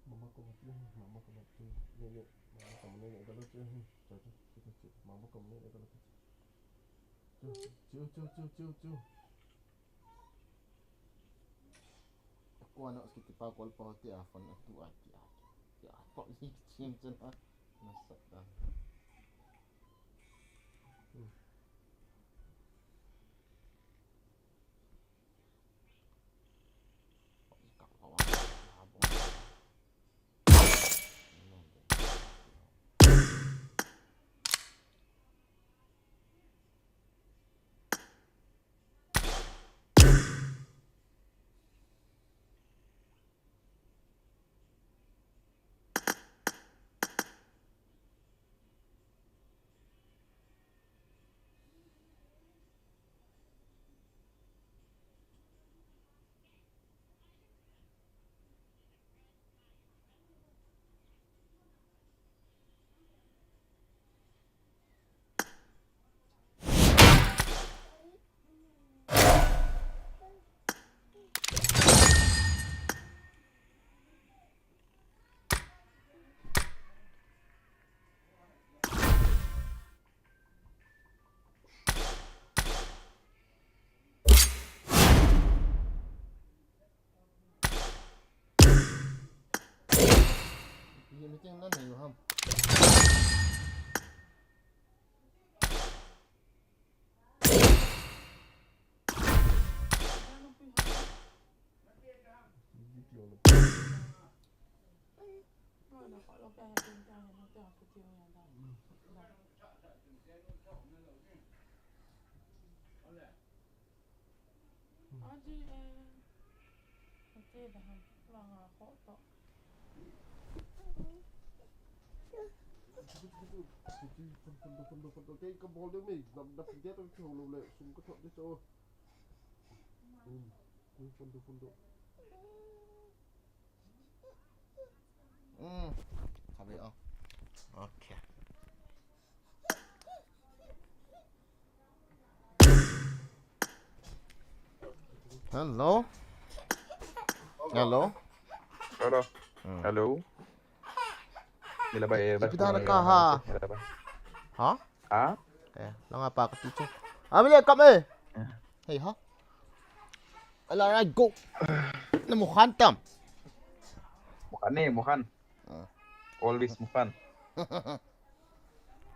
Mama kamu tu, mama kamu tu, nenek, mama kamu nenek kalau tu, jatuh, kita mama kamu nenek kalau tu, cu. Aku anak sikit pakol pahati afan tu hati. Ya, apa sih cincin ah, masak dah. Ini macam mana you ham? Foto cái cái bol đó mình đập chết trong chiều lù lệ xuống cái thọ cái chỗ. Foto. Have it on. Okay. Hello. Hello. Hello. Nila ba Kita nak kah? Hả? Nó ngapa pak tu tu. Ambil kap eh. Hey ha. Alah go. Nak mukhan tam. Mukhan. Always mukhan.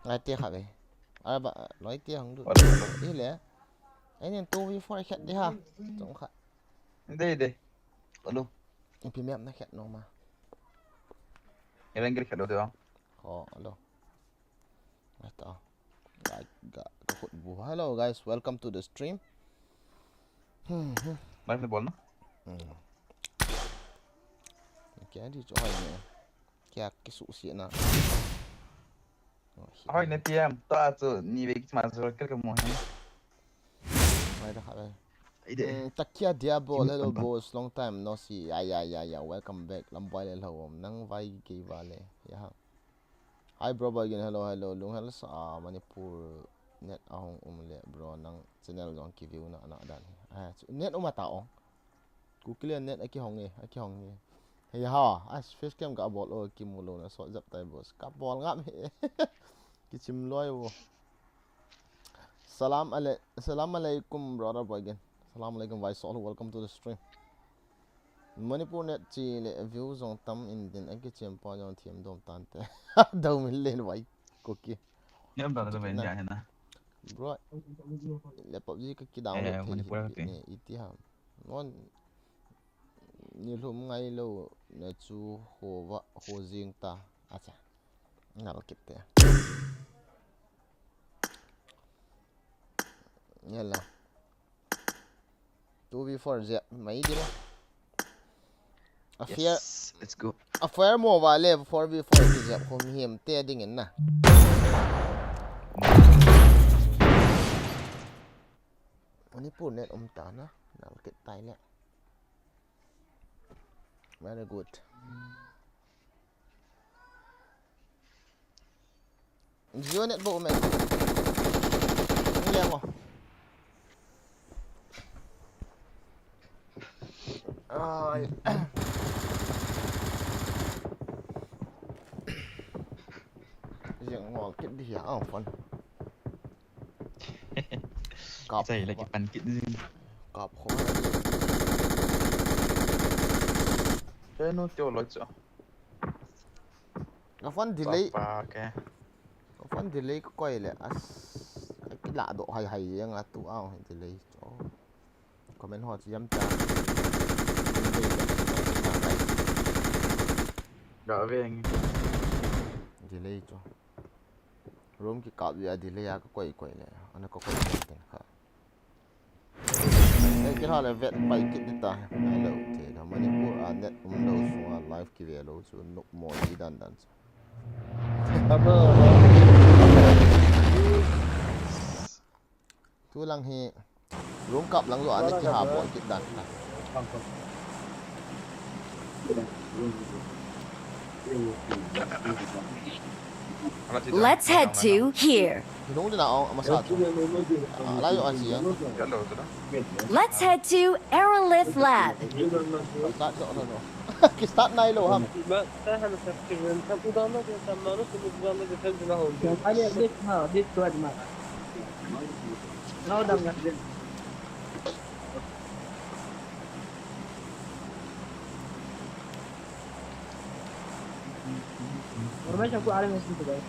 Ngai tia khat eh. Ba nói tia không được. Ý lẽ. Ấy nên tu vi phải khét đi ha. Tổng khát. Đây. Alo. Em phim em nó khét nó mà. Yang lagi khét đâu Alo. Ito. Hello guys, welcome to the stream. Live na ball na? Kaya di chỗ này nè. Kaya cái sụ xịn à. Hỏi nè tiêm, ta cho ni về cái mà rồi cái món này. Đây đây. Takia Diabo, hello boss, long time no see. Yeah, welcome back. Lamboy hello, nang vai kay vale. Yeah. Hi bro again, hello. Lung hello sa Manipur net ahong umle bro nang channel jong ki view na dan. Net umataong. Ku clear net aki hong ni. Hey ha, as first cam ka ball o kimulo na so zap tay boss. Ka ball ngam he. Kichim loy wo. Salam alaikum brother boy again. Salam alaikum vice all, welcome to the stream. Manipur net chi le views on tam Indian aki chem pa jong thiam dom tan te. Đâu mình lên vậy cookie. Em bảo là về nhà thế nào? Bro. Le PUBG cái download thì iti ham. Ngon ni lum ngai lo na chu ho jing ta. Acha. Ngal kit te. Yalla. 2v4 je mai di mo. Yes, let's go. Affair mo vale 4v4 ki je ko him te dingin na. Manipur net ta na. Ngal kit tai le. Very good. Zio net bo me. Nghe không? Yang ngol kit dia pon. Saya lagi pankit ni. Kap kho. No teolog så. Ngafan delay. Pakai. Ngafan delay ko koy le as. Kila do hay yang atu delay. Comment ho chi yam cha. Gak veng. Delay cho. Room ki kap ya delay ya ko koy le. Ana ko koy ten kha. Kira le vet pai kit ta. Hello te da Manipur net lo so live ki ve lo so nok mo di dan. Tu lang hi room kap lang lo an ki ha bo kit dan. Let's head to here. Let's head to Aerolith Lab. Start na ilo ham. Ormai aku ada mesin tu guys.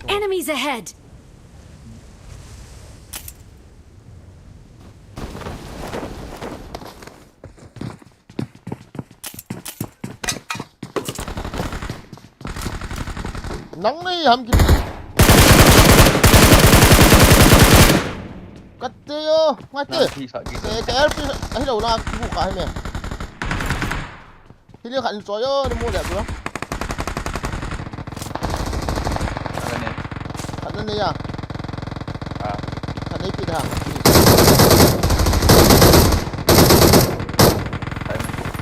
Enemies ahead. Nắng đi hầm kịp. Cắt tiêu, ngay tiêu. Cái ấy đầu là vụ cả hay mẹ. Thì liên khẩn chói đi mua đẹp rồi. Khẩn lên đi à? Khẩn đấy kịp hàng.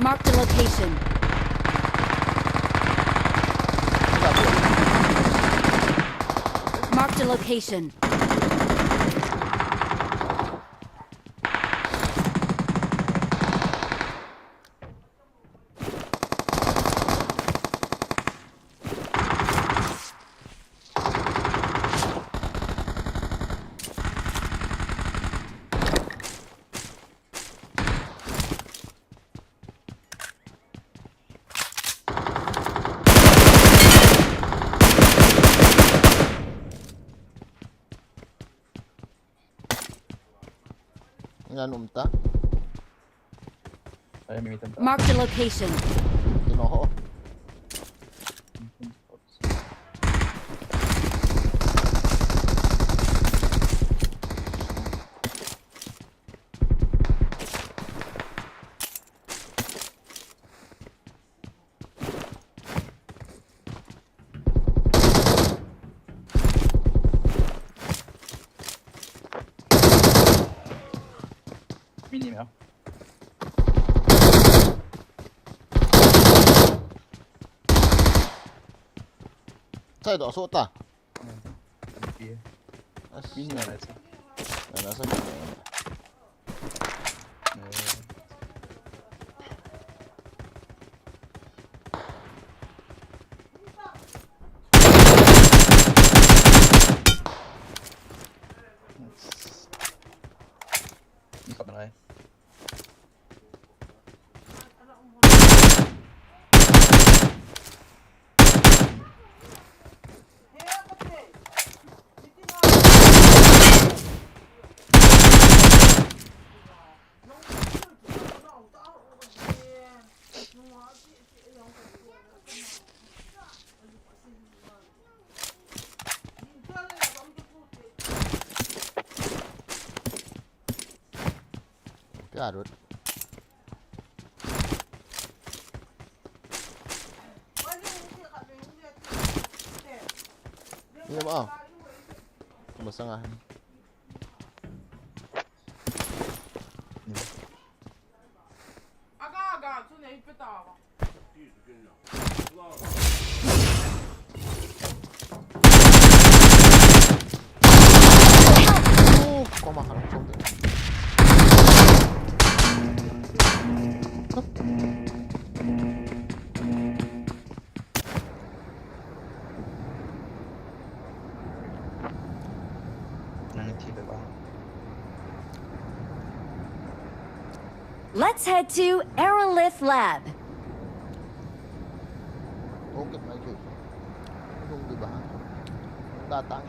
Mark the location. Mark the location. Yan umta. Mark the location. Kinoho. Mini mehr. Thay đổi số ta. Mini mehr jetzt. Nó sẽ Ni kommer det. Garut. Iya mau. Masang ah. Kau makan coba. Let's head to Aerolith Lab. Okay, my good. Yung di ba? Datang.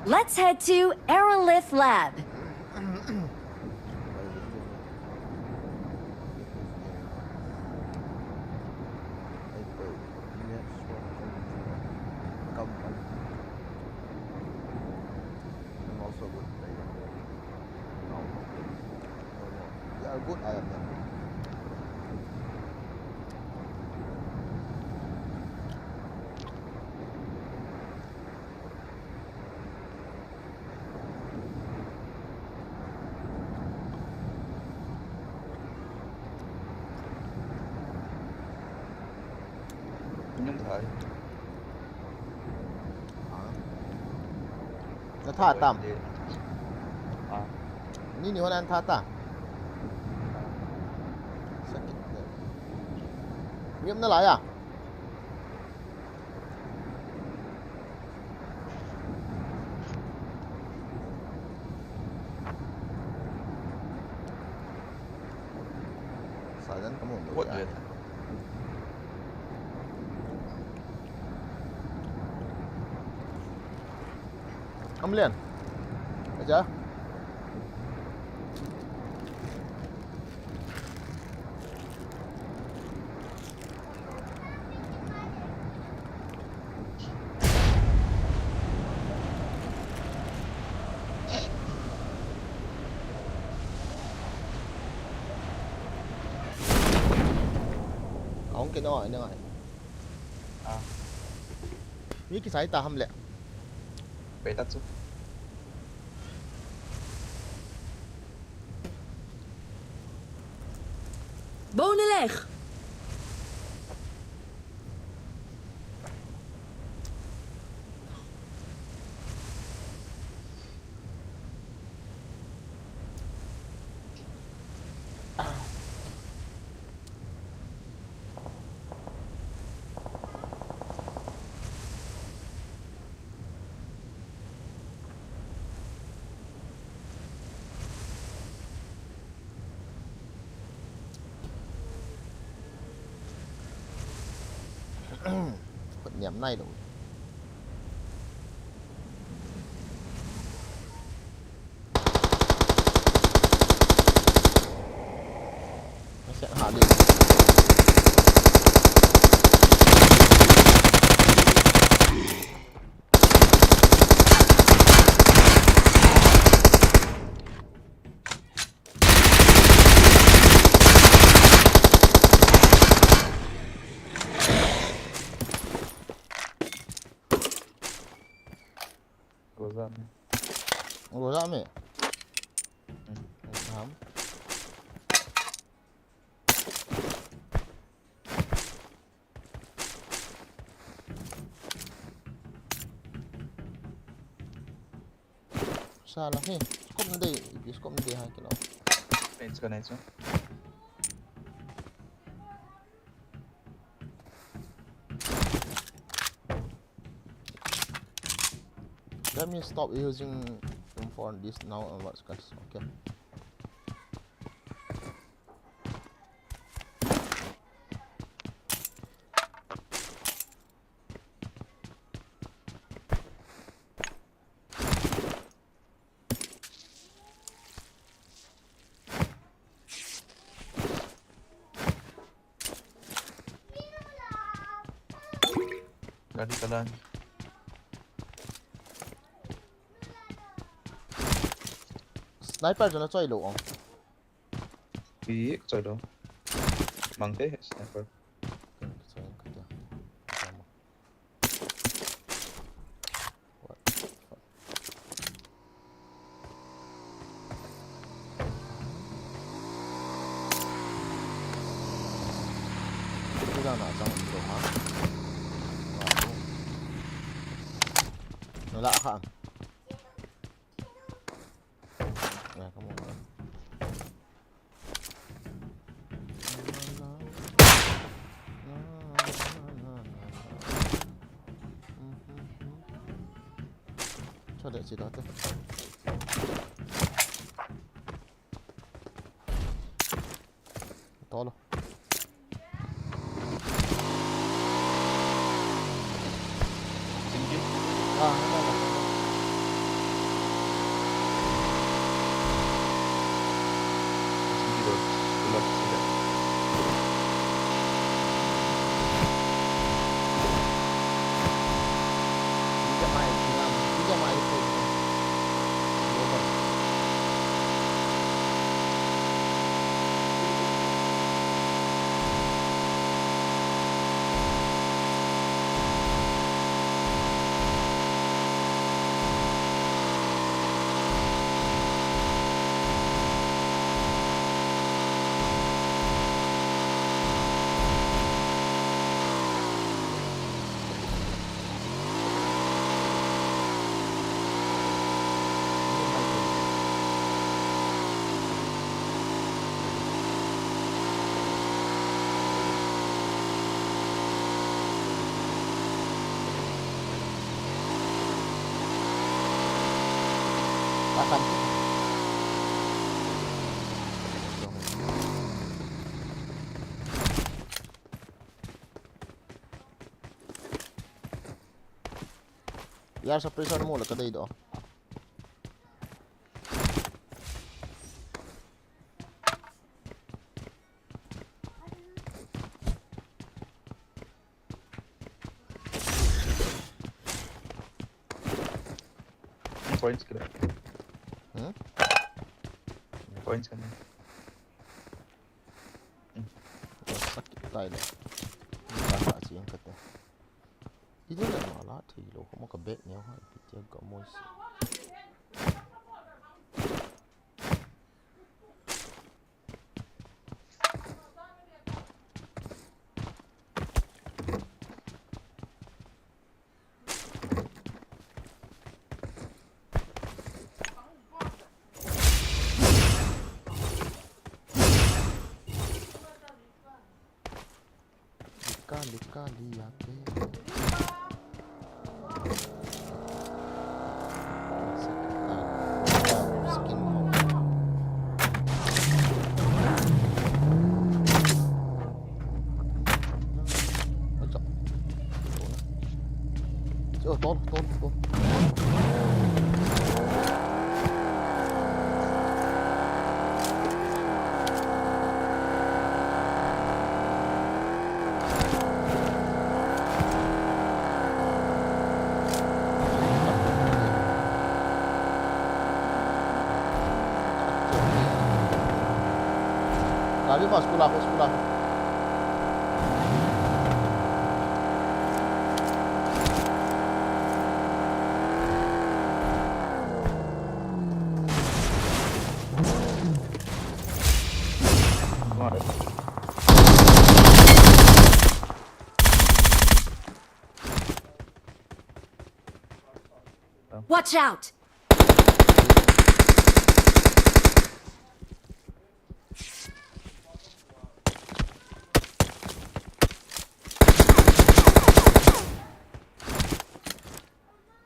Let's head to Aerolith Lab. Good ayam yan. Inyong tayo. Natatam. Ah. Ini ni orang tata. Sakit. Ngam na laya. Sadan kamu. What did? Amlian. Aja. Ông cái nó rồi. Ah. Ni cái sải ta hâm lẹ. Betatsu. Bonen leeg. Vẫn nhắm này đủ. Nó sẽ hạ đi. Ủa ra mẹ. Hám. Salah ni. Scope na day. Scope na day ha kilo. Friends ko na ito. Let me stop using them for this now onwards, guys. Okay. गाड़ी चला sniper cho nó chơi lỗ không Iya, chơi đâu mang thế sniper chơi cái gì cái nào nào trong lỗ hả nó lạ hả này có một cái cho đợi chị đó thôi to luôn tinggi à nó là tinggi dong keluar sudah tiga mai thôi vô rồi akan यार suppressor mo ka dito points kira hmm points kan sakit tayo na baka siyang kata ini na malah thì lo không có bet nhau hay bị chơi có môi kali ya ke skin tol Tadi pas sekolah Watch out!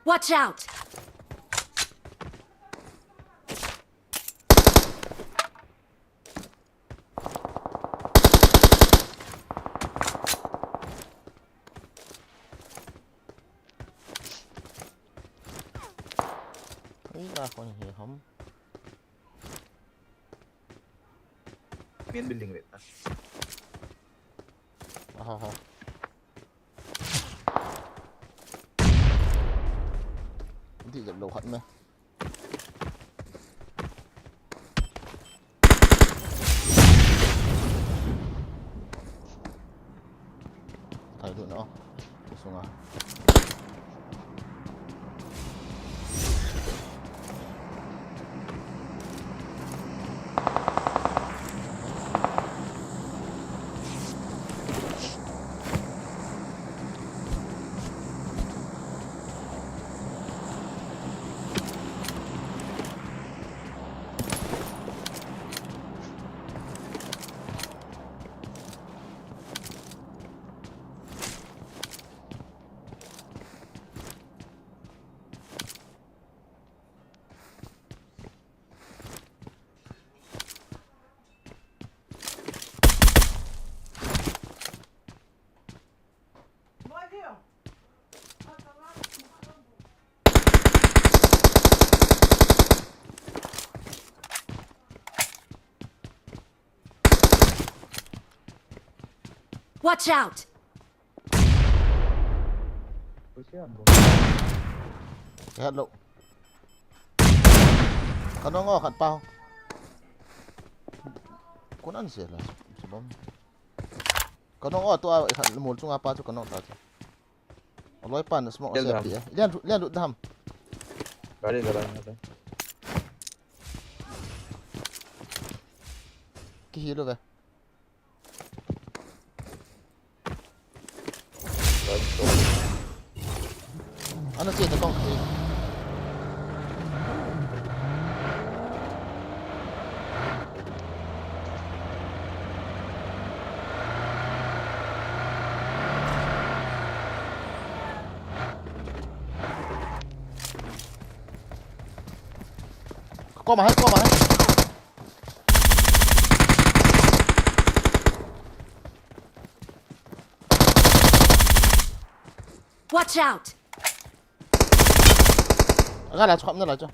Watch out! Ý là con gì không main building rate ที่จะโดดขัดไหมถ่ายดูเนาะสูงอ่ะ Watch out! แค่ลูกขนมงอขัดเปล่าคนนั้นเสียแล้วสมมติขนมงอตัวขัดหมุนช่วงapa tuขนมตาจ้ะเอาไว้ปั่นสมองเสียปีเลี้ยนดุดทำ गाड़ी करा है तो กี่ฮิโลเว้ย गाड़ी तोอันนั้นเสียแต่กล้องคือก็มาให้ Watch out! งั้นเราชอบนั่นแหละจ้ะ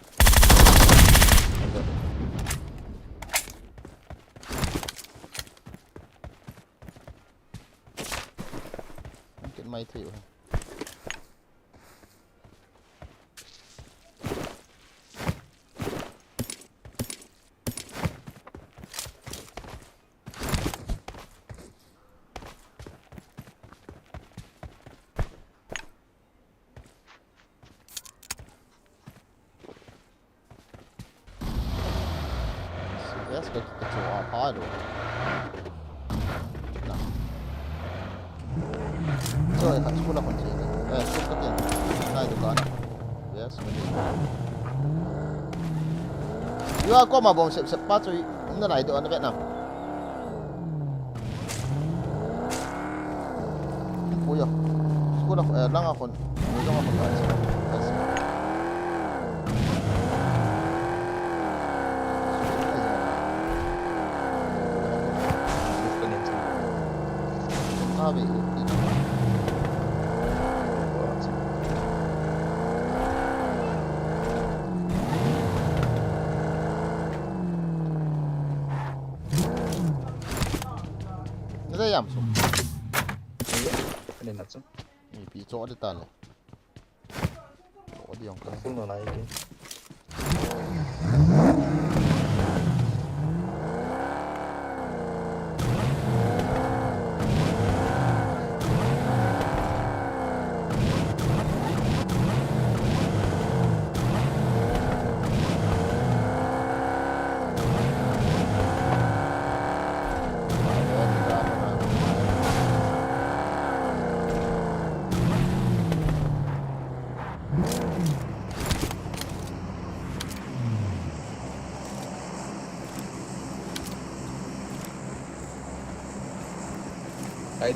มันกินไม่ถี่วะJag ska inte tro att ha då. Så jag kan skola på tiden. Så ska det. Nej, du kan. Yes, men det. Du har kommit bom sepat så om det nej då under Vietnam. Oh ja. Skola langa kon. Langa kon. Yes. Abi Nó đây giảm xuống. ini natsu Ini pi chỗ đi tàn này. Chỗ đi ông full no naik ke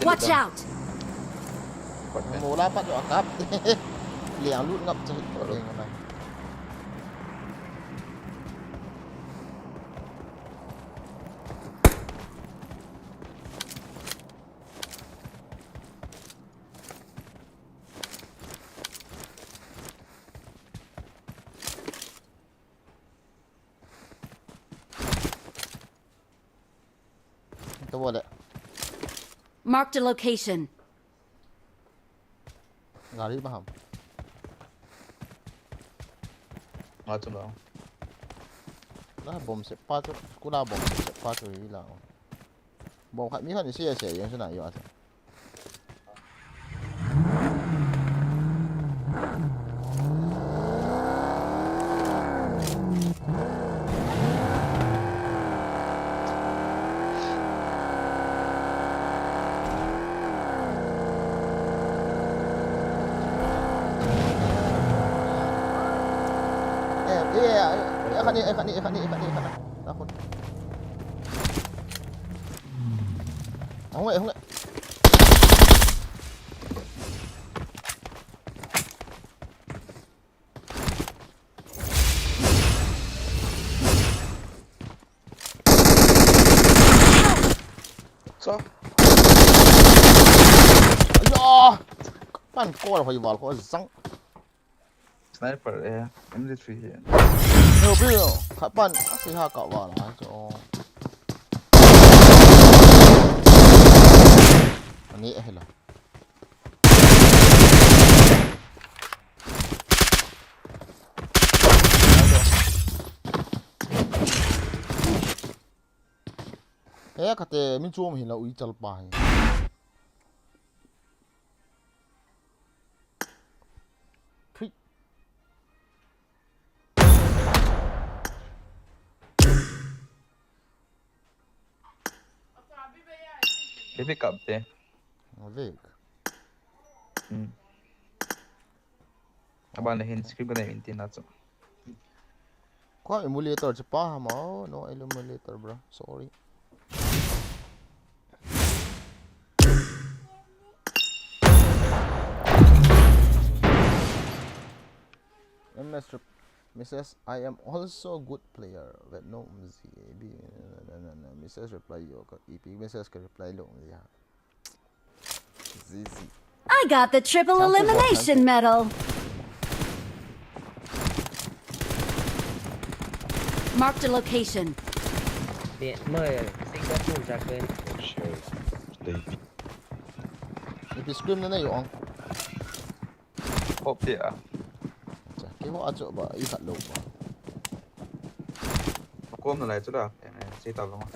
Watch out! Mù la bắt được cắp. Lẻo lút ngập chơi ở đây này. Tôi vô đấy. Marked a location. Gari paham. Nga lang. Na bom se pa to kula bom se pa to yi la bom kha mi kha ni se se yin是哪有啊คันนี้คันนี้นะคนเอาไว้เอาไว้So, ayo pan ko la phai wal ko zang sniper M3 here. no bill kha pan si ha ka wa la cho ani hela kate min chom hin la ui chal pa hai Pick up there. vek Abang dah hin script kena maintain lah so. ko emulator che pa ma no emulator bro sorry Mrs. I am also a good player but no MZAB Mrs. reply yo EP Mrs. can reply lo ya ZZ I got the triple elimination medal. Marked a location. Để mời sinh ra cùng trả kênh. EP scream na yo ang Hope dia. cái hoa chỗ bà ý phản lộ mà Aku am lại chỗ đó. Saya tahu lama.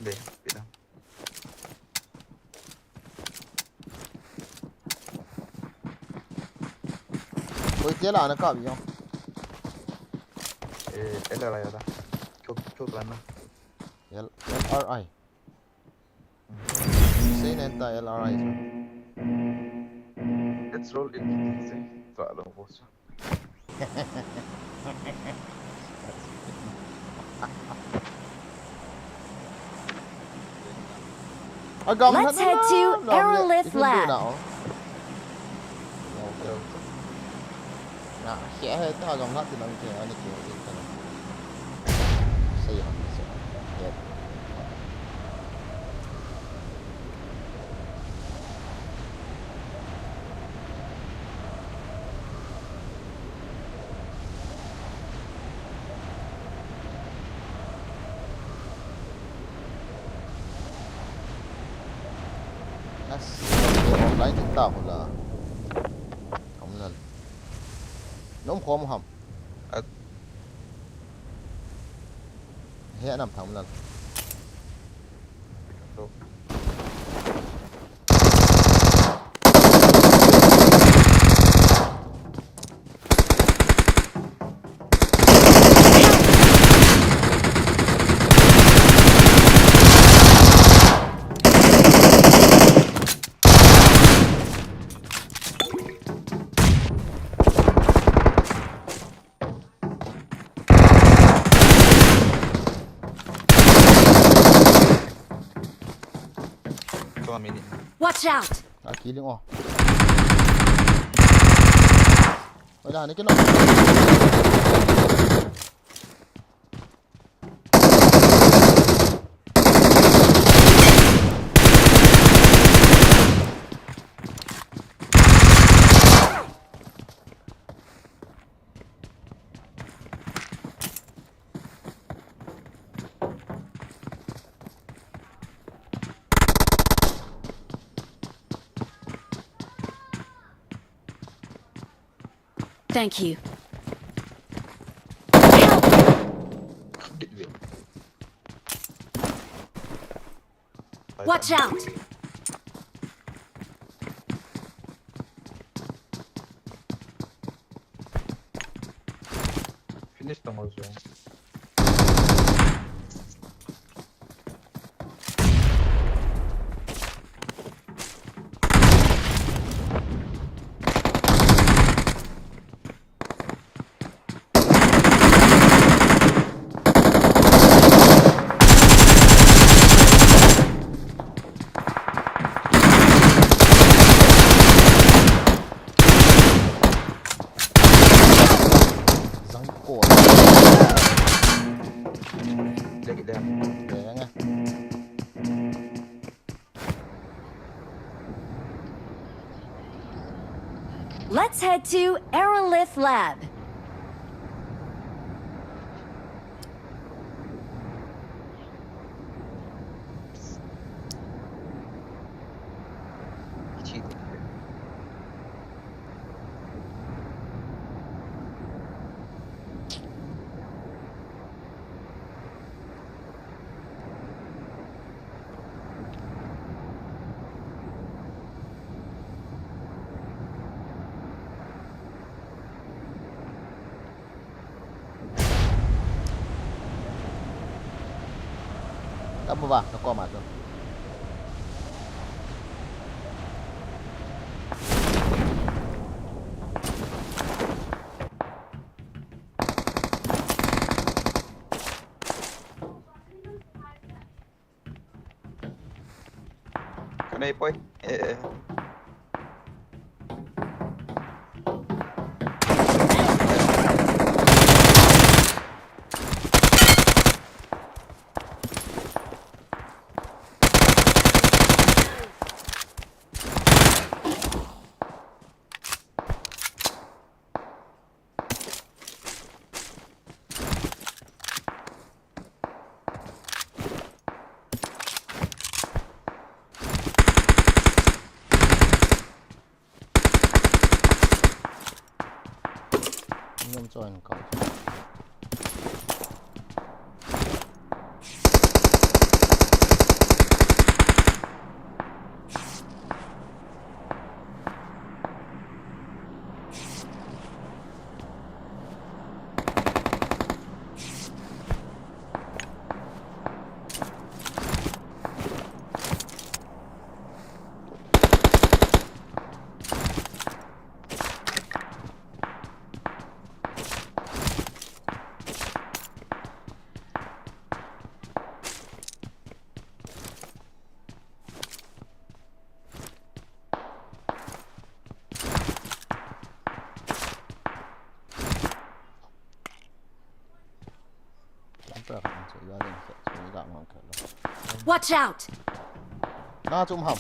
Deh, pindah. Ôi tiếc là nó cặp gì không? Ella lah ya dah. Cukup lama. LRI Say nenta LRI so. Let's roll in. Say, tak ada bos. Let's head to Aerolift Lab. Nah, khẽ hơi tao dòng lát thì nó kiểu nó kiểu gì cái này. Xây hẳn sẽ đẹp. Offline chúng ta cũng là không nên nó không hầm hệ nằm thẳng lần Watch out! kỹ đúng không? Bây giờ này cái nó Thank you. Watch out! Finish the most. Răng cổ Để cái đem. để nghe. Let's head to Aerolith Lab. Cheat. Đã mua vào, nó qua mặt rồi. Cái này boy. Nhưng cho anh cậu. Watch out! Nó trúng hỏng.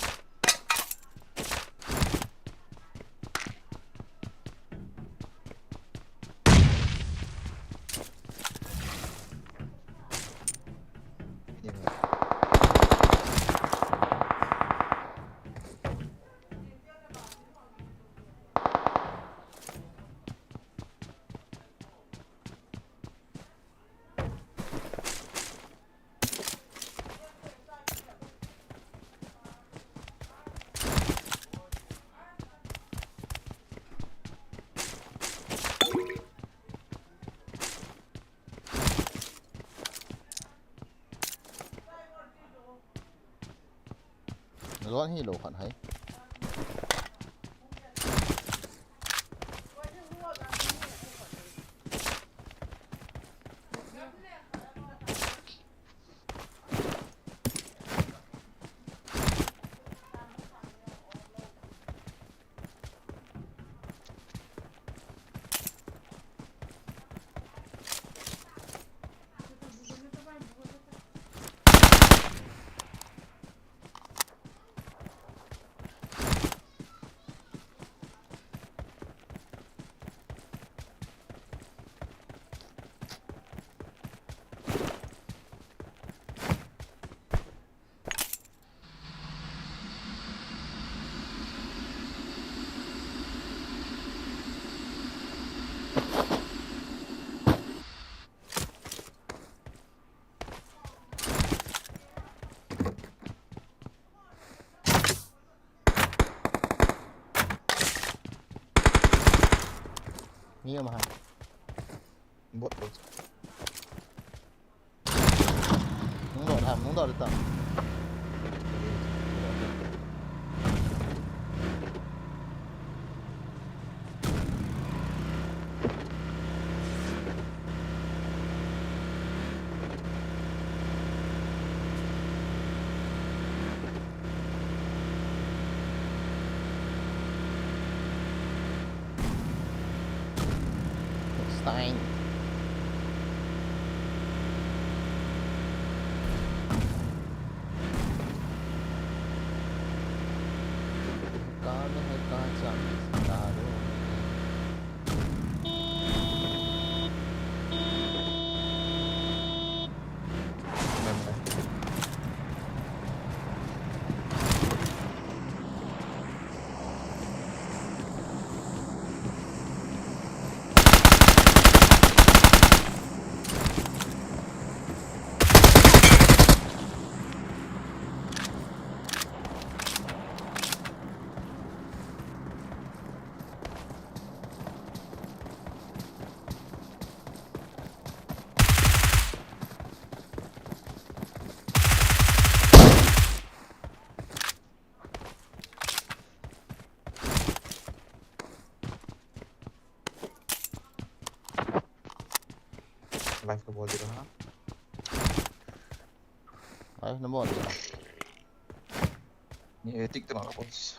Nó hi lỗ khoản hay. Mio mà. Bot. Muốn đọt được tao. Stein. Live ka bola ha. Đấy, nó một. Ni etik tu nak boss.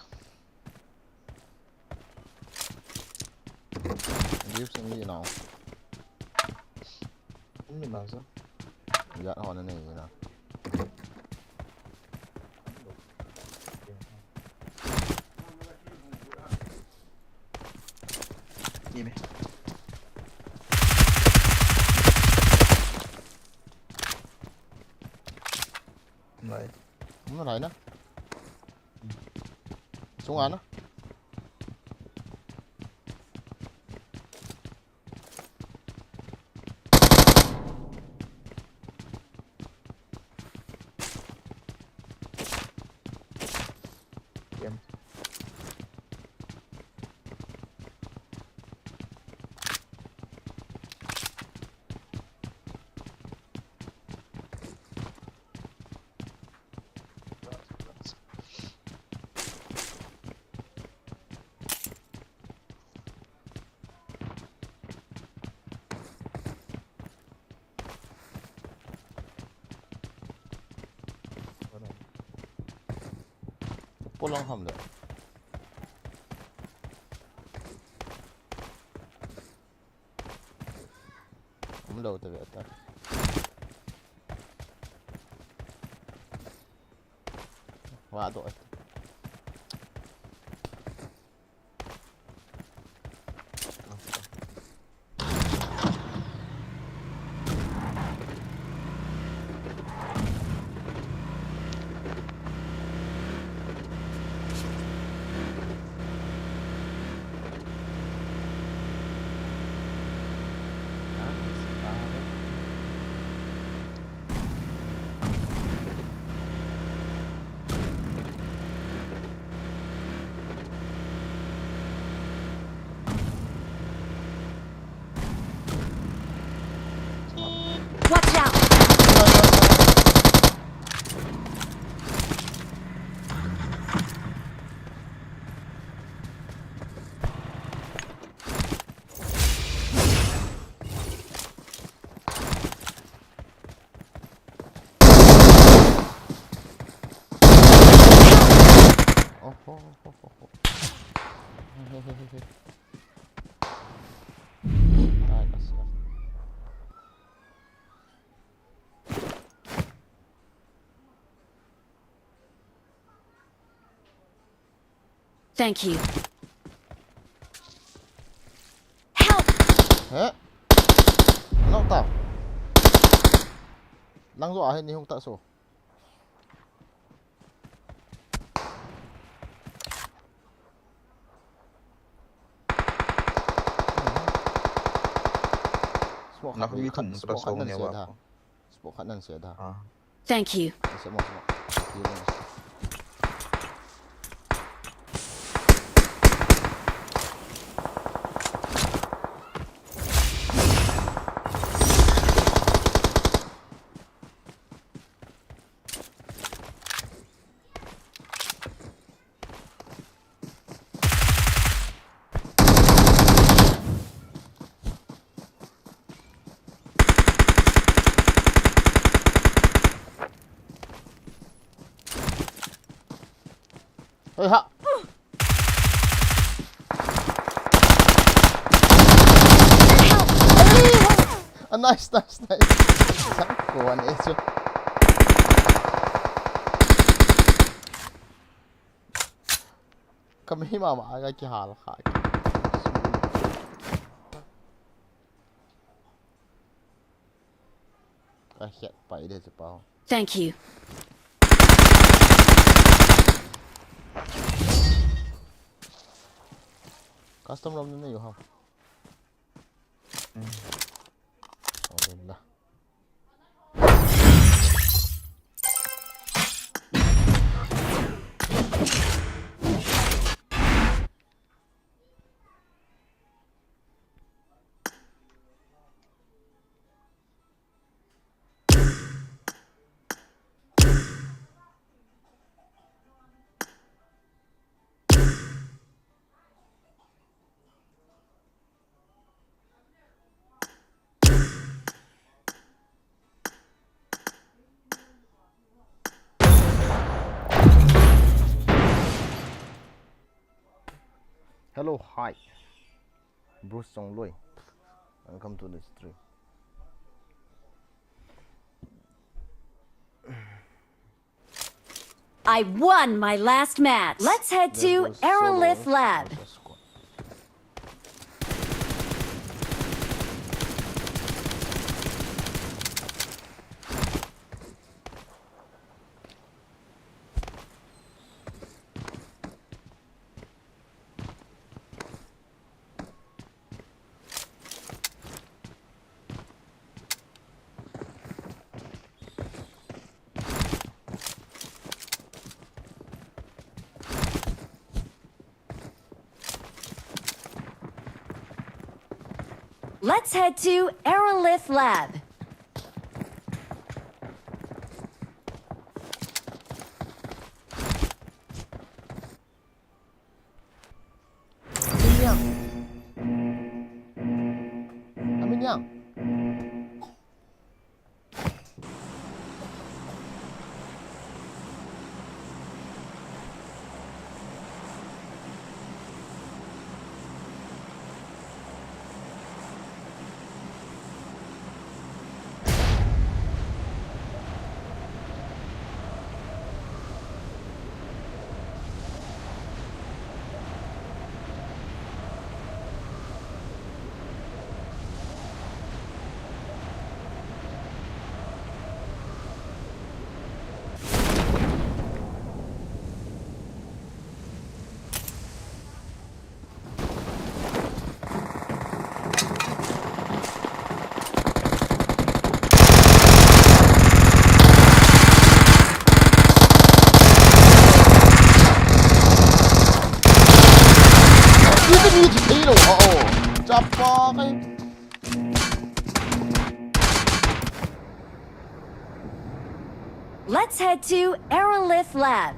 Give some gì nào. Không nhìn nào sao? Dạ họ này gì nào. Ni meh. Rồi. Nó thấy nó. Xuống án nó. Game. Pulang ham được. Không đâu tới vậy ta. Quá tội. Watch out! Ai kasihan. Thank you. Help! Hả? Nó tao. Lăng dọa hay không tạ sổ. Nó không bị thủng tao sâu nhiều quá. Sport khả năng sửa thà. Thank you. Sẽ một. Ôi hả. Nice. Sẵn của anh ấy chưa. Kami mama aga ki hal kaki. Hiện bảy để chụp bao. Thank you. Custom ROM này không? Rồi là. Hello, hi. Bruce Song Lui. Welcome to the stream. I won my last match. Let's head to Aerolith Lab. Let's head to Aerolith Lab. Amin yang. Let's head to Aerolith Lab.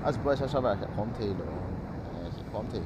As boys are sure hit home tail or hit home tail.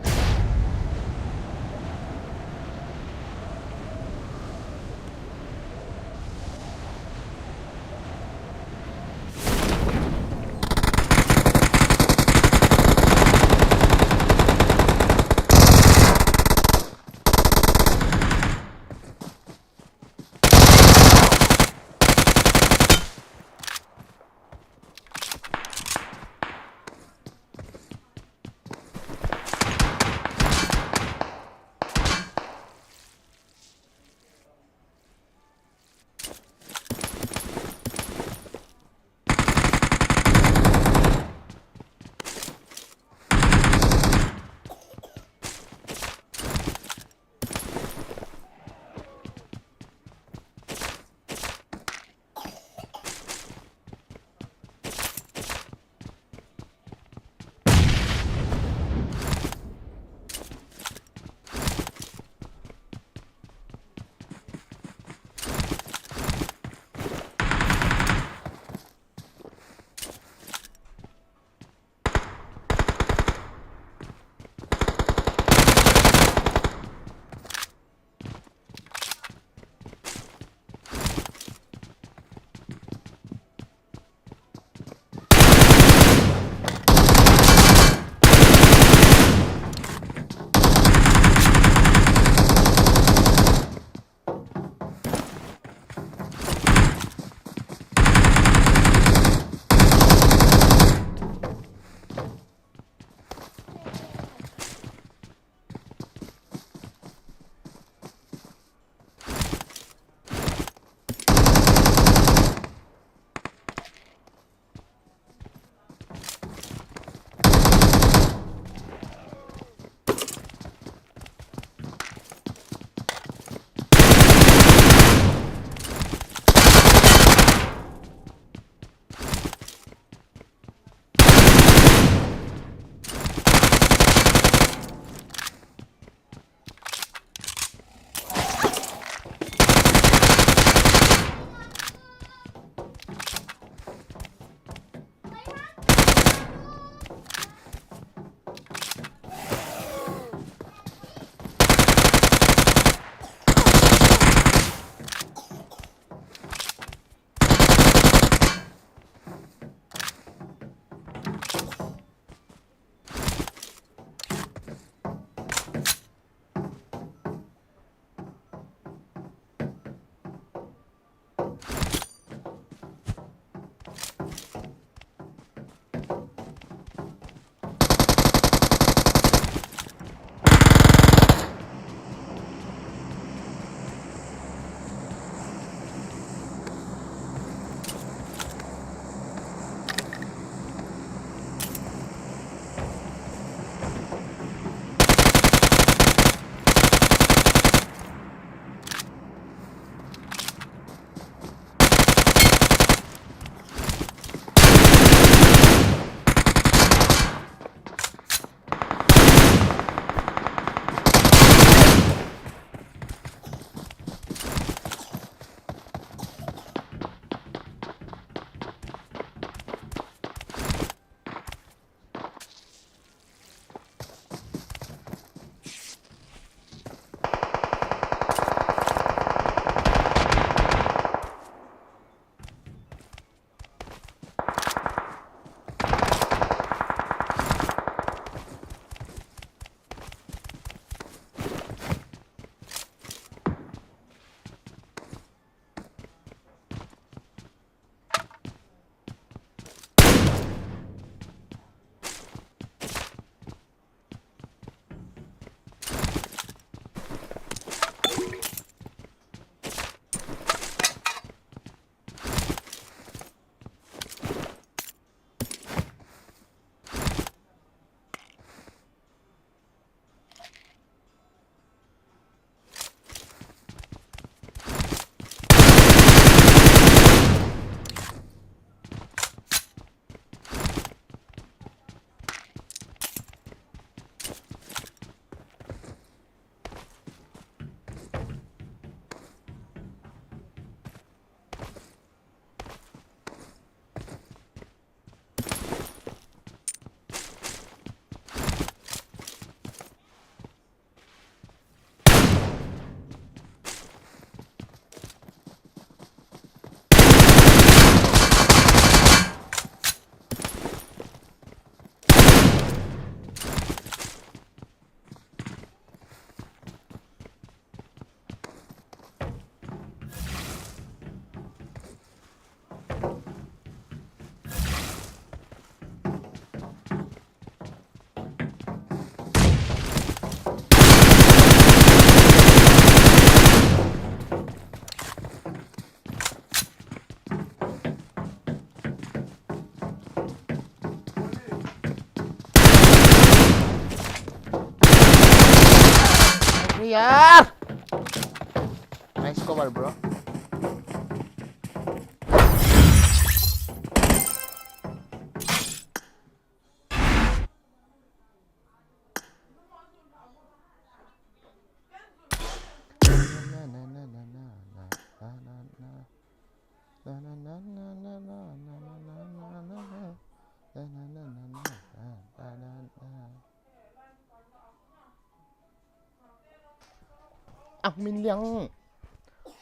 cover, bro.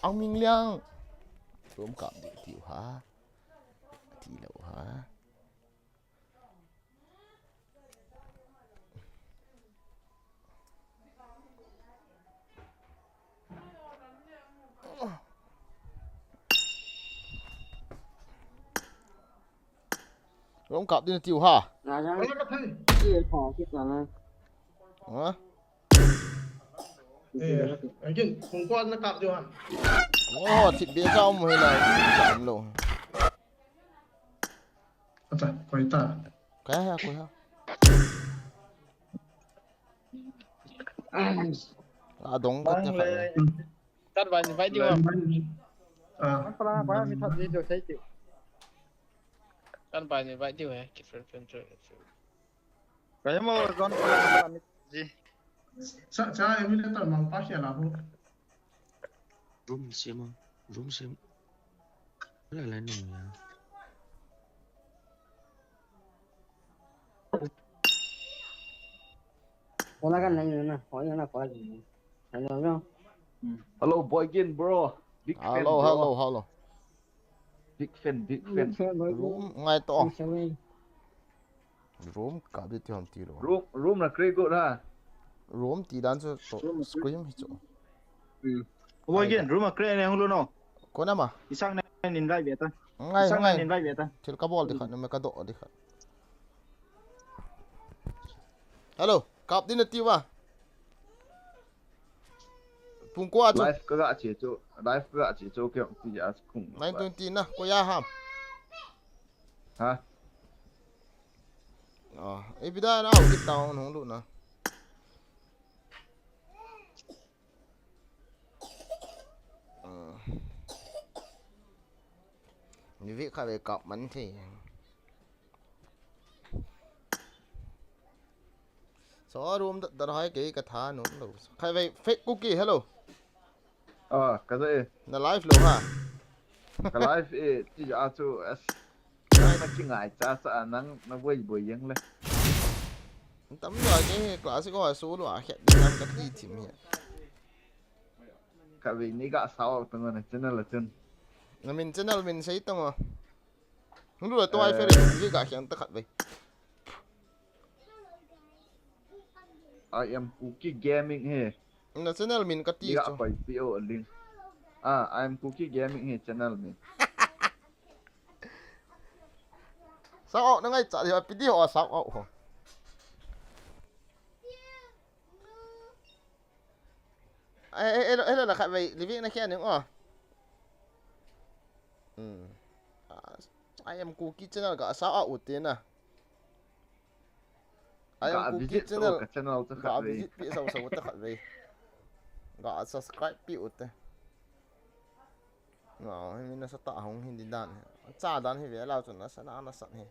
Ông Minh Liang rôm cọp đi tiểu hả thì lẩu hả rôm cọp đi tiểu hả hả Again, kung kuan na kap diwan. oh thịt bia rau hay là chạm luôn Ata, koita. cái ha coi ha đúng cái nhà phải Cắt vào vay tiêu không? Ah, Pala quá mi thật gì rồi thấy tiêu. Cắt vào vay tiêu hả? Cái phần rồi. Cái mà con pala mi gì? sa em ni tar mang pa siya la ho. Room sim là nồi à. Wala ka na yun na. Wala na pa rin. Ano nga? Hello boy again bro. Big fan bro. hello Big fan. room ngay to room cọp đi tiểu hầm tiểu Room là great good ha. room tí đan cho scream hết chỗ Boy again, rumah keren yang hulu no. có nằm à Isang na ninray beta. ngay Isang na ngay ninray beta. til ka ball đi khát nó mới ka độ đi khát hello cọp đi nó tiêu à phùng qua chứ Live các gạ chỉ cho kiểu thì giá khủng. 920 na có ya ham Ha. ấy bây giờ nó học cái tàu nó không đủ nè như vậy khai về cọp bắn thì số room đã nói cái thả nó đâu khai về fake cookie hello Cái gì? là live luôn hả Cái live thì giá cho s. Nó chỉ ngại cha sợ nó vui yên lên. tấm rồi cái classic có số luôn à hiện năm cái gì chìm hiện Cái vị ní gạ sao tầng này chân là chân. là mình channel mình thấy tông à không được tôi phải để cái cả hiện tất cả vậy I am Cookie Gaming he. là channel mình có tí Gạ cho phải PO link. I am Cookie Gaming he channel mình. sao nó ngay trả thì phải đi họ sao họ ấy là khai vậy living nó khen nữa I am cookie channel cả sao ảo tiền à I am cookie channel Cái channel cho cả khách visit bị sâu sâu tất cả vậy cả subscribe bị út đấy mình nó sẽ tạo hồng hindi đan cha đan thì về lao chuẩn nó sẽ nó sẵn hè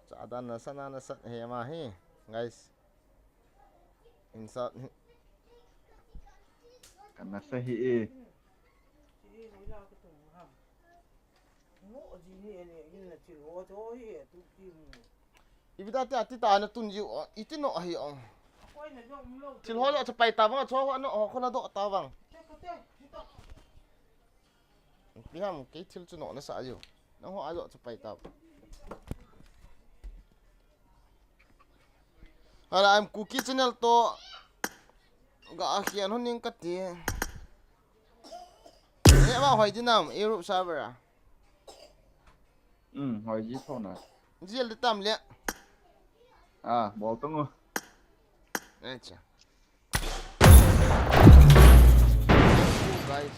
cha đan nó sẵn hè mà he guys insert Karena sahi ibida ti ati ta na tunji itino hi ong til holo cha pai tawang cho ho no ko na do tawang piham ke til chu no na sa yo na ho ayo cha pai taw hala am cookie channel to ga akhian honing ka ti ne ba hoi dinam europe server à hỏi gì thôi nè. riêng để tam lẹ Bỏ tung rồi. Đấy chà. Guys.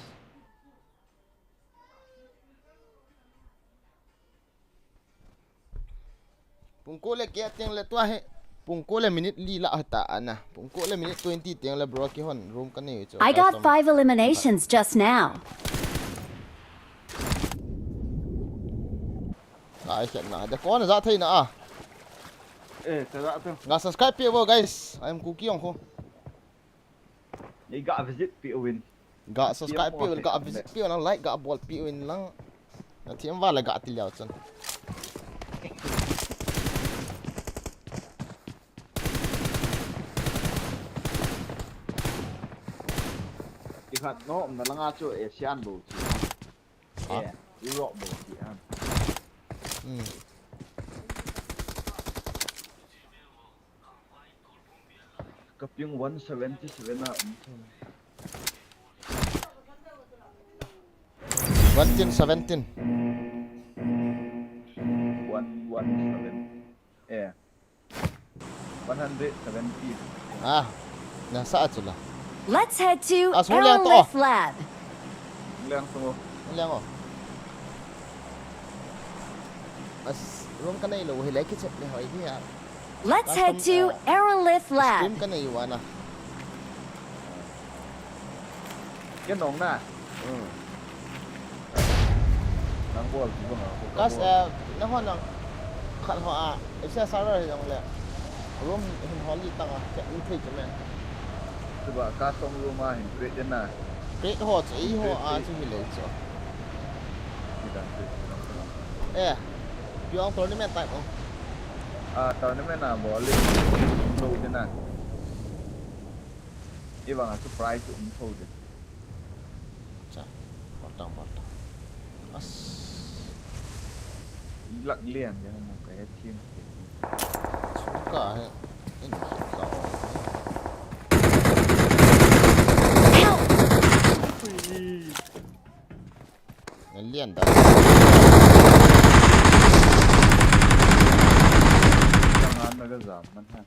pungko le kia tiang le tua he pungko le minute li la ta ana pungko le minute 20 tiang le bro ki hon room kan nei cho I got 5 eliminations just now. ai khen na da kon za thai na a thế đã thôi ga subscribe pi wo guys I'm cookie ong kho đi gạ visit bị win ga subscribe pi ga visit pi na like ga ball pi win lang na thiam wa la ga ti liao chon đi khát nó mà lăng cho Asian bầu chỉ Europe bầu chỉ ăn cấp yung 177 na 117 yeah 170 ah na sa chula Let's head to số lượng to. Aerolith Lab. lang to lang oh as room kan nei lo hi like chep le hoi hi ya Let's head to Aerolith Lab. stream kan nei wa na cái nón nè nắng bol chỉ có kas na hon nang khat ho a isa server yang le room hin holi tang a ke u thei chme từ bả cá sông Roma hình tuyệt đến nè pe ho chi ho a chi mi le cho thì đang piong tournament type oh tao nếu mà nào bỏ lên đâu thế này đi bằng surprise cũng thôi được cha potong as lặng liền cho một cái team suka he ini kau Help! ngelian dah jangan ada zaman ha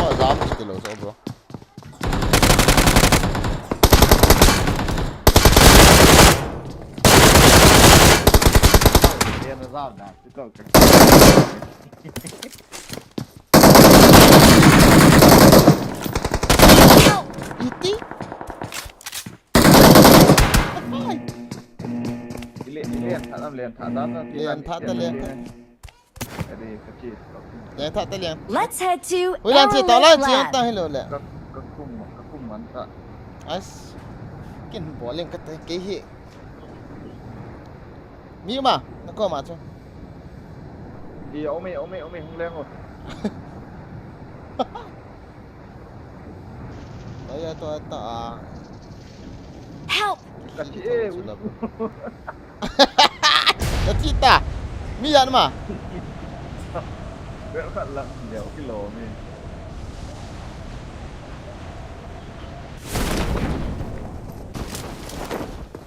oh zam itu loh so bro dia nó ra nè chứ còn cái iti liền thả ra liền thả ra liền thả ta liền cái đi cái chi liền thả ta liền Let's head to ui làm gì tao lại Aerolith chiếu Lab. ta hello lẹ các khung ngắn ta as kin bỏ lên cái hệ mi mà nó có mà chứ thì ông mày không lên rồi đấy tôi ta Help! cái chi cái chi ta mi ăn mà vẽ khẩn lặng nhiều cái lỗ mình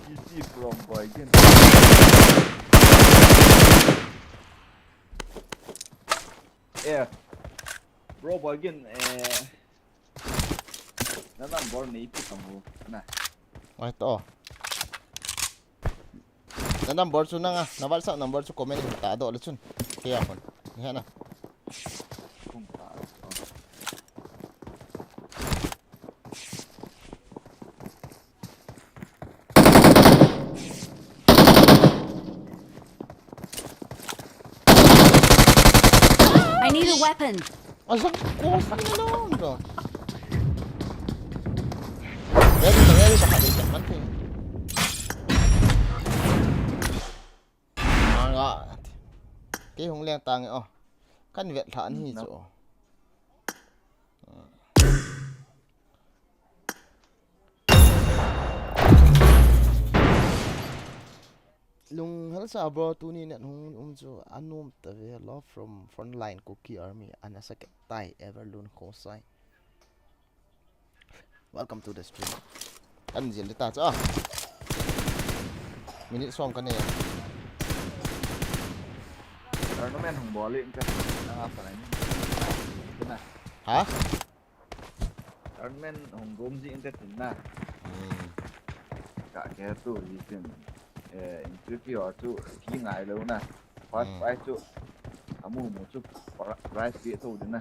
easy from boy again bro boy again nó nằm ball này ít tầm hồ nè Wah to. Na number 2 na nga. Nawal sa number 2 comment ta do ulit yun. Kaya kon. Yan na. không phải I need a weapon. Asang kos na lang bro. Ready baka di ka man ting. Nga. Cái hùng len tang oh. Kan vet than hi cho. Lung halsa bro tu ni net hung cho anom ta ve love from frontline cookie army anasa ke tai ever lun ko sai. Welcome to the stream. Kan jil ta cha. Minute song kan ne. tournament hùng bò lên cái phải này thế này Hả? tournament hùng gồm gì cái thế này cả cái tuổi gì tiền interview tu ki ngai lo na first prize tu amu mu tu prize pi tu din na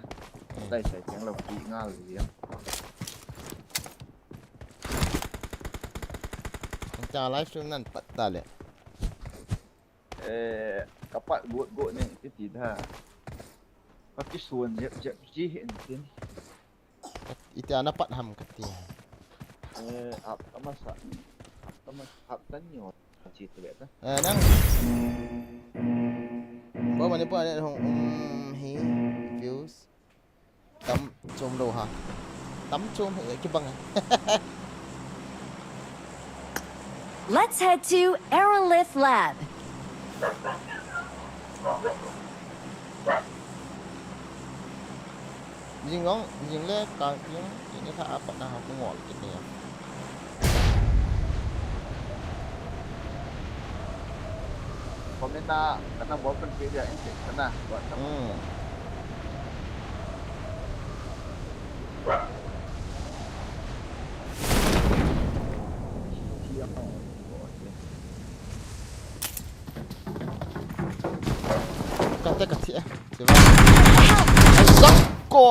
dai sai keng lo ki ngal li Macam live stream nan pat ta le. kapat got ni ti tha pakai suan je ji hin tin Itu anak pat ham kati. ap tan nyo chi tu le ta Nang. Bawa mana pun ada hong hi views. Tam chom lo ha. Tam chom ke bang. Let's head to Aerolith Lab. Jing ngong, jing le ka jing ini ka apa nah aku ngol gitu ya. komena kana bo pen pe dia ini kana buat Kata kati eh. Coba. Zakko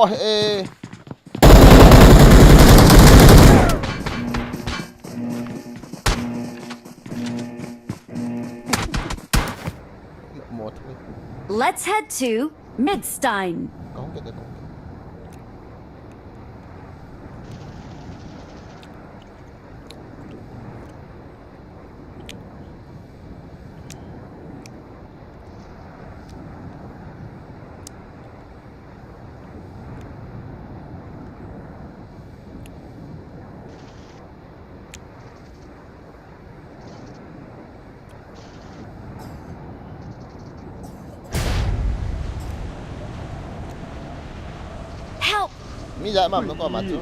Một. Let's head to Midstein. Có cái được không? Help! Mi dạy mà nó có mặt chứ.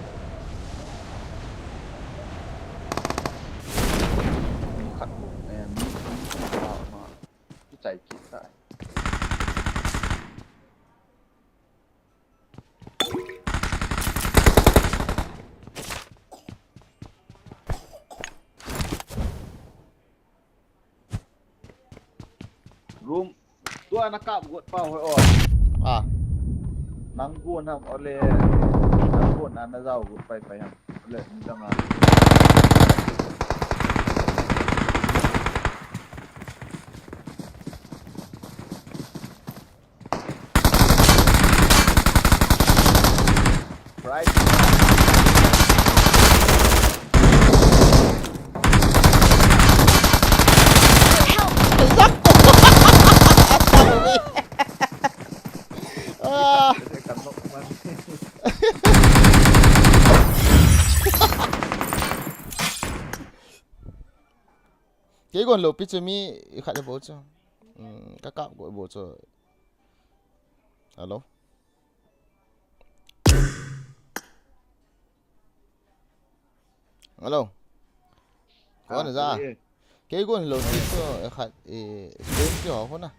khát em mà cái chạy kịp lại room tu anak kap buat pau hoi À, nang buon ham oleh nang buon ana zau buat pai ham oleh jangan right à. saya kan nok man Cái con lô pizza mi khát được bố chứ. Các cặp của bố chứ. Alo. Alo. Con ra. Cái con lô pizza khát stream chứ hả không na?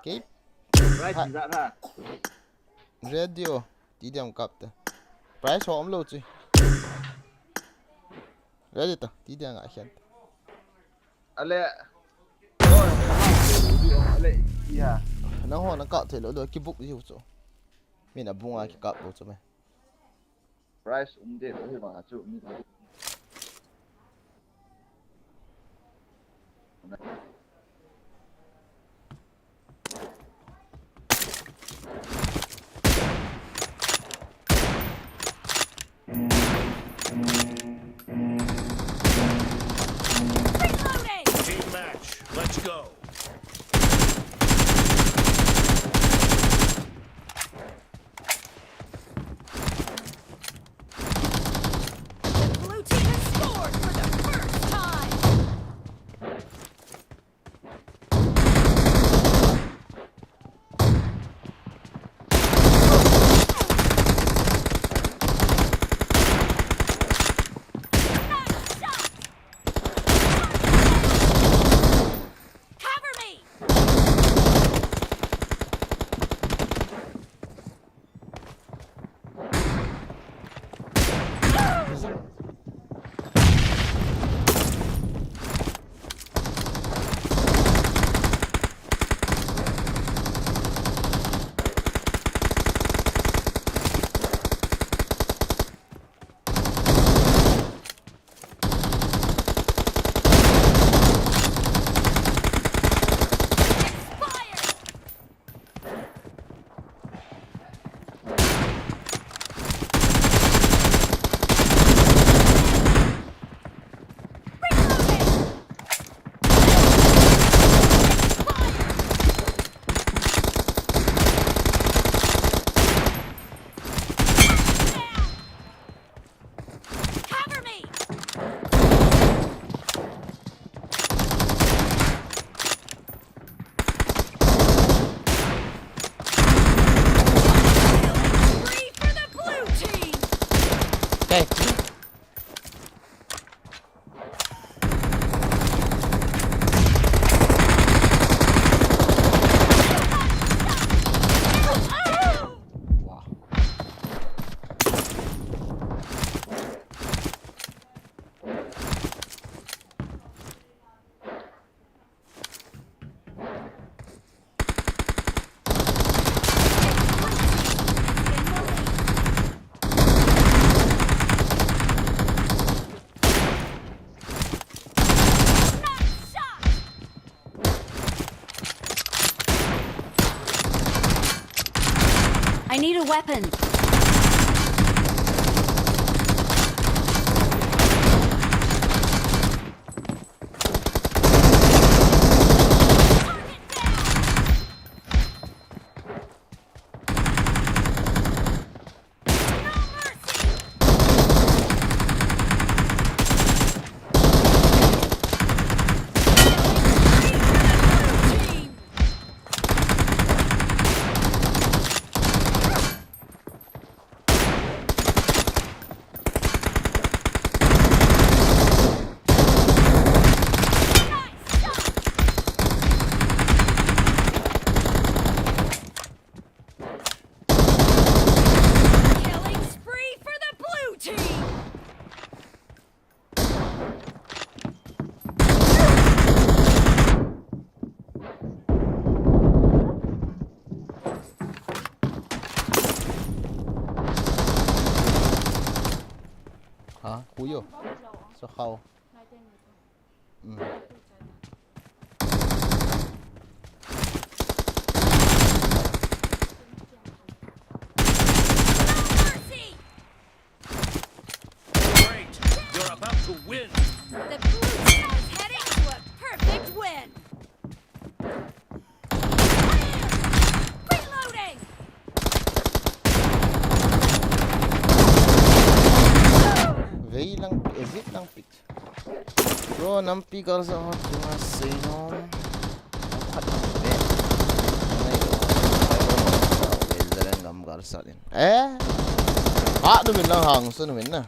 Cái right chỉ dạ ha radio tí điểm cặp ta. Price hòm lô chứ. Ready ta, tí điểm ngại khen. ale oh ale iya Nó hoa nó cọ thể lỗ đôi cái book gì chỗ. Mình là bunga cái cặp bố chứ mày. price de oi ma chu mi Team match. Let's go. Blue I need a weapon. Killing spree for the blue team. Hả? Cúi vô. Sao khâu? Great. You're about to win. The blue team is heading to a perfect win. Reloading. Vei lang, exit lang pick. Bro, nampi ka sa hot yung asino. Numin lang hang sa numin na.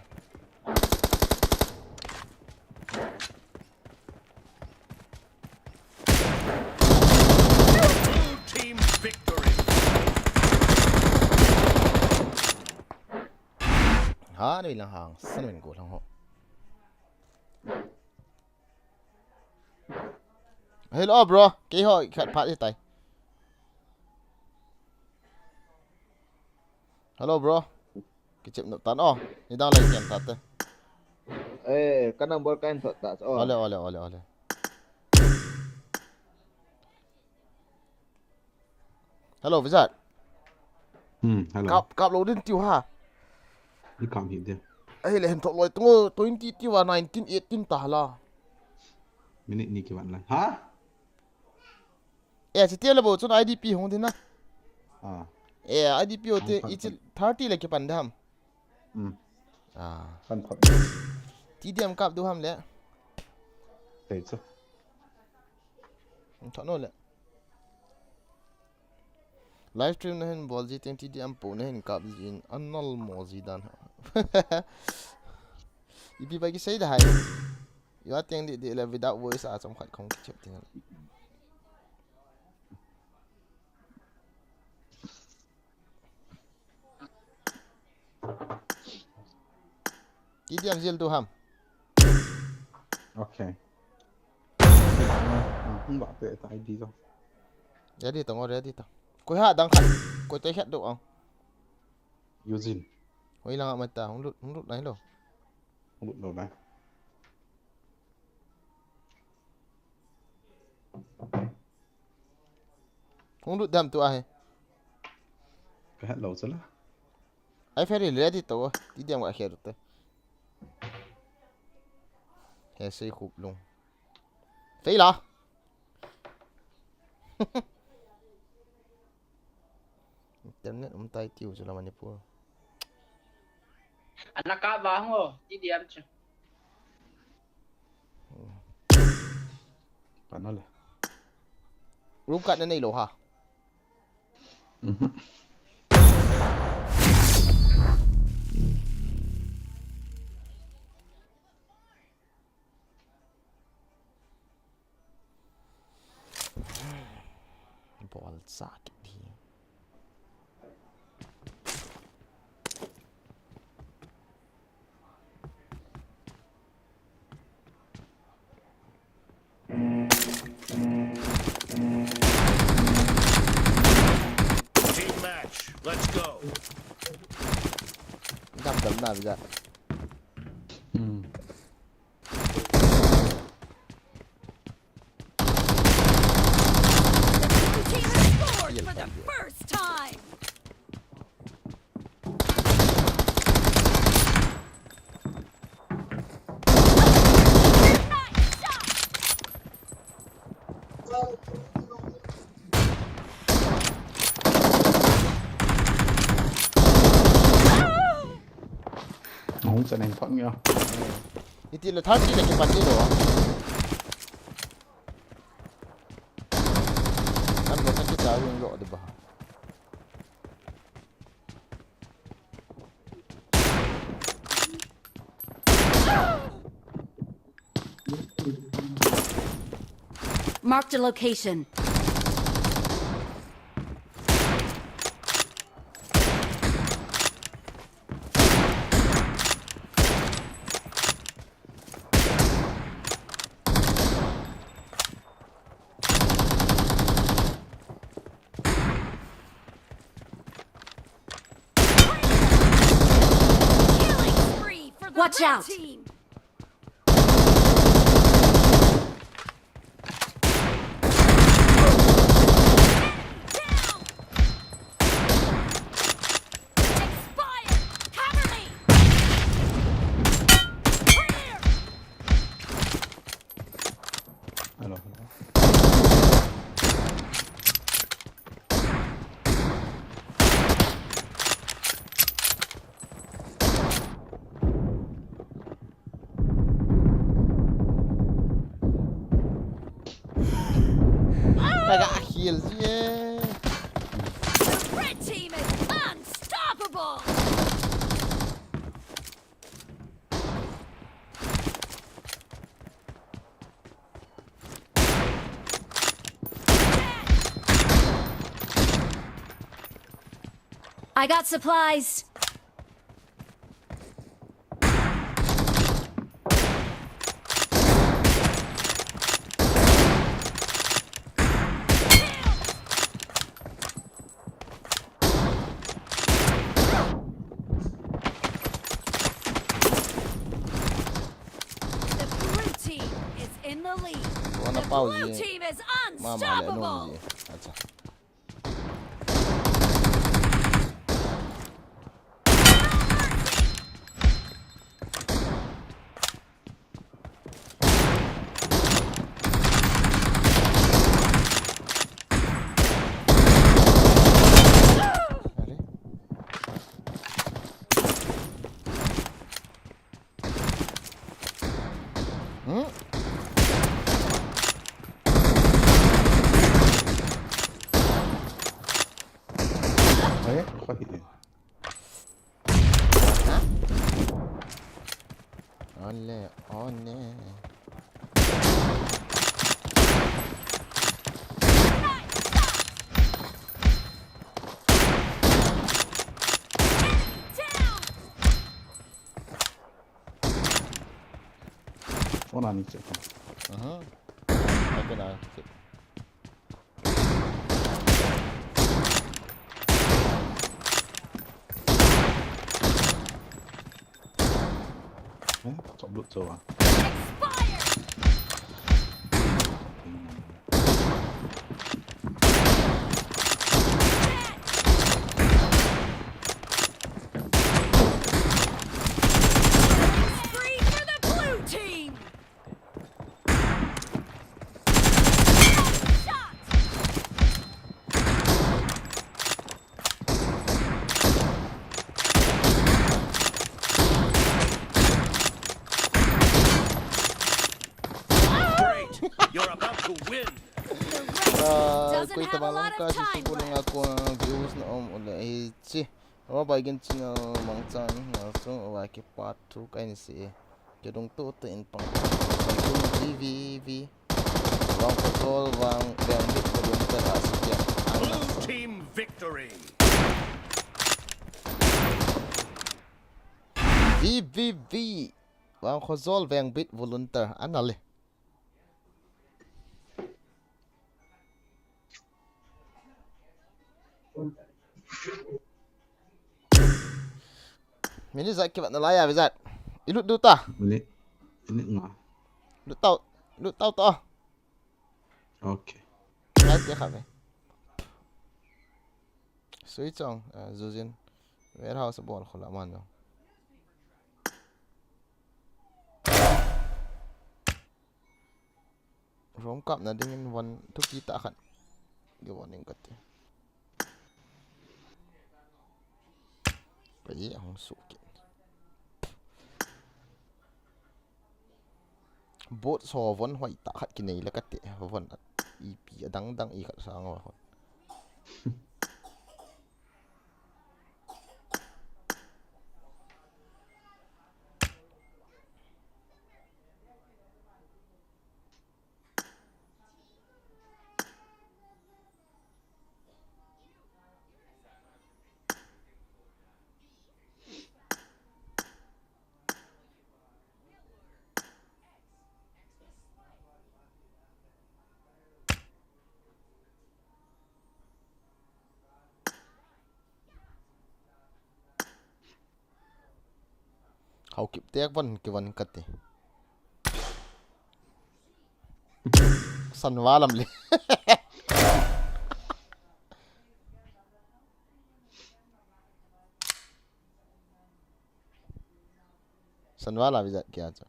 Blue team victory. Numin lang hang sa numin ko lang ho. Hello bro, kỹ hội khát phát đi tay. Hello bro. Cái chậm nộp tán đi đang lấy kèm thật thôi. Eh, kanang bol kain thot ta. Ole. Hello với giật. Hello. Cặp lô đến tiêu ha. Đi cầm hiện đi. Ấy là hình thọ lôi tung 20 tiêu và 1918 ta la. Minute ni cái bạn là. Hả? Chỉ tiêu là bộ chọn IDP không thế na. À. IDP ở thế ít 30 là cái bàn đam. Pan phật. TDM cặp du ham lẽ. Thế chứ. Thọ nô lẽ. Livestream na hin ball ji TDM po na hin cặp gì annal mo gì dan. Ipi bagi say dah hai. Yo tiếng di là without voice à trong khách không chịu tiếng. TDM zil tu ham. Okay. Không bảo vệ tại đi rồi. Ready tong ready tong. Koi ha dang khat. Koi tay khat do ang. Yuzin. Hoi lang mà ta không lút này đâu. Không được đâu này. Không lút đam tu ai. Cái hết lâu rồi là. Ai phải ready to. TDM gọi khéo được. He xây khụp luôn. Phí là. Internet tay tiêu cho làm Manipur. Anak ka ba ho? Di diam chứ. Bạn nói là. Room cắt này lỗ hả? ball sakit di. Team match. Let's go. Edam Nah bisa. Team has scored for the first time. Nice shot. Không sẽ đánh phận nhau. Itu lo thirty lagi pandai lo. Kan lo sakit tahu yang lo ada bah. Marked a location. Killing spree for the Watch red out. team. Down. Expired. Cover me. Clear. Alors, Agak akhir je. The red team is unstoppable. I got supplies. The blue team is in the lead. Wanna The pause blue je. team is Mama le unstoppable. nung je. Acha. Are? Hmm? đấy, có hiện. Oleh, oleh. Có là mình sẽ Cái nào? đấy, chọn lụt rồi à? Free for the blue team. Shot. Great. You're about to win. Doesn't Kuy have a tabang lot lang of kasi time siguro nga left. ako ang views na ulit. Oh, bagian China mangchan so waki part 2 kain si. Kedong to in pang. Pag-TV, wang control, wang bandit, belum terasa. Team victory. VVV Wang khozol veng bit volunteer anale Mini zat kibat na laya bizat Ilut duta Ini ngah. Lut tau to Okay. Right ya khabe Switch on Zuzin Warehouse ball khula man yo Rom kap na dingin one tu kita kan Gawanin kate Payi ang sukin Bot so von hoi ta khat kinai la kate von EP dang dang I khat sang wa Hau kip tek von ki von kate San walam le San wala bizat kya cha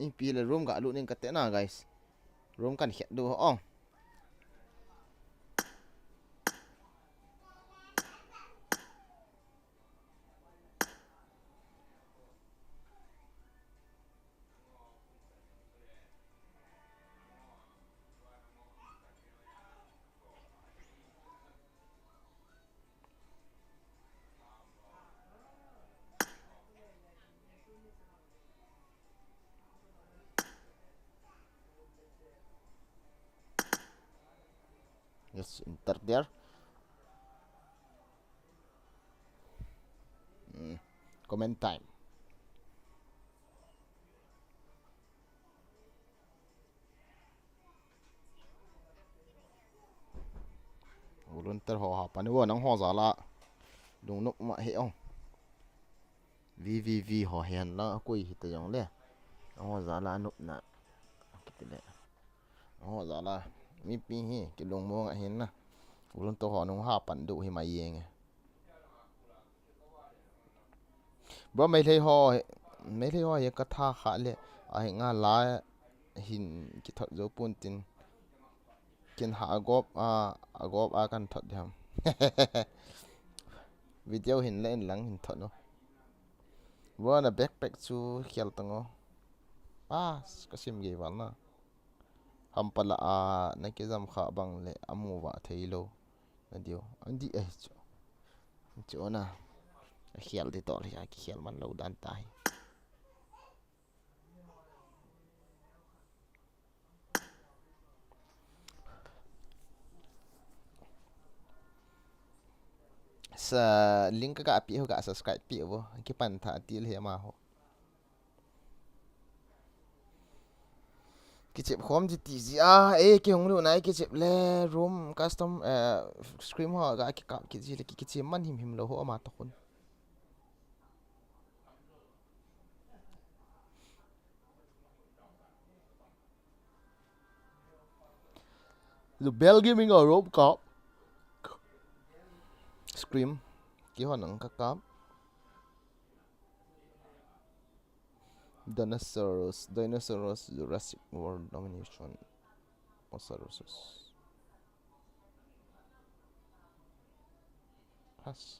EP le room ga lu ning kate na guys room kan hiat du ong Yes, enter there. Comment time. Volunteer ho ha pani wo nang ho za la. Dung nok ma he ong. VVV ho hen la koi hi ta yong le. Ho za la nok na. Kitile. Ho za la mi pi hi ki long mo nga hen na. Volunteer ho nong ha pan du hi mai yeng. Bro mai le ho ye ka tha kha le a nga la hin ki thot zo pun tin kin ha agop a kan thot jam video hin len lang hin thot no bro na backpack chu khial tango kasim ge wal na hampala a na ke jam kha bang le amu wa thailo na dio andi chu na khial de to ya ki khial man lo dan tai sa link ka api ho ka subscribe pi wo ki pan tha til he ma ho ki chep khom ji ti ji ki hong lu nai ki chep le room custom screen ho ga ki ka ki ji le ki chep man him lo ho ma to khun the bell gaming or rope cop scream ki ho nang ka kap dinosaurs Jurassic World domination Mosasaurus has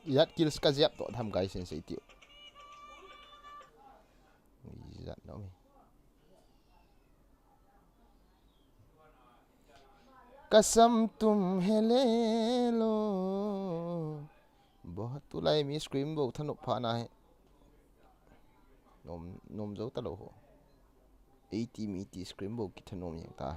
yat kills ka ziap to tham guys in sai tiu Kasam tum helelo bo tu lai mi scream bo thanu pha na he nom zo ta lo ho 80 mi ti scream bo ki thanom yang ta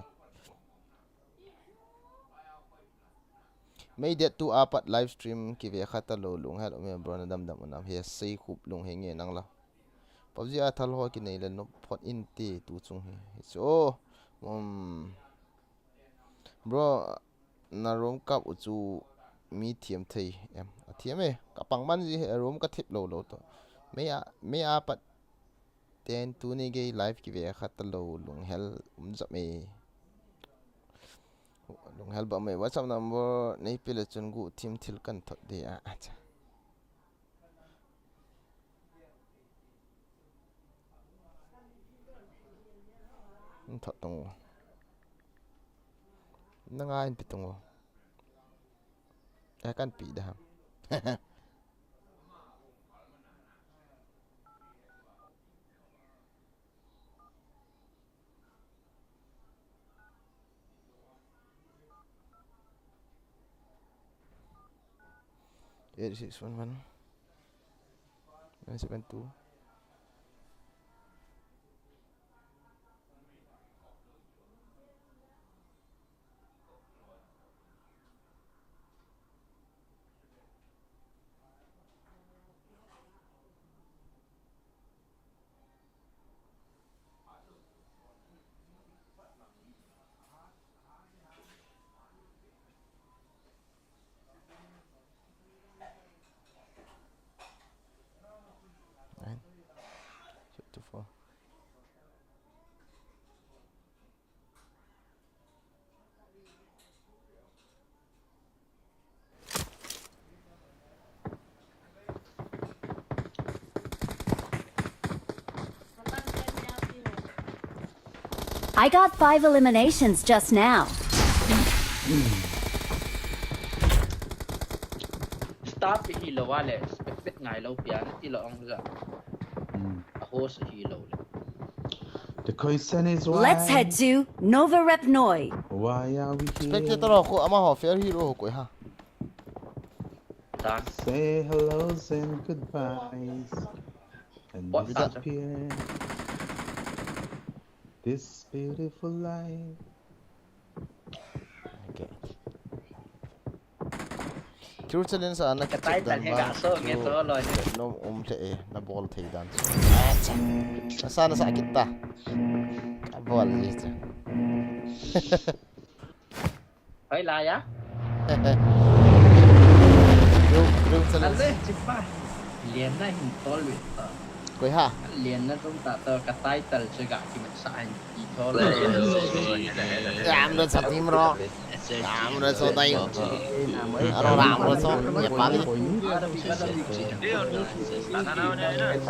mấy det tu apat livestream ki ve khata lo lung hel me bro na dam nam he sei khup lung he nge nang la PUBG a thal ho ki nei le no phot in ti tu chung he so bro na rom kap uchu mi thiam thei em thiam e ka pangman ji rom ka thip lo to me a pat ten tu ni ge live ki ve khata lo lung hel zap me lung hel ba me whatsapp number nei pile chun gu team thil kan thot de a acha thot tong nanga in pitong ya kan pi da Eight 611 972 924 I got 5 eliminations just now. Start hi lo wa le spec ngai lo pian ti lo ong za a host hi lo. The question is why. Let's head to Nova Rep Noi. Why are we here? spectator ko ama ho fair hero ko ha Dan Say hellos and goodbyes and What disappear. This beautiful life. okay Kêu challenge sa anak ka tai tan he ga so nge so lo no te e na ball thei dan sana sakit ta ka ball ni cha Hoi la ya. kêu challenge Ale chipa. Lien na hin tol wi ta. koi ha Lien na tum ta to ka tai tal che ga ki man sa an i tol. ram nó sập tim ro ram nó so tay ro ram nó so nhập bắn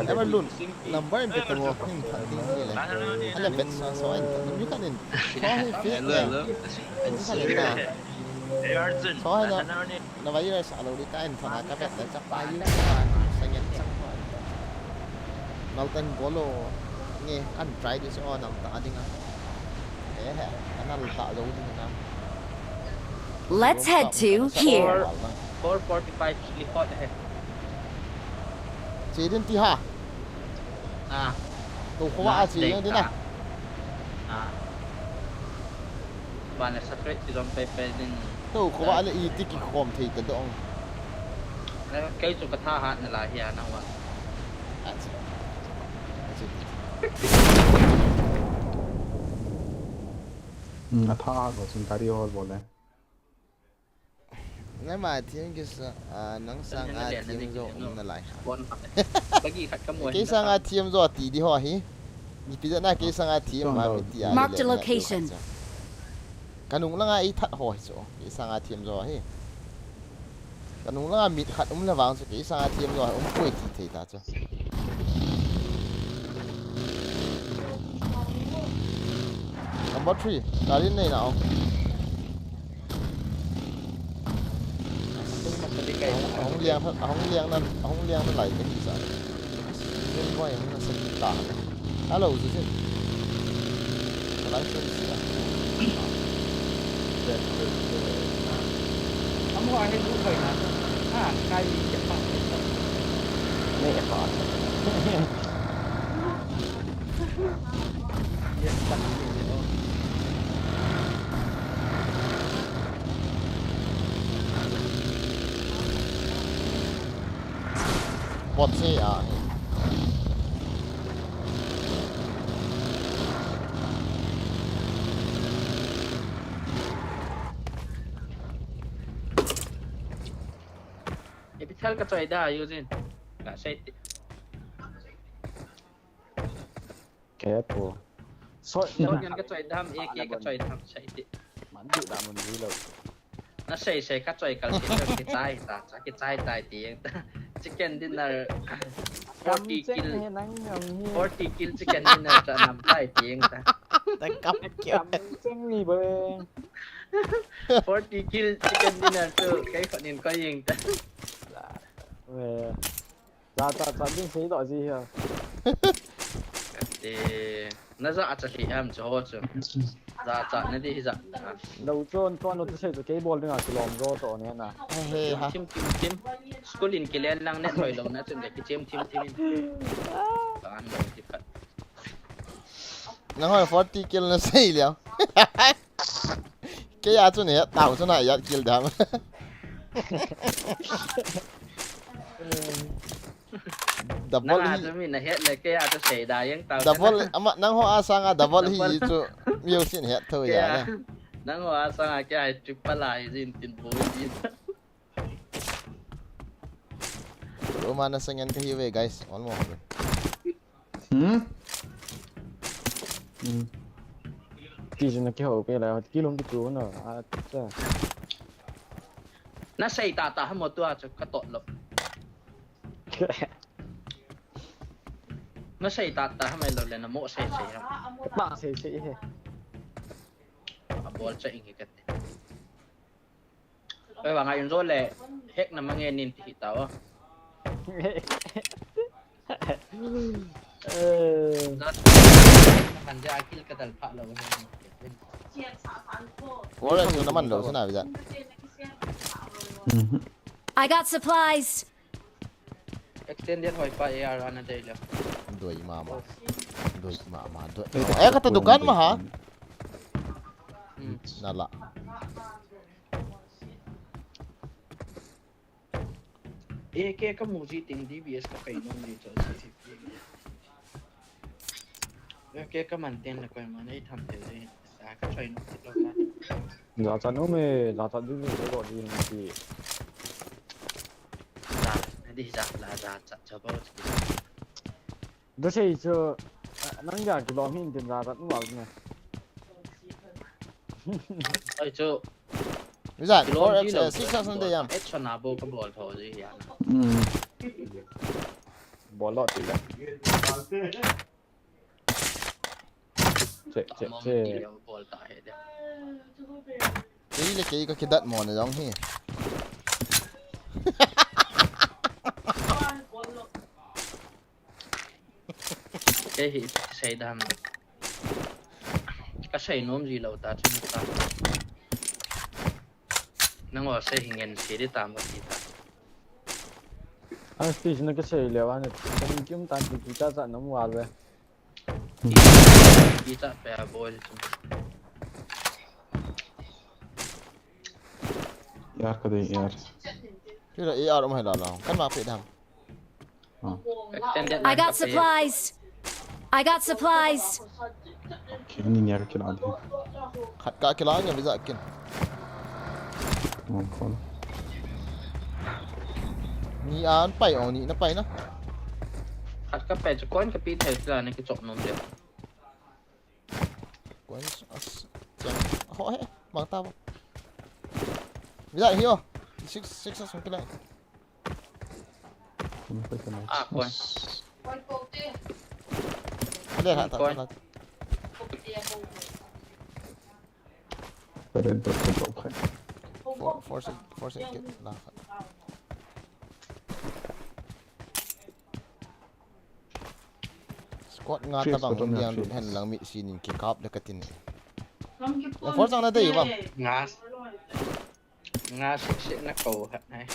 em ăn luôn làm vậy em biết tao không thật đi này anh là biết sao sao anh thật biết cái này có hay biết này anh cái này là sao hay nó vậy là sao đâu đi cái anh thằng cái biết để chấp tay dưới sang nhận chắc thôi đầu tiên có lô nghe anh try đi cho nằm tạ đi ngang thế hả anh ăn tạ dấu đi ngang Let's head to here. 445 report he. chỉ đến tí hả tụ có ba chỉ đến này Bạn là separate thì don't pay din. tụ có ba là y tí kì khom thì cái đó Cái chỗ cái tha hạt là hiền nào mà. Athar was in Kari or bole. Ngay mà thiên cái nắng sang thiên rồi nó lại Bagi khách có mua. cái sang thiên rồi tí đi hỏi hi bây giờ na cái sang thiên mà bị tí Mark the location. cái nung là ngay thật hỏi chỗ cái sang thiên rồi hi cái nung là mịt khát là vàng số cái sang thiên rồi quay thì ta chứ Number 3 dari này nào không liang nó lại cái gì vậy nên quay nó sẽ đỏ hello gì chứ lái xe Kamu hay cũng vậy nè. Cái gì chẳng phải. Mẹ phạt. Yes, chắc gì đó. bot sih à Ebi thal ka choy da yusin. Ka say Careful. so yan ka choy dam ek ka choy dam say ti. Man du da mun vi lo. Na say ka choy kal ki chai ta cha ki chai tai ti chicken dinner 40 kill chicken dinner cha nam tai ti ta. tay cắm kiểu Cheng ni bơ. 40 kill chicken dinner tu cái phần nhìn coi nhìn ta. Về. Dạ din thấy tội gì hả? Thì nó dạ cho thì em cho họ chứ. Dạ nó đi dạ. Đầu trôn con nó thấy cái ball nữa thì lòng rô tổ này nè. hey ha Tim schoolin kilian lang net hoy long na chun cái team Kaan long thì phật. nang hoi 40 kill na sei liao cái ya chu ne tao chu na ya kill dam double Nang hi ato min na het le ke ato sei da yang tao. double ama nang ho asanga double hi chu miu sin het thôi ya Nang wa sang ke ai triple lai zin tin bo zin. Rumah na sangan ka hiwe guys almost Thì nó kiểu cái là cái lông cái chú nó à Na sei ta mo tu ato ka to lo. Na sei ta mai lo le na mo sei ha. bạn sẽ Bol cha ingi kat. Oi wa ngayon zo le hek na mangenin ti tao. Naman ja akil ka dal pha lo. Ora chu naman lo sana bây giờ I got supplies. Extended hoy pa AR ana day la. doi mama doi eh kata dukan mah ha nala Ke ka muji ting DBS ka kay nung dito sa CCTV. Ke ka maintain na ko man ai tham te sa ka try no tilo ka. Dạ chắn nó mê dạ chắn đi cái gọi gì thì Sa na di sa la sa cha ba. nó sẽ cho nắng giả cái lò hình tiền dạ chắn vào này Oi cho bây giờ or 600 đây am action na bo ka bol tho ji ya. bỏ lọt thì là chạy Bol ta he de. cái là cái đặt mòn này giống hi Ke hi sei dam. Ka sei nom ji lo ta chu ta. Nang wa sei hingen si di tam ba ti ta. anh thì nó cái xe liệu anh không kiếm tan thì chúng ta dặn nó vào về Di ta pa bol chu. Yar ka de yar. cái là AR mà là cắt mà phải đằng Extended I got supplies. I got supplies. Kini yar kila adi. khát cả cái lá nhà bây giờ kia Kon. ni an pai on ni na pai na Hat ka pe chu kon ka pi thai la ne ki chok nom de. quên chẳng họ hết bằng tao bây giờ hiểu six xong cái này Kon pa kana. Kon. đây hả tao Pero el doctor okay. force get là squad nga ta bang yang lut hen lang mi sinin ki kap de katin Force ang natin yung nga sẽ nó cầu hạt này.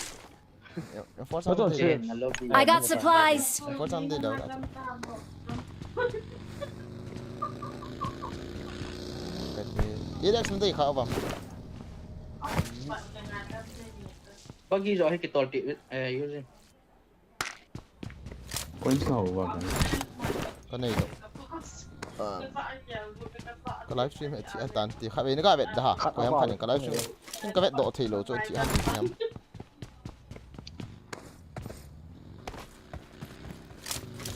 Force ang natin. I got supplies. Force ang natin daw. Irex natin ikaw ba? Có ghi rõ hay cái tổ trị yêu gì? Coins nào vào cái Cái này đâu? Cái livestream này chị tàn thì khai về nó cái vẹt đã hả? Có em khai những cái livestream nhưng cái vẹt độ thì lỗ cho chị ăn thì em.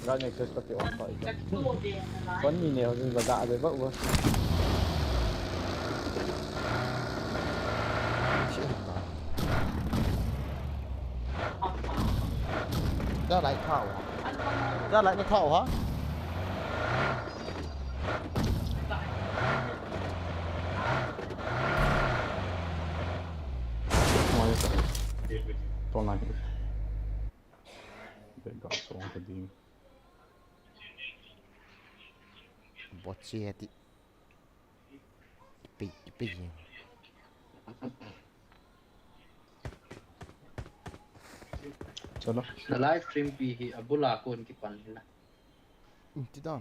Ra này cái có thể ổn phải. Vẫn nhìn nhiều nhưng mà dạ rồi vợ luôn. Ra lại khảo hả? Ra lại nó khảo hả? to này để gặp xuống cái gì Bot xe thì bị chalo The livestream pi hi abula kon ki pan hila. Ti down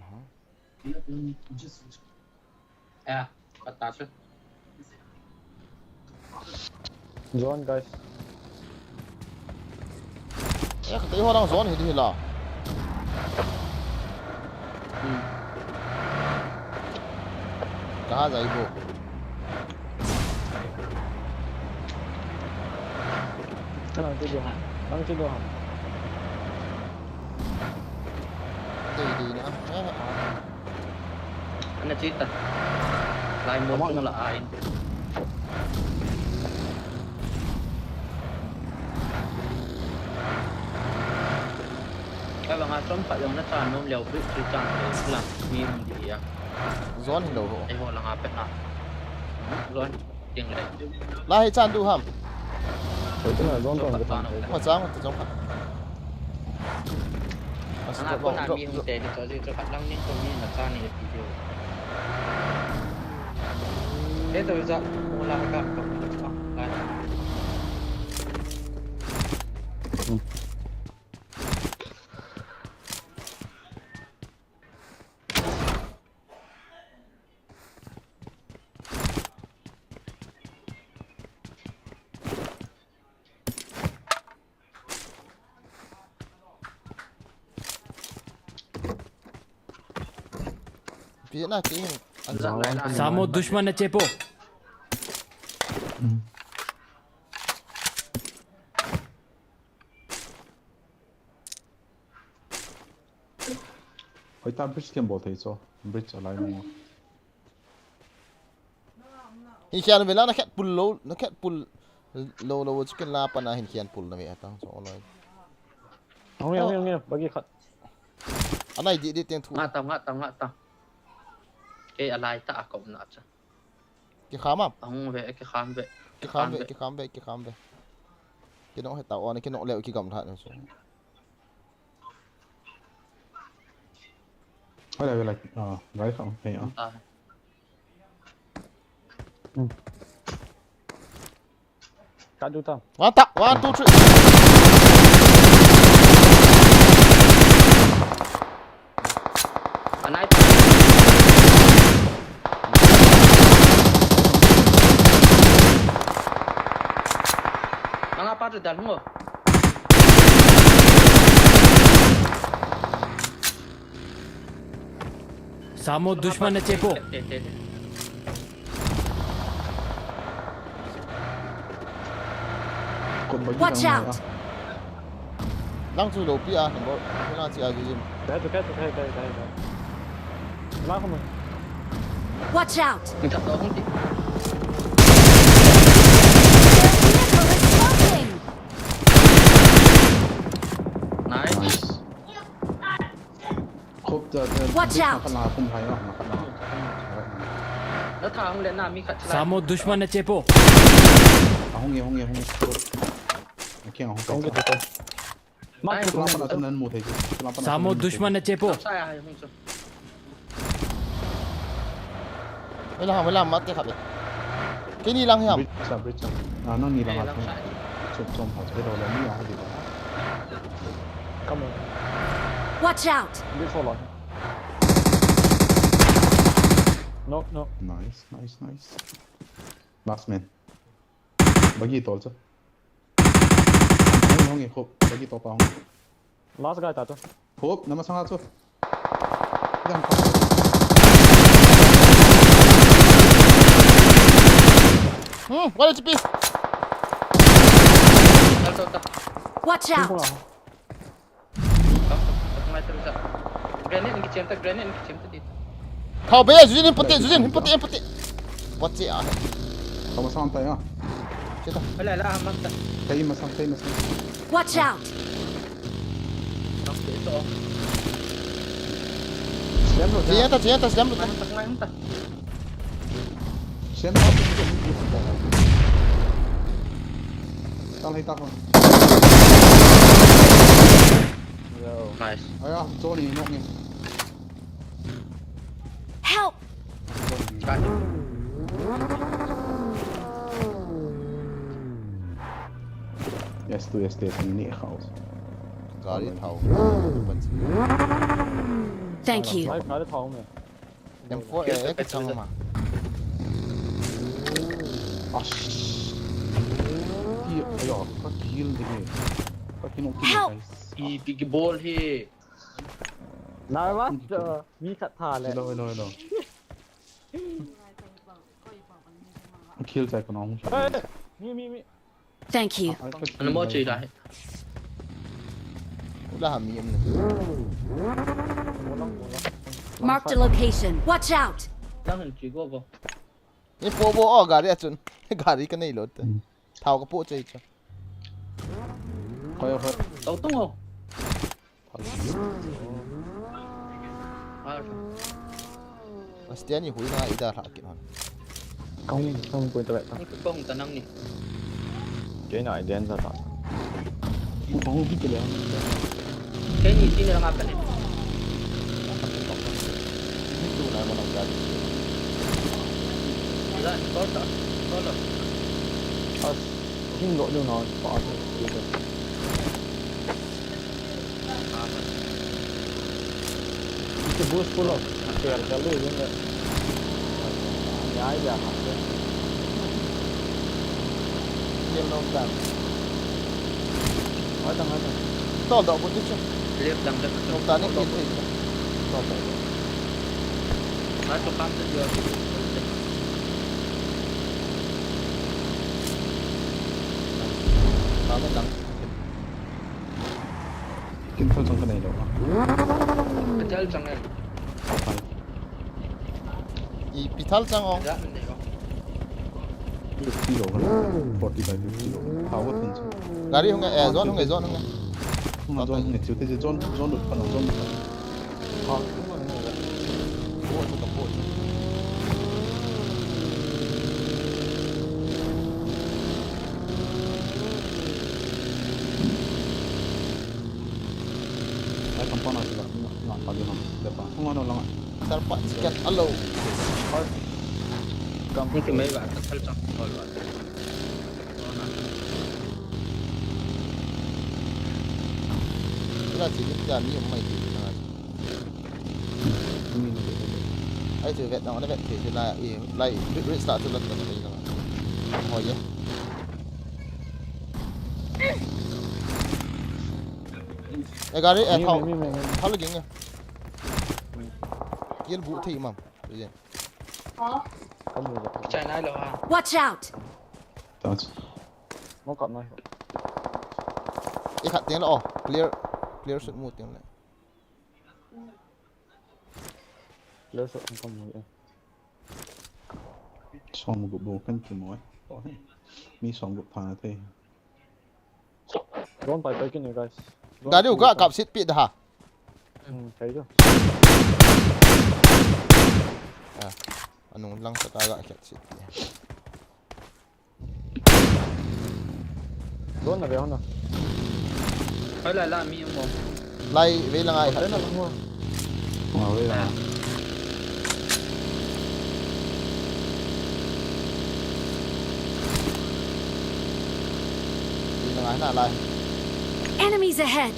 hả? Patah tu. Zone guys. Cái tí hoa đang zone thì là cá dày bộ Cái nào trên đường hả? Đang trên đường hả? đi nữa. Anh chết ta. Lại một nó là ai? Cái bằng asom phải dùng nó tràn nôm liều biết chữ tràn để làm mìm gì à? Zone thì đầu hộ. Ai hồ là ngáp hết à? Zone tiếng lệ. Lại chan du ham. Đấy tức là zone còn cái thằng đấy. Mà sáng mà giống Anh nào có làm mìm để cho gì cho khách lăng những công nhân là tràn này video. Thế tôi dọn một là gặp cộng được không? Đây. phía nào tí Samo दुश्मन है चेपो. hồi ta bridge kem bộ thấy cho bridge ở lại mua hình khian về là nó khét pull low chicken la pa na hình khian pull na về tao so nói Không nghe, bagi khát. anh này đi tiền thu Ngata. Cái alai ta cộng nát chứ. cái khám à Ông về cái khám về. Cái nó hay tàu này cái nọ liệu cái gầm thật rồi hồi đây là gái không hay à Cắt đu tao. one tap 1 2 3 Anh ấy Ang apa tu dah lungo. Samo दुश्मन है चेपो. Watch out! đang chui lầu pia thằng bố cái nào chị ai gì Cái. Lá không rồi. Watch out! Mình tập đó không chị. Nice. khúc giờ Watch out! khăn là không thấy mà khăn là Nó thằng lên nào mi khát. Samo दुश्मन है चेपो. không nghe kia không Cái có Mắt cái là tao nên mua thấy Samo दुश्मन है चेपो. Sai à không sao. ไม่ล่างมัดครับแค่นี้ล่างยาม bridge นั่นนี่ละครับจมเขาจะไปโดนแล้วไม่อยากให้ดีกว่า Come on. Watch out! This hold on. No. nice last man bagi tol chứ không nghe khốp bagi tol pa không Last guy tato. khốp nằm sang hạt chứ đang khốp wala chipi Watch Không out! nào. Grenade ni kicem tadi. เข้าไปจุดนี้ปฏิวัดเจ้า sama santai ah kita Wala lah amat tak. tay masang Watch out! Okey itu. Siapa atas jam Mana tak main tak. sen apa itu tal hai tak Nice. ayah Johnny nok ni Help! Cepat. yes tu ni house gari tahu Thank you. Life nada thong me. M4 ke chang ma ash dia ayah kau kill dia kau kena Help! I big ball he. Nada mas. Mi kat tha le. hello kill saya kau nong Mi. Thank you. Ano mo cuy dah. udah hamim ni Marked a location. Watch out! Jangan cuy gua bo. ni po gari achun gari ka nei lot thau ka po chai cha kau Tahu tunggu. pasti ni hui na ida rakin hon Không quên tao vậy. Ni kebong tanang ni. Cái này đen ra tao. kau biết cái Kayak ni sini lang apa ni? itu na mo nang gari Wala, kota. Kolo. Không lỗi đâu nó bỏ thôi. Cái boost full of. Kaya kalau yun na. Nhái ra mặt đấy. game long time Hỏi tăng. to do mo tu cha Lihat lang dah. long time ni kin thei to Masuk kamp tu dia. ta mo dang cái thằng trong cái này đâu Betul jangan. i pital chang ong Enggak ni kau. 50 kilo kan 45 kilo tháo cái thằng gari hong zone hong không John này chịu thế John được phần John được po chu ka po ai không có nào thì làm phải đi làm depan không có đâu lắm sarpa sikat alo Ni kemai ba betul cang. Kolo. ila chỉ biết ra mi mai thì na ai từ vẹt nó vẹt thì là lại restart từ lần này là hỏi vậy gari thau thau lagi nha kill bu thi mam vậy Không được. Chạy này lo ha. Watch out! that's Nó còn này. cái khát tiếng là clear sự một tiếng này Lỡ sợ không được. xong một cục bồ canh kiểu mối mi xong cục thằng thế Don't buy bacon you guys. gari uga kap sit pit dah Thấy chưa? anong lang sa taga kap sit Don't là béo nào. Hỏi lại mi mo. lai về là ngay Đấy là đúng không? mà với là Hãy subscribe cho kênh Ghiền Mì Gõ để không bỏ lỡ những video hấp dẫn. เ Hãy subscribe cho kênh Ghiền Mì Gõ để không bỏ lỡ những video hấp dẫn. ngay nãy lại. Enemies ahead.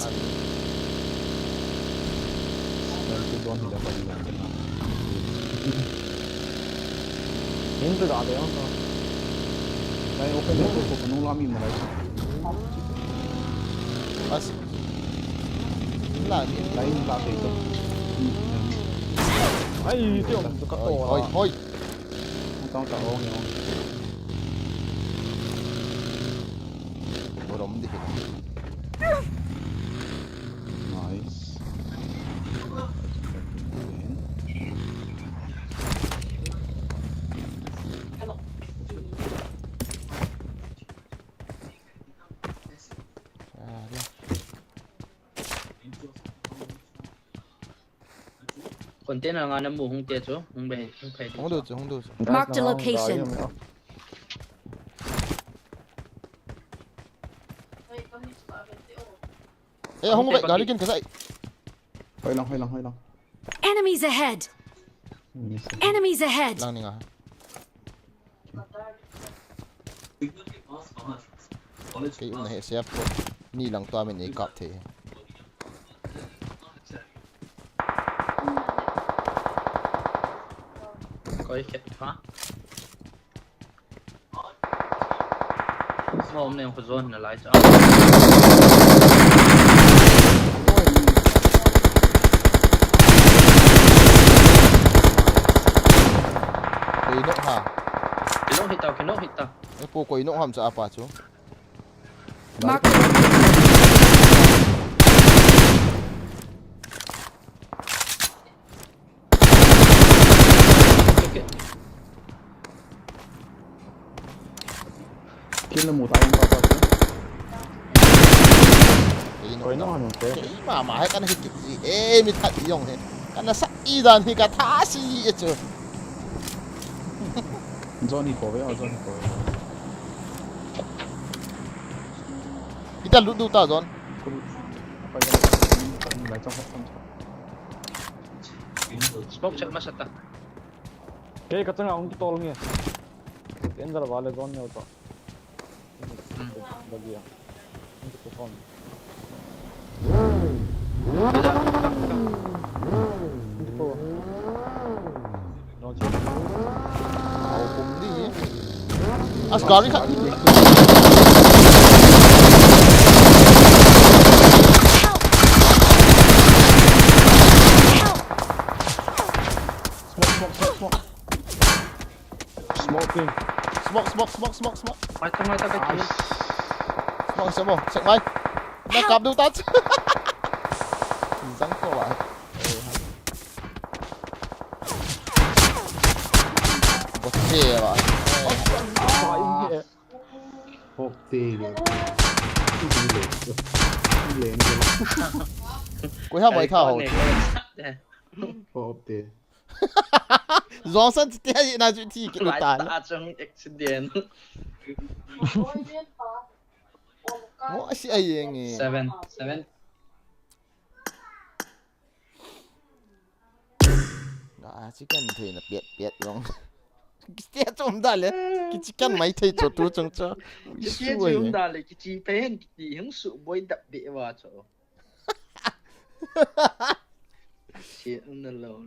Cái con thì đã phải làm cái nào. 힘들다 돼요. Đây open được của nó làm mình mà đấy. Bas. Là Đây là thì được. 아이 뛰어. ôi ôi. Không tao tạo ông nhau. Ủa đóng đi. Nice. container nga na mu hung te chu hung be hung phai Không được chứ, không được. Marked a location. Ê, không có vậy, đó đi kiên cái dậy. Hơi lòng. Enemies ahead. Enemies ahead. Lang nè. Cái này sẽ ni lang toa mình cọp thế. coi khét hả hôm nay không zone là lại cho Cái nộ hả? cái nốt hit tao Cái cô quấy nộ hầm sợ apa chú. Marked a Kia là một tay ông ta. Cái 거의 nộ. 나가는 데. Cái mà hay cái này cái gì? Ê, mình thật dùng thế. Cái nó sắc y đàn thì cả thá gì chứ. Johnny có với Johnny có. Kita lút đu tao rồi. Lại trong hộp trong. smoke chạy mất ta 걔 같은 거 엉키 떠올게. 옛날에 말해 줬냐고. 여기야. 엉키 또 너 지금 Cũng đi. Asgari khác. Smoking. Smoke. mai tao cái gì Smoke. Chạy bay. Nó cặp đu tắt. Rắn cô bạn. Một chè bạn. Hộp tê được. Đi lên rồi. Cuối hai bài thảo. Hộp tê. Gió sân thì gì nào chuyện thì cái lại tàn. ta trong accident Ngõ sĩ ấy nghe. 7 Đó, chicken thì là biệt luôn. Cái trông đã lẽ cái chicken mấy thầy chỗ tu trông cho. cái chuyện đó là cái chi phí hình gì hứng sự bôi đặc biệt vào chỗ chuyện nó lâu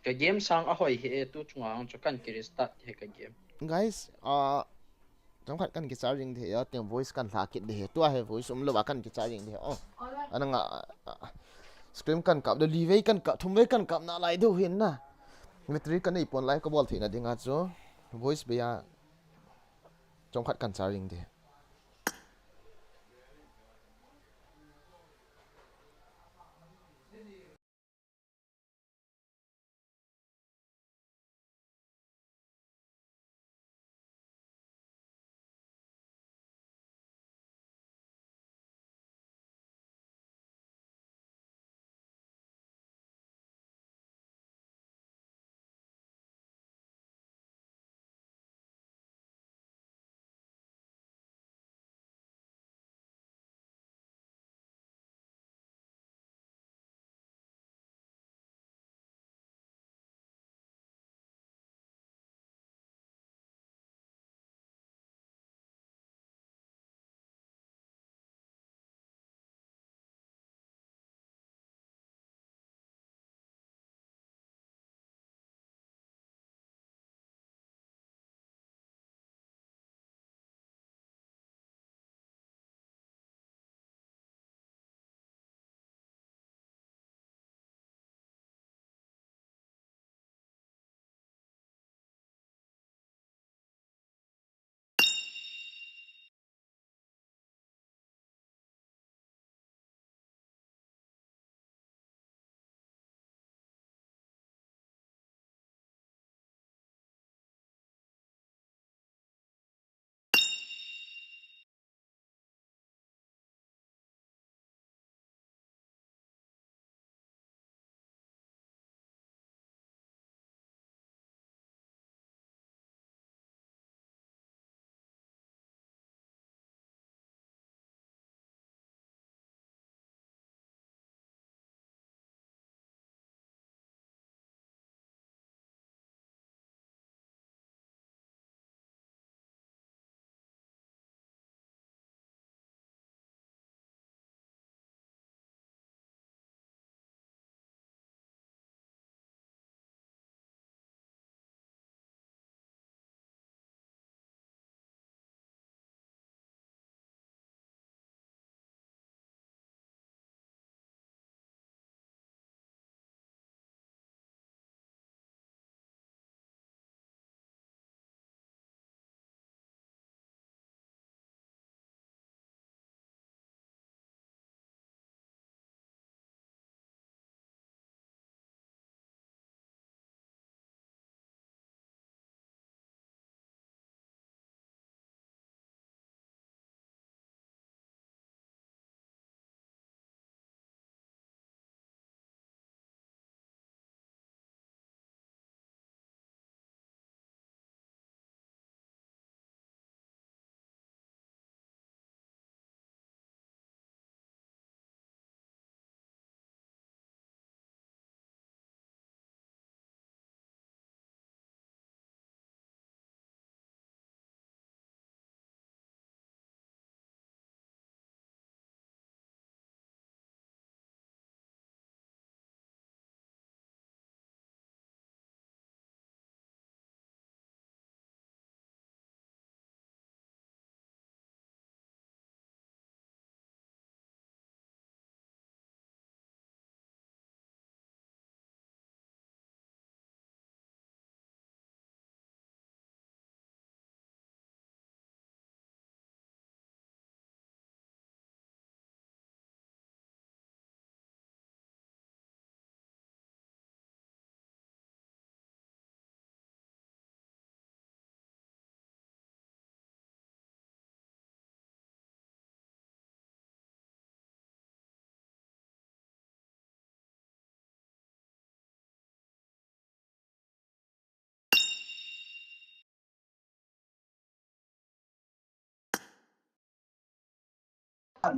cái game sang ở hồi hệ tu chung ang cho kan kiri start hệ cái game Guys, trong khách kan kita ring thì tiếng voice kan sakit deh. Tu hay voice lo akan kita ring deh. Ana nga scream kan kap, delivery kan kap, thumai kan kap na lai do hin na. Metri kan ipon lai ko bol thina dinga cho. Voice beya trong khách kan ring deh.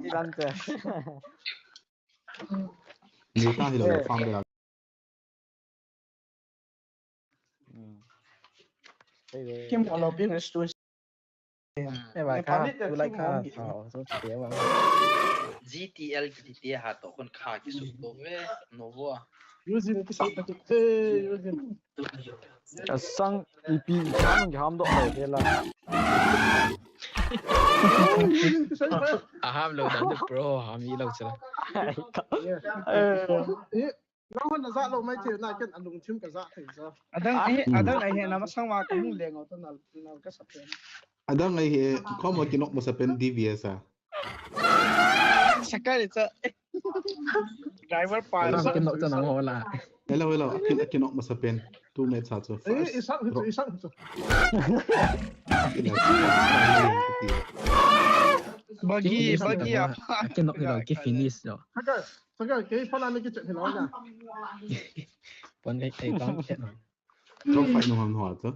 ที่รันเจอ 你当时就放不了。 เข้มของเราเป็นสตูดิโอ ไม่ไหวครับกูไล่ฆ่าเผาสุดเสียวัง GTL กี่ที่หาตัวคนขากี่สุดตัวเว้ยโนวัว ยูซินที่ใช้ประตูเฮ้ยยูซิน สั่งอีปีข้างยามดอกเลยเดี๋ยวละ ห้ามเราดันจะโปรห้ามมีเราจะ แล้วคนจะเราไม่เจอหน้ากันอันลุงชิมกับจะถึงซะ Adang ay na masang wa ko mong lengo to na ka sa pen. Ada ngai como kinok mo sa pen DVS ah. Sakal sa driver pa. Kinok sa nang wala. Hello kinok mo sa pen 2 minutes sa so. Isang. Bagi apa? Kinok ki finish do. Sakal kay pala ni kitchen ni na. Pon kay tong ket. Không phải nó hoàn hảo chứ.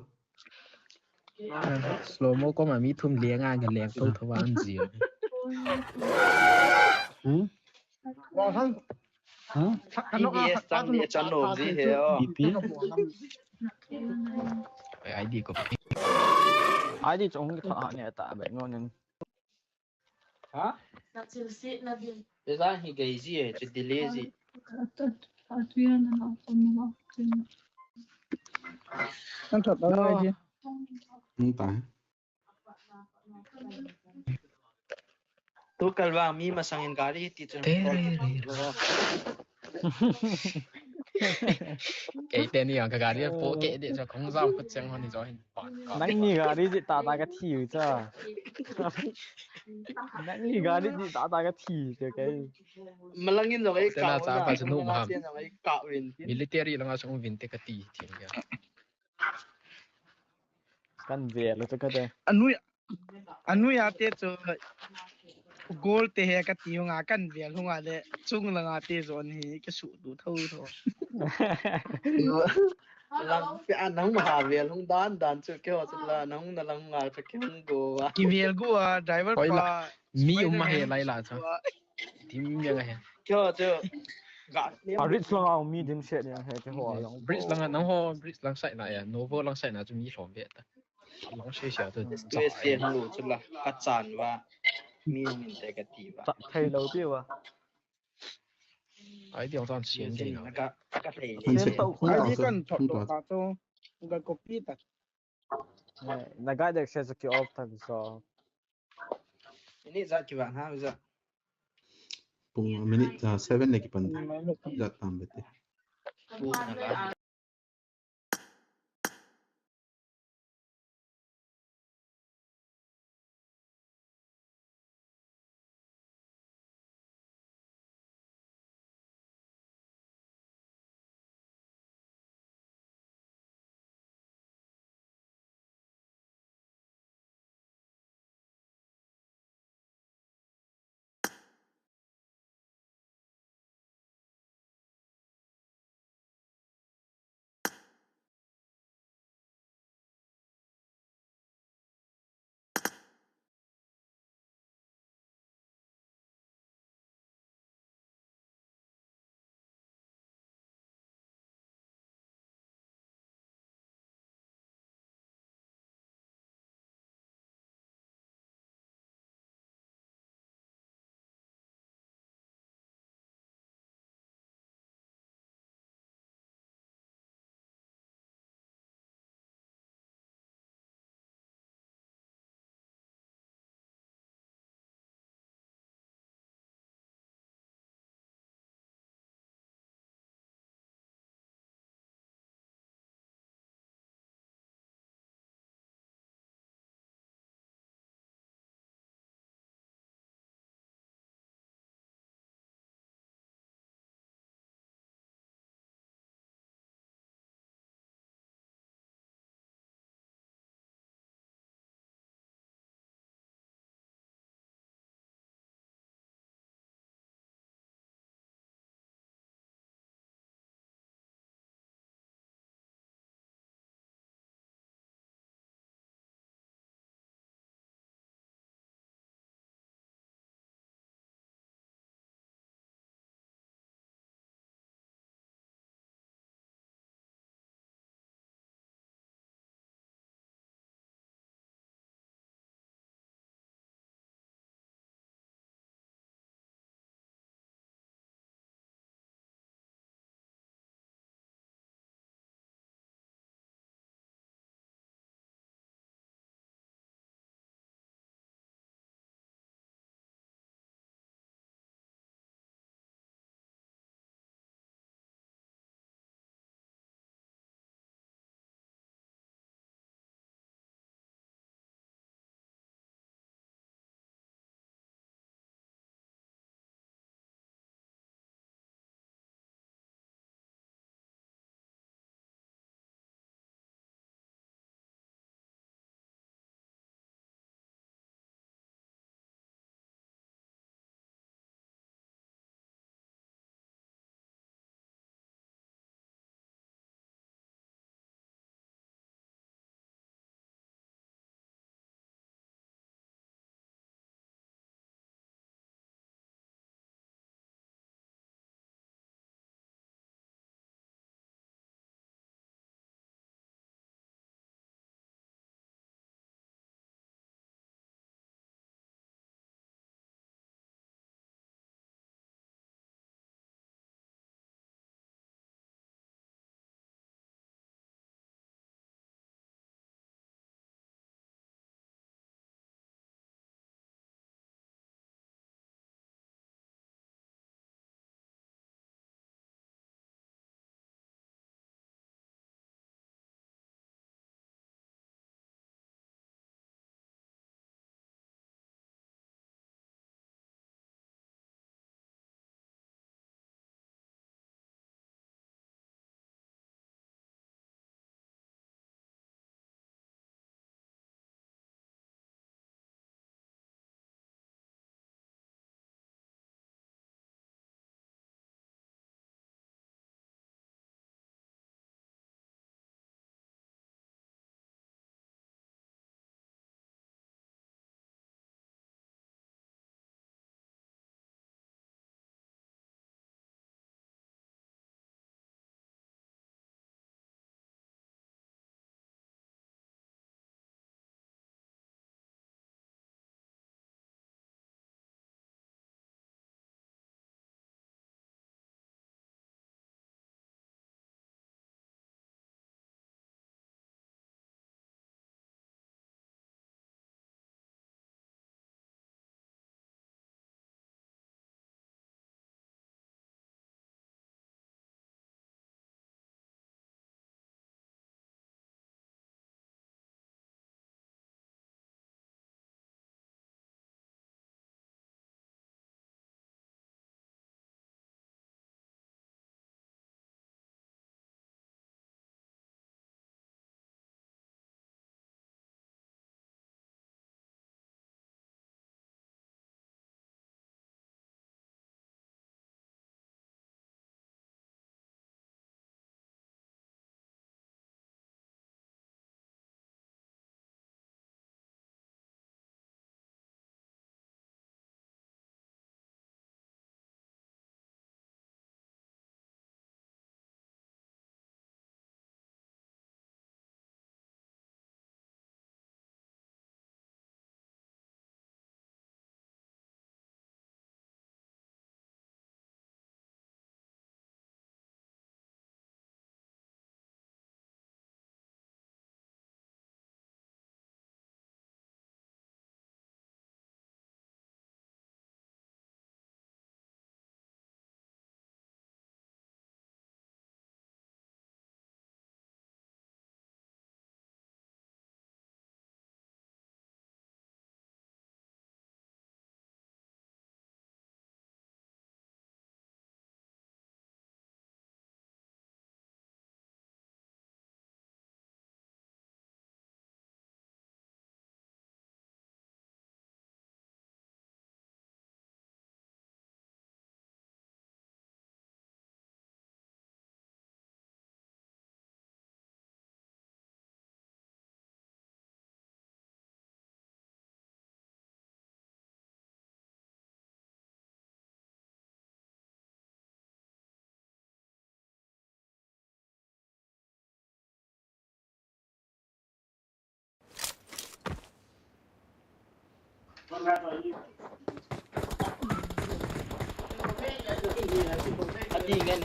Slow mo có mà mi thum liang anกันแรงตู้ทวารจีว่าทั้ง TBS ตั้งเนี่ยจะโน้มสิเหรอ อีปีไอดีก็ไอดีจงถ้าเนี่ยตาแบบงอนึง Ha? เวลาที่เกย์สิจะ delay สิ Ang tot na ay. Không phải. ตัวกัลว่ามีมาสั่งการีที่จะ cái tên này cái gì phố cái để cho không giao bất chẳng hơn thì cho hình nãy ni gà đi tả tả cái thìu cha nãy ni gà đi tả tả cái thìu cho cái มันลังยินเลยกล่าว จะไปสนุกมั้ย กล่าววิน military lang ang sung vinte ka ti ting ya kan về rồi cho cái đây Anu ya te cho goal te he ka ti nga kan vel hunga le chung la nga te zon hi ka su du thau tho. ลังไปอ่านหนังมหาเวียนลงด้านจุดเกี่ยวสุดละน้องนั่งลังงาจะเกี่ยวกัว I vel go driver pa. mi umma he lai la cha tim yang he เกี่ยวจะกัด à rich long ao mi dim shit yang hay cái hoa long bridge lang nang ho bridge lang sai na ya novo lang sai na chu mi shom be ta long sai sia to ด้วยเสียงหลุดสุดละกัดจานว่ามีมินแต่กะตีว่า thay lâu tiêu à ai điều toàn เสีย chiến งจริง đi แล้วก็เตะ Không sẽ tàu không Ay bảo di chứ. kan tot Không do bảo. ka to. Ga copy ta. na guy that says cái off time so นี่จะกี่วันฮะจะ Pung minute 7 lagi pan. Datang betul. พูดนะครับ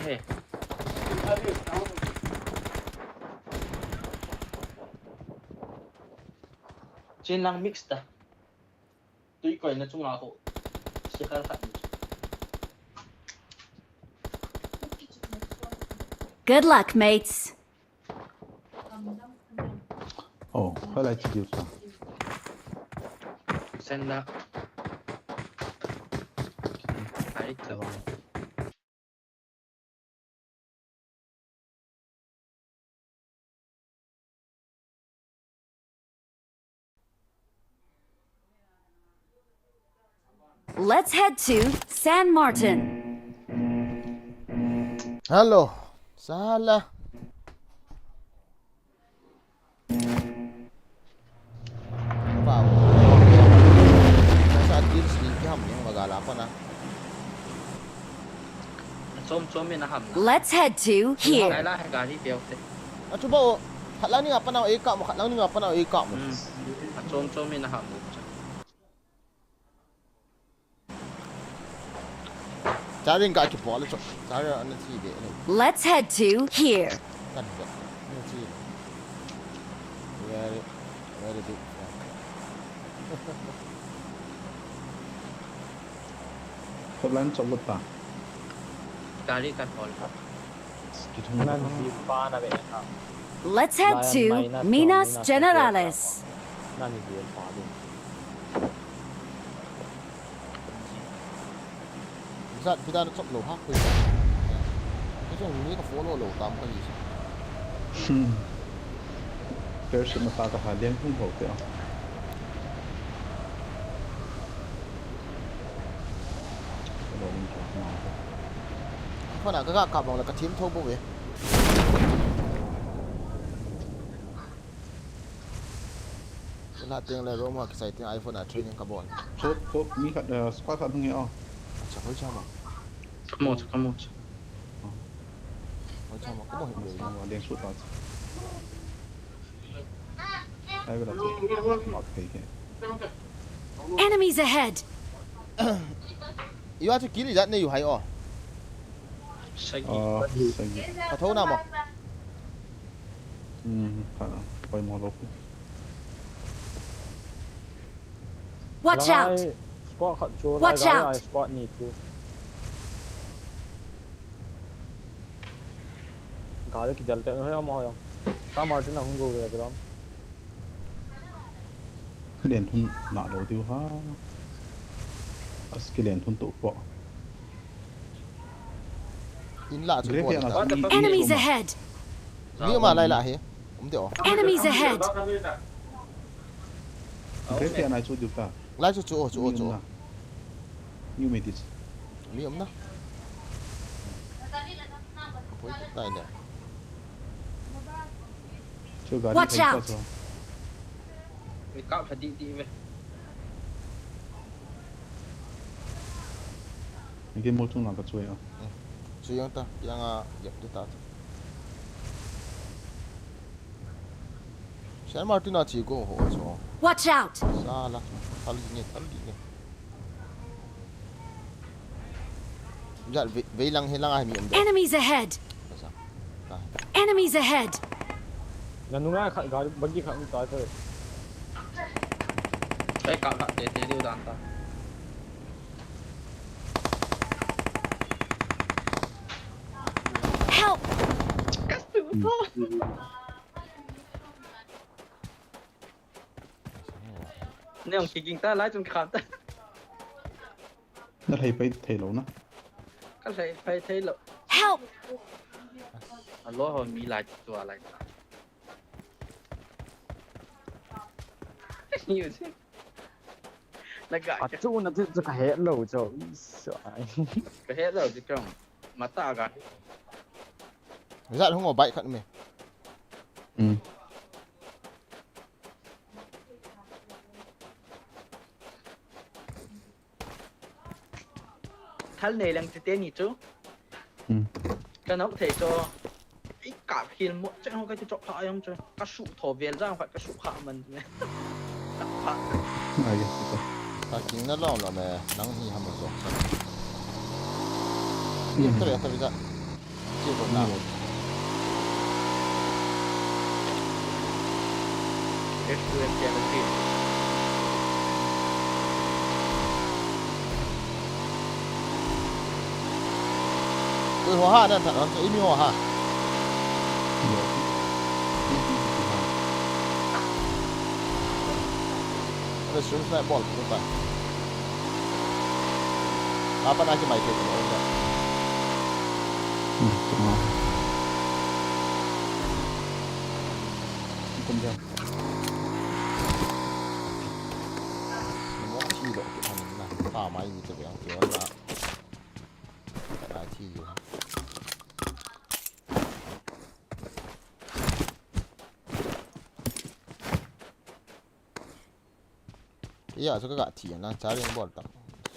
Hey. Trên lăng mix ta. Tuy coi nó chung là hộ. Sẽ khá là Good luck, mates. Ồ, phải lại chỉ điều sao? Send that. Đấy, chờ vào. Let's head to San Martin. Hello. Salah. Vào. Saat dia sedikit ham yang magala pa na. Zoom in na ham. Let's head to here. Đây là gari biểu thế. Coba kat lang ni ngapa na eka mo, kat lang ni ngapa na eka mo. Zoom in na ham. Cari enggak ke bola cok. Cari anak si dia ni. Let's head to here. Kan dia. Anak si. Very big. Thật lắm chọn một tảng. Gari kat ball. Cái thằng này Let's head to Minas Generales. Zat kita nak cok loh hak tu. Itu ni ka follow loh tam ka gì. cái sự mà ta có hà liên không hậu thế à? Phần nào các cặp bằng là cái team thâu bộ vậy. Là tiếng là Roma cái sai tiếng iPhone à training carbon. Số mi khát squat khát không nghe à? Chẳng hơi chăm à? Come on. Hơi chăm à? Có một hình Mà liên suốt rồi. Ai biết là gì? Mặc cái gì? Enemies ahead. Yêu cho kỹ là này hay à? Sagi. Sagi. Có thấu nào mà? Phải là quay mò lốp. Watch out. Watch out. गाड़ी की जलते हैं हम आया काम Martin हम go về cái đó cái đèn thun nọ đầu tiêu ha cái đèn thun tụ bọ In lạ chứ bộ. Enemies ahead. Như mà lại lại hả? Không được. Enemies ahead. cái phía này chỗ điều ta Lại chỗ. như mày đi Mi ấm đó. Với cái tay này. chỗ gà Watch đi thấy out. sao Vì cạo phải đi về. cái mô chung là cái chuối à Chú yang ta, yang dập đi ta. San Martin à chỉ có hộ cho. Watch out. Salah. Tali ni. Dạ về lăng hay lăng ai mi ấm đó. Enemies ahead. Enemies ahead. ननुंगा गाड़ी बग्गी खा उतार थे Đây cạo lại để điều đàn ta. Help. Nếu ông kinh ta lái trong khám ta. nó thấy lâu nó Các thầy phải thấy lộ. Help. Alo hồi mi lại chùa lại. Nhiều chứ. Là gãi à chứ. chú nó thì cái hệ lẩu cho sợ Cái hết rồi chứ không. Mà ta gãi. Dạ không có bậy khẩn mày. Thal này lang tete ni chú. Cái nó có thể cho ít cả khi một chắc không cái chỗ họ không cho các sụ thổ về ra phải các sụ hạ mình. ai vậy Ta chính nó lỏng là mẹ nắng hi hầm rồi. Tiếp tới đây ta bây giờ. bột nào cái hóa ha nên thật là ít nhiều ha cái súng sniper ball cũng phải apa nak cuma itu saja cuma kemudian semua chi dok kita mana tak main itu yang jual lah tak chi juga iya suka gak chi na cari yang ball tak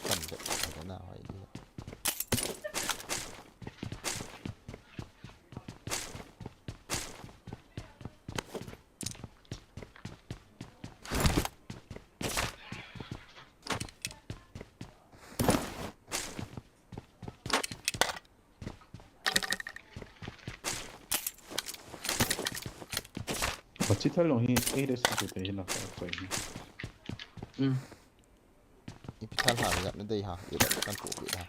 sampai mana hai dia Bacci talong hi ADS itu teh nak apa ini? Ipital ha ya nanti ha ya kan tu kita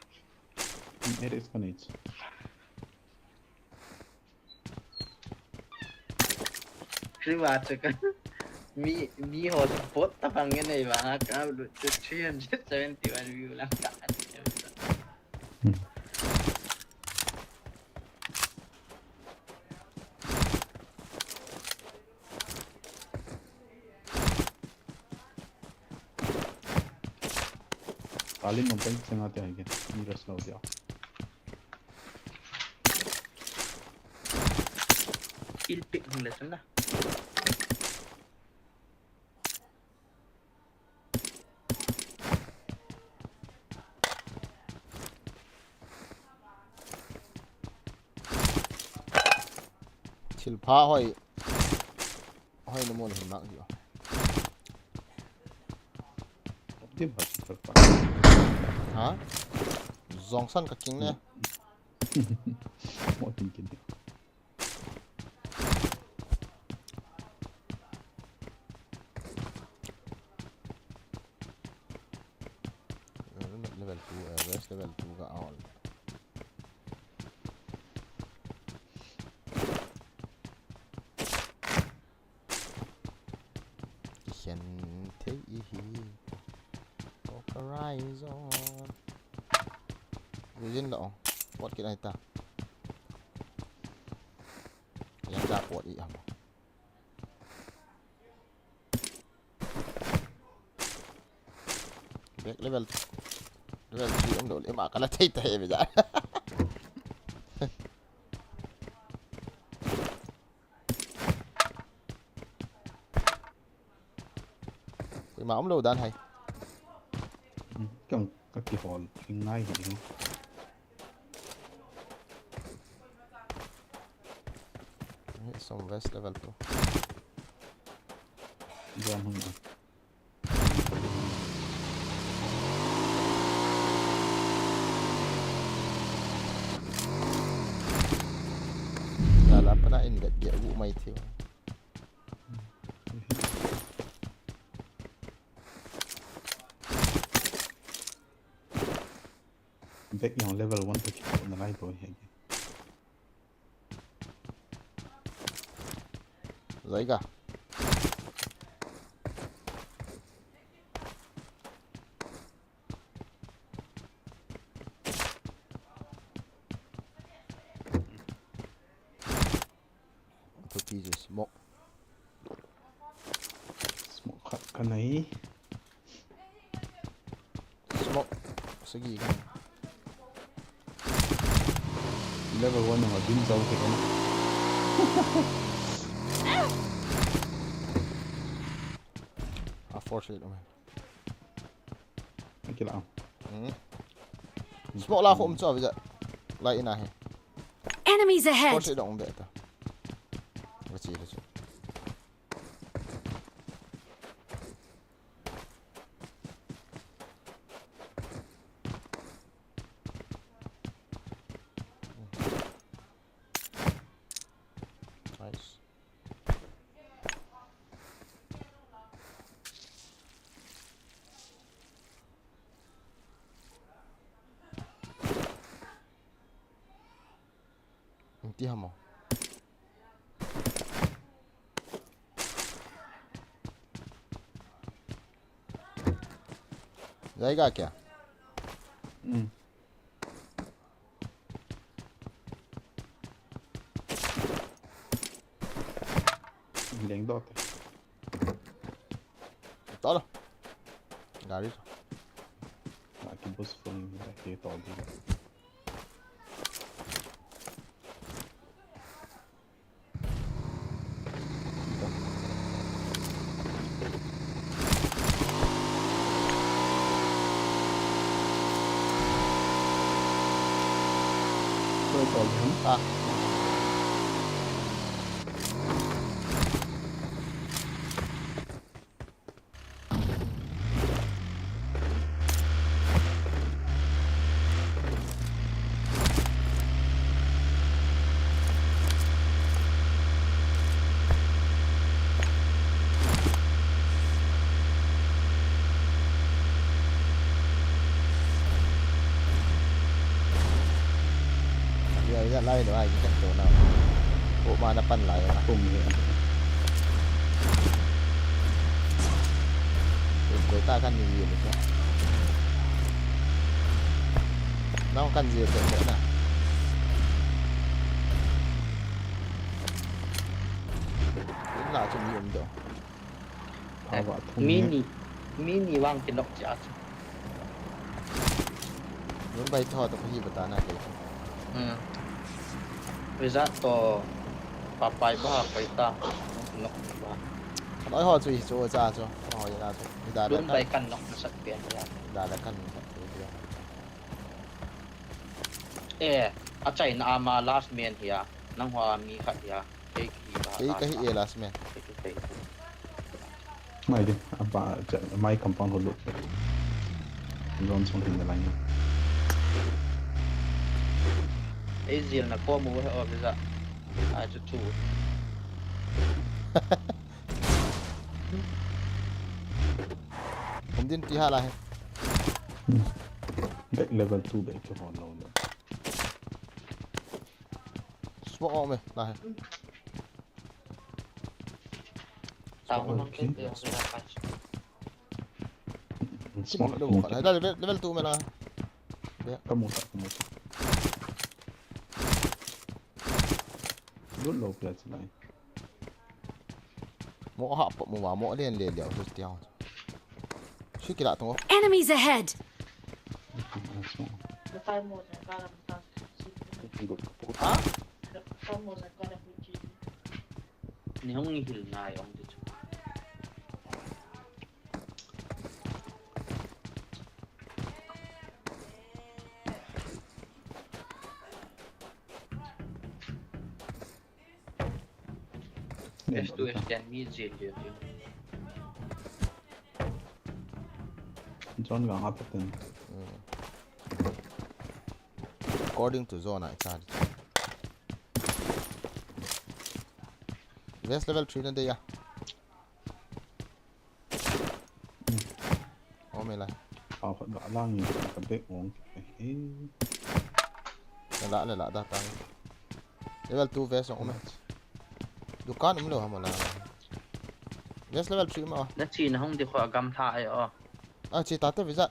ADS kan itu. Terima kasih. Mi hotspot tapangnya nih bang, kau udah 371 view lah kan. Paling nampak sangat ya kan, ini raslah dia. Kill pick hong lesson lah. silpa hoi nó muốn hình mạng gì Dia bacci terpa. hả dòng săn cả kính nè Mau tinggi dia. level 2 west level 2 ka all Hiển thị horizon Rujin dong buat kita ita yang dapat iya back level 3 ông đổi lại mà cái là thấy tệ bây giờ mà ông đâu đan hay Kan kaki hall ngay ini. some west level 2 Jangan hungah. là pernah ingat dia bu mai tu Back yang level 1 tu kita nak naik boy lagi. rồi cả tôi chỉ rồi smoke Smoke kat kan naik. smoke segi kan Level 1 nama bin jauh ke kan. force it man Okey lah. smoke lah không cho bây giờ lại này Enemies ahead! force it động ta cái gì đấy chứ chi hả mà dây cả kìa Đánh đọt đó rồi gà đi cái boss phone cái tỏ đi à giờ lại nữa ai cái chỗ nào bộ mà nó pan lại là cùng vậy người ta căn gì được chứ nó không căn gì được nữa nè cũng là trong nhiều chỗ mini wang cái nóc chả muốn bay thò tập gì bata này bây giờ to papai ba phải ta nóc ba nói họ chui chỗ ra cho họ ra cho đã đúng bay căn nóc nó sạch biển ra đã căn à chạy na mà last man here nang hoa mi khát here cái last man mày đi bà mày compound hồn lụt ron xong hình là lạnh ấy gì là có mua hay bây giờ ai cho chủผมดินที่5 back level 2 back cho hồn lâu nữa smoke on me này tao không mang cái tiền ra phải smoke đâu phải đây level 2 me là kamu đốt lột lại này mỗi họ một vào mỗi liền liền đều rất tiêu suy kỳ lạ đúng không Enemies ahead. ni không nghĩ này ông đi Esto es de mi zilio. John gắng áp tên according to zone này sao West level 3 lên đây à mày lại phải đỡ lang nhiều cái bếp uống lạ ta tăng level 2 West không mày dukan umlo hả mà là West level 3 mà nó chỉ nó không được khỏi găm thải chỉ tát với dạ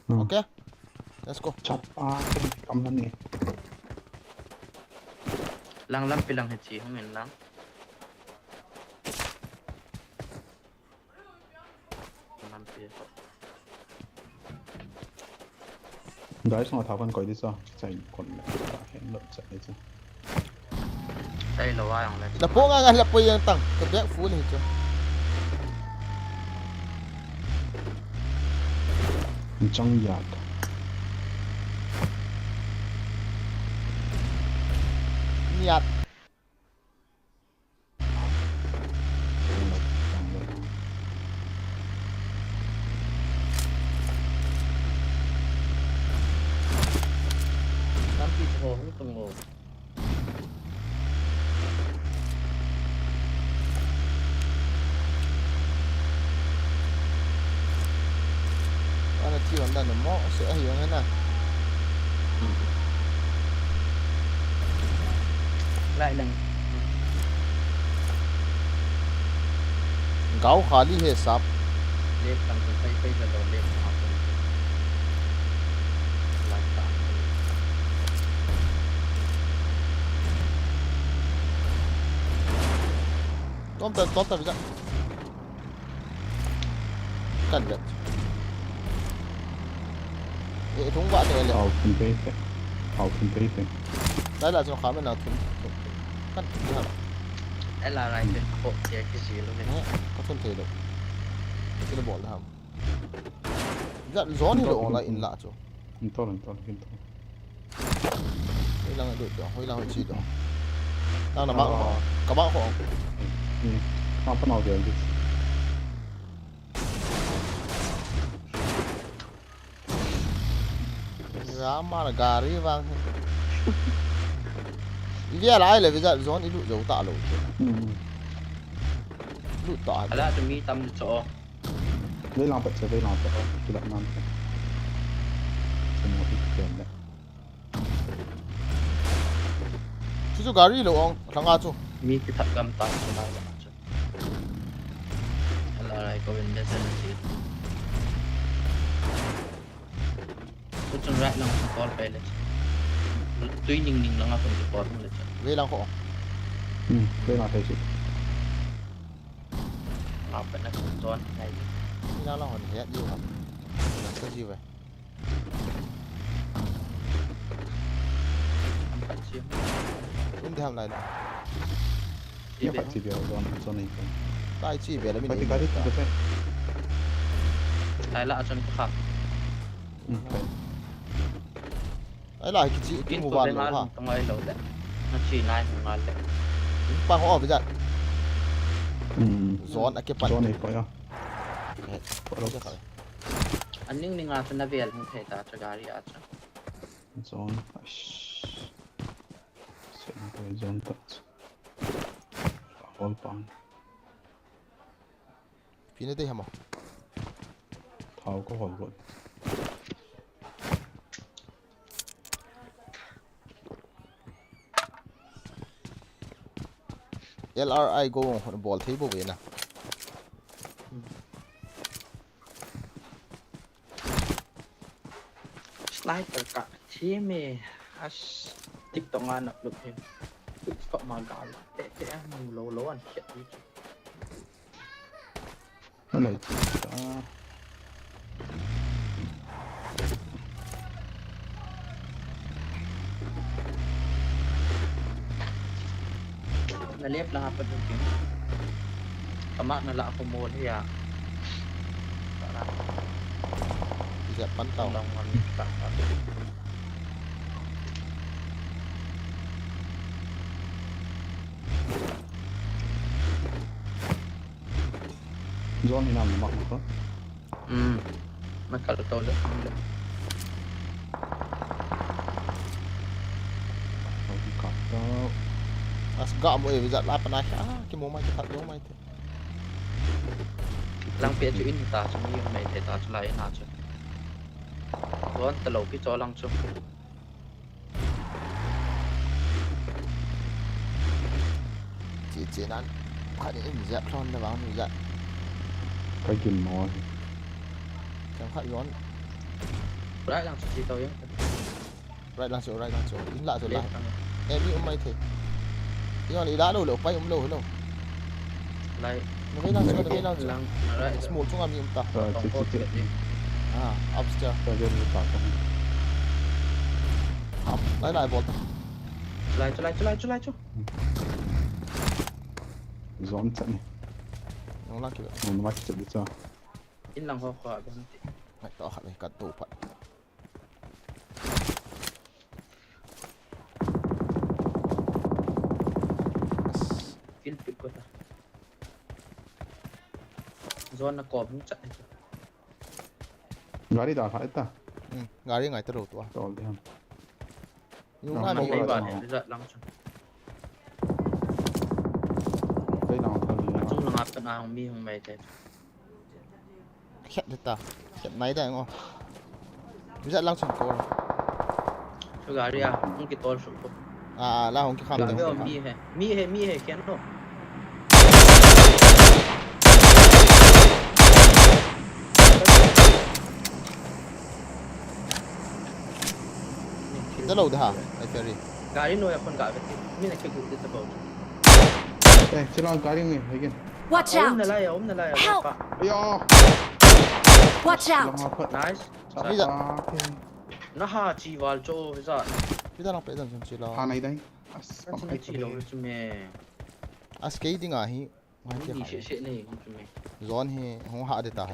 ok let's go chặt cái cầm lên nè lăng lăng pilang hết chỉ không mình lăng lăng pi gái xong tháo văn coi đi sao chạy còn lại hẹn lợi chạy chứ đây là ai không đấy là phố ngang là phố yang tăng cái bé phú này chứ trong nhà nhạt năm pi hồ không từng ngồi là chi hoàn toàn là mỏ sẽ hiểu thế nào lại lần गाँव खाली है साहब lên bằng cái phây giờ đầu lên học lại cả tóm tay vậy cần vậy hệ thống vã này là đấy là cho khám bên nào thùng cắt được đấy là lại cái bộ kia cái gì luôn đấy có thân thể được cái nó bỏ ra hầm dạ gió thì độ lại in lạ chỗ hơi lăng được hơi lăng chỉ được đang là bác họ các bác họ không nào được giá mà là gà đấy vang ý là ai là bây giờ gió đi lụi dấu tạ lụi lụi tạ là cho mi tâm chỗ với lòng vật với lòng vật cái đoạn năm một ít tiền đấy chú gà đi lụi ông thằng ngà chú mi cái thật gầm tao cho này là lại có bên đây gì tôi chọn lại lòng con về lên tuy nhìn lòng không được con lên về lòng họ với lòng thầy chị học bên này con này nó là hòn hẹn đi học làm cái gì vậy bạn chiếm cũng theo này tiếp bạn chỉ biểu cho này tay chỉ về là mình cái đi được đấy thái lạ cho nó khắp ấy là cái chị cái mù vàng đó hả trong ấy lâu đấy nó chỉ này ngon đấy băng họ bây giờ gió đã cái gió này phải không anh nhưng là phần naviel không thể ta cho gari à chứ gió sẽ phải gió tắt hol băng phía đây hả tháo có hol rồi LRI go ball thấy bộ về nè slide cả chi mê as tiktok ăn được thêm có mà gạo để mù lố ăn chết đi nó này nó liếp là phần được tiếng cảm nó lạ không mua thì à dẹp bắn tàu lòng ngon cả gió này làm mặc được không mà cả tôi được cặp đó gạo mỗi bây giờ lại phần này cái mồm mày thật đúng mày lăng phía chữ in ta cho mình này thể ta cho lại nào chứ còn tờ lầu cái cho lăng cho chỉ ăn phải để mình dẹp son để báo mình dẹp cái kim mồi chẳng phải gió lại lăng chỉ tôi lại đang chỗ in lại rồi lại em đi ông mày thì nhưng mà đã đâu lỗ bay ông lâu lại nó mới đang small chung làm gì ta upstairs up lại ball lại cho gió chậm này nó là kiểu nó mắc chậm đi sao in lăng hoa bên này tao hẳn cắt tủ phải in fit của ta zone nó có cũng chạy gari đã phải ta gari ngày tới rồi rồi đi không nhưng mà mà mấy bạn bây giờ lăng cho cái nào thôi chung là ngập cái nào mi không mày thế hẹn được ta hẹn máy đây ngon bây giờ lăng xuống cô cho gari à không cái to số la hong ki kham Cả te về hong mi he kén đâu. te lo da ha ai ferry Gari no ya kon gari. Mi na ke gu de tabo. Chill out, guarding me again. Watch Om na out! la ya, om na la ya. Help! Pa. Yeah. Watch out! Nice. Bây giờ- Nó ha chi wal cho bây giờ. pi da lang pe dan chi lo Hà này đây. Nó chân chi lo chu me. a skating a hi mai Ni ki she ne chu me. zone hi hong ha de ta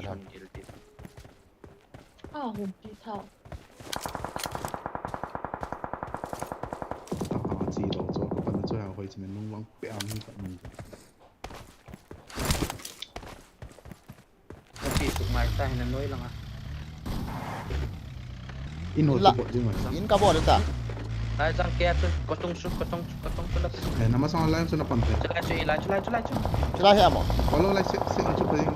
ha hùng đi thảo.知道咗，不過最後去前面窿窿俾啱呢個問題。Nó chi suk mai ta na noi lang à. In hồi La- bộ chứ mà. in ka bo de ta Ai jang ke tu kotong tu la. Nama sama lain sudah pantai. Chalai. chi la he mo Kalau lai sik itu paling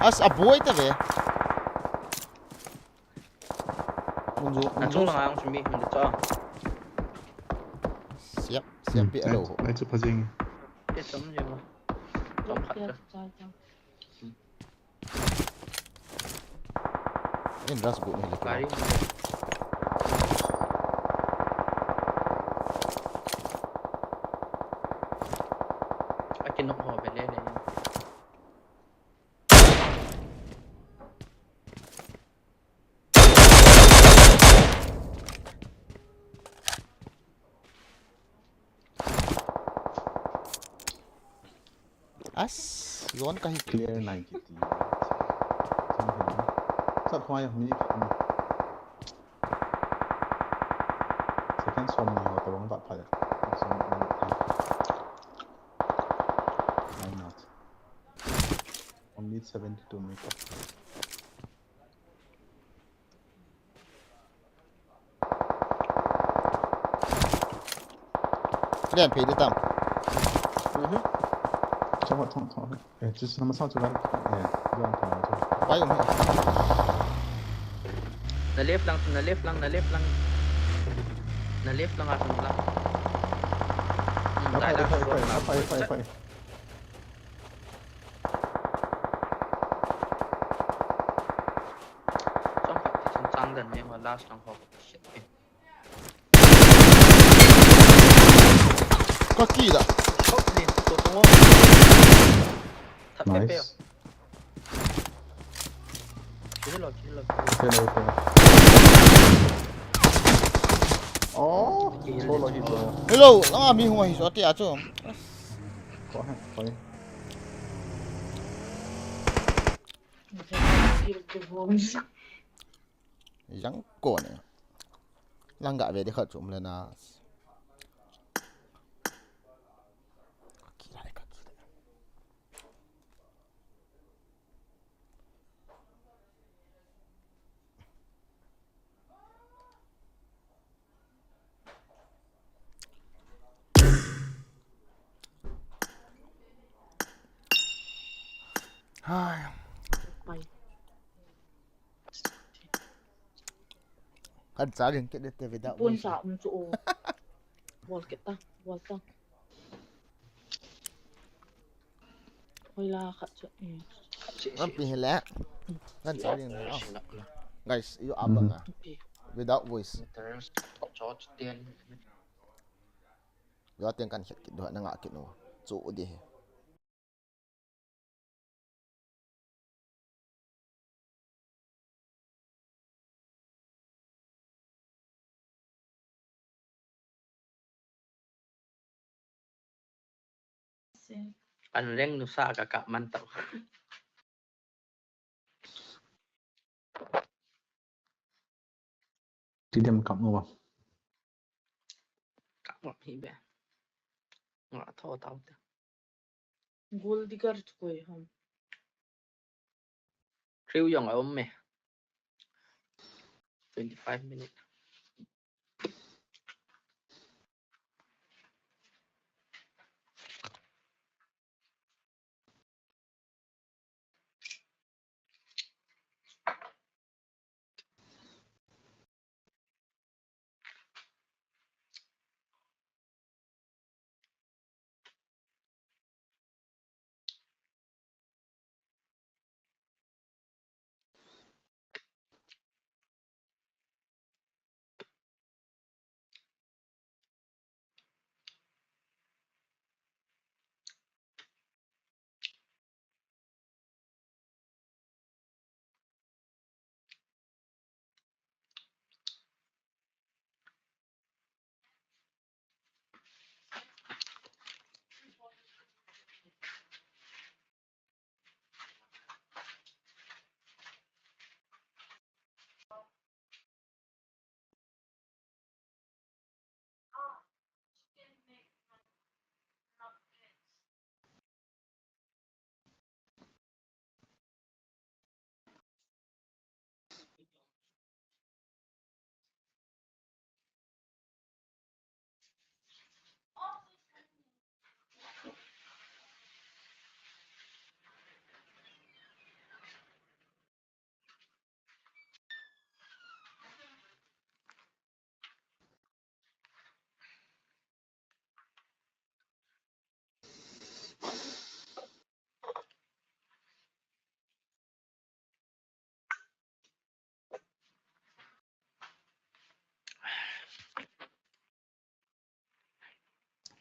as a boy te ve Na chung lang ang chu mi mình cho. siap pi alo lai itu paling. Cái sống gì mà. Trong khát rồi. in ras bu ni le Gari. Akin nok ho bele le. as zone ka hi Clear này gitu. Sắp hoa mi. Second son ni ho tawang bat pa. Why not? Only 72 meter. len pe de tam 저거 통. 예, just 한번 사줘 봐. 예, 이런 거 줘. wai um Na left lang. Na left lang atong lang. Dai lang. 빨리. Trong khát thì chân trăng dần nhưng mà last lang ho. Shit. kaki da Hop ni tu tu. Thấp pe. Nice. Chỉ lo. 오케이. 초로 히죠. hello la mi hong hi so ti a chu 거의. yang ko ne lang ga ve de khat chum le na kaki da hai kan sa rin ke de te ve da Buôn xạo chỗ. Buôn cái ta. Hồi là khát chuyện. an pi hele kan sa rin guys you abang without voice Cho tiền. do ten kan hit ki do na nga ki no chu di Anh reng nu sa ka mantap. Tidak makam apa. Ka ngọc hi be. Ngọ tho tao. Gold digger कोई हम. Riu yong ở me. 25 minutes.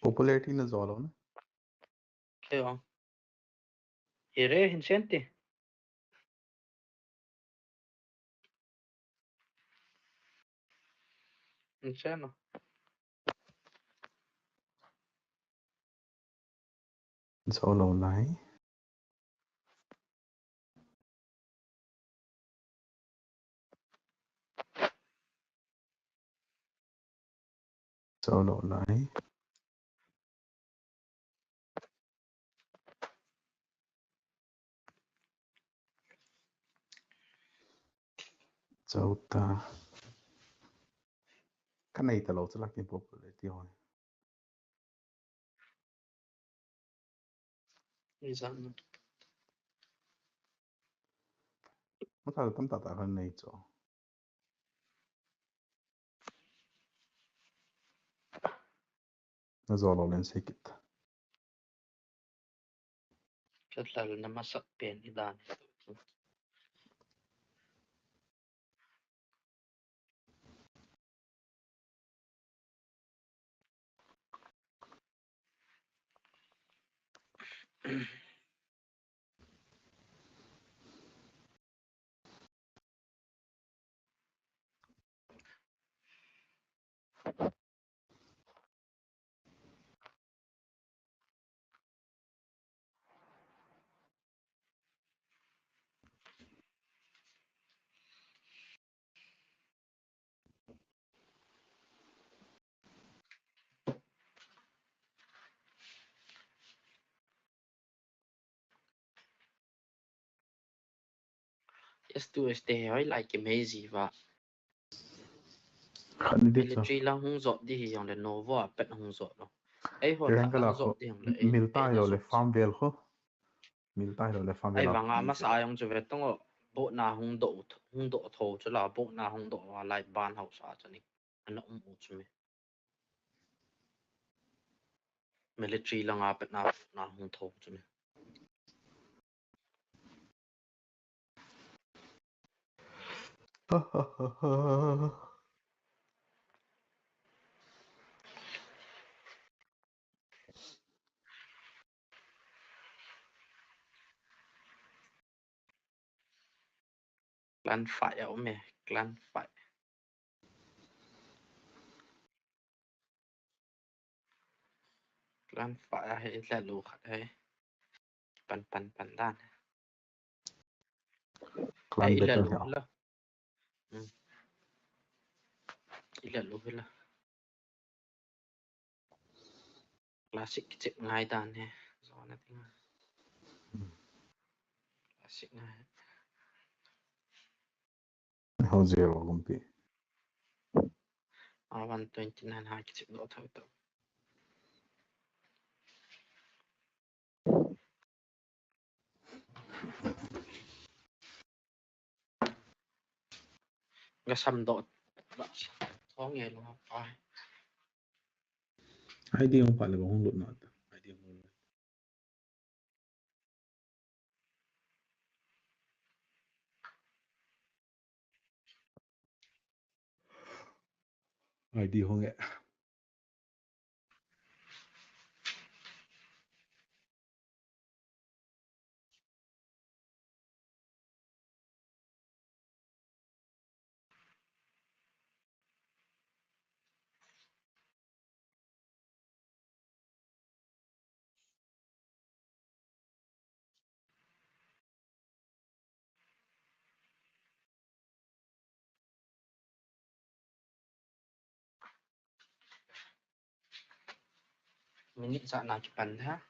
Popularity na zolo na. Kaya ire hinsente. Insano. Zolo lai. Zolo lai. Zota. Cái này ta lâu sẽ là cái popularity thôi. Insano. Nó ta tâm ta hơn này cho. Nó zolo lên sẽ kít. Rất là namasak pen idan. Yes, tu este hoi like amazing va. Khẩn đi cho. Military lang hung zot di yang le novo pet hung zot lo. Ai ho Cái that cái là lang khó. zot di yang le Miltai na rồi là zot. farm vel khó. Miltai rồi là farm vel Ai là wanga key ma sẽ. sa yang chu ve tong bo na hung do tho chu la bo na hung do wa lai ban hau sa chani. Ana u chu me. Military lang a pet na hung tho chu me. Clan phải ở me, clan phải. Clan phải hay là lu khát hay. Pan dan. Ai Clan là better lu hell. la. Ila lu la. Classic chip ngay dan he. So na ting. Classic ngay. How zero cũng bị. 129 hai chip độ thôi to. Nga sam độ. Có nghe luôn không? Ai. ID không phải là không luận nào. ID không luận. ID không ạ. Mình nghĩ dạng nào chụp ảnh ha.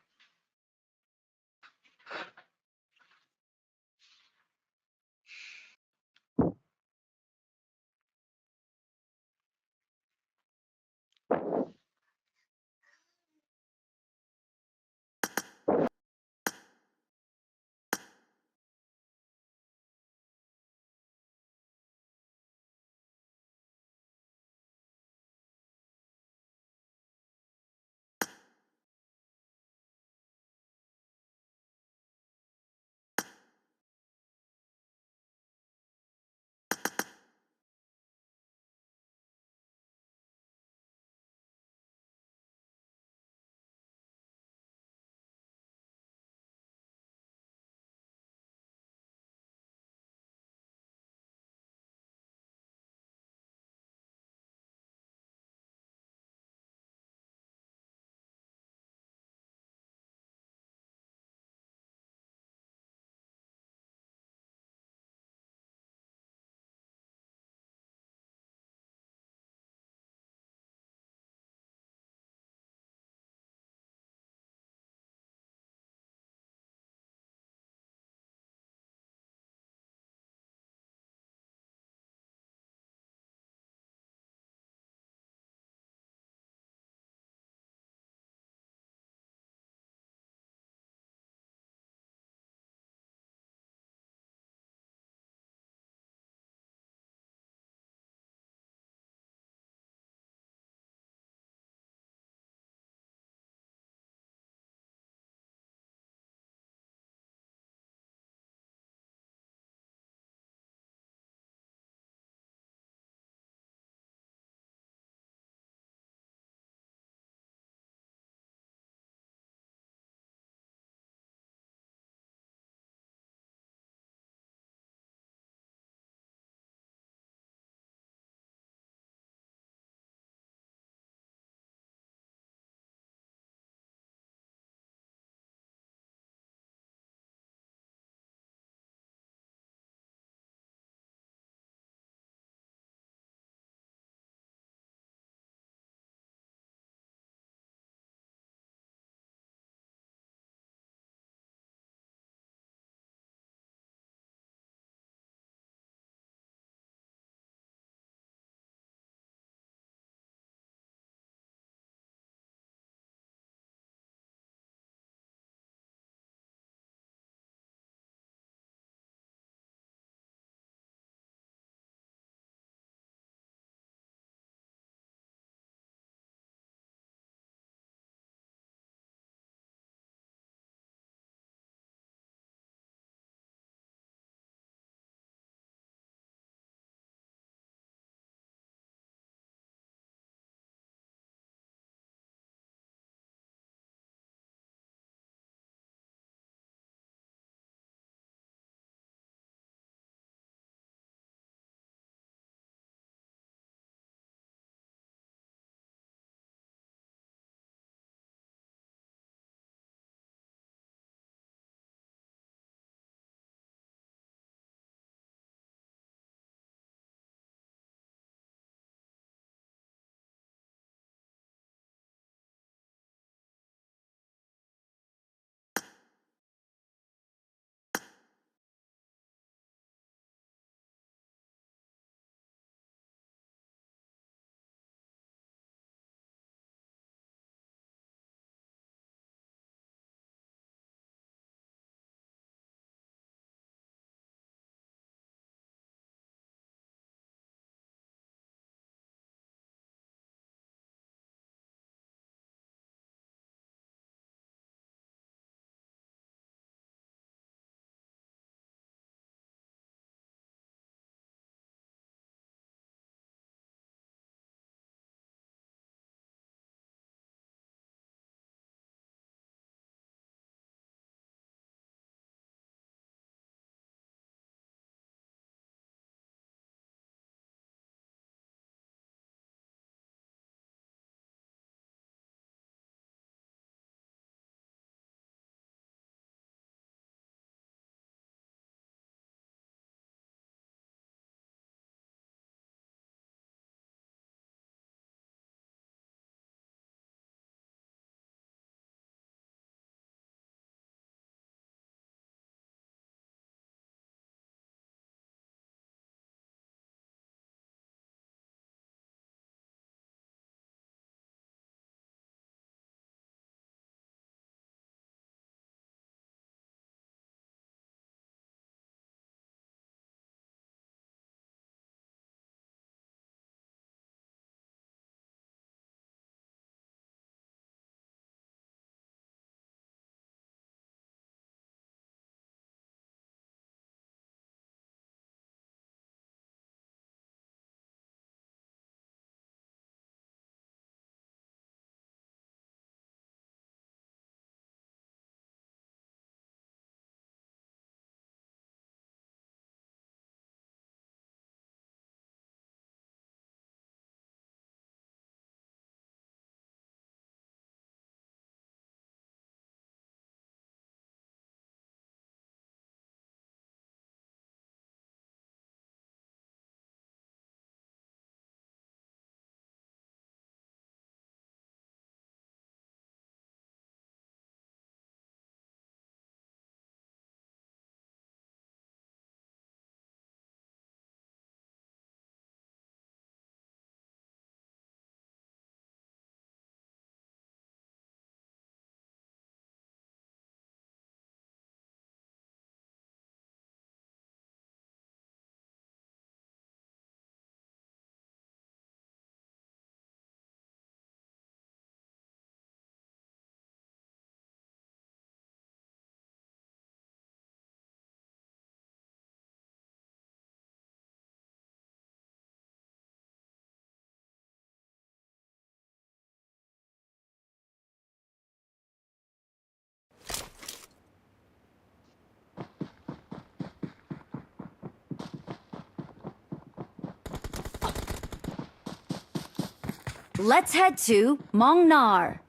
Let's head to Mong Nar.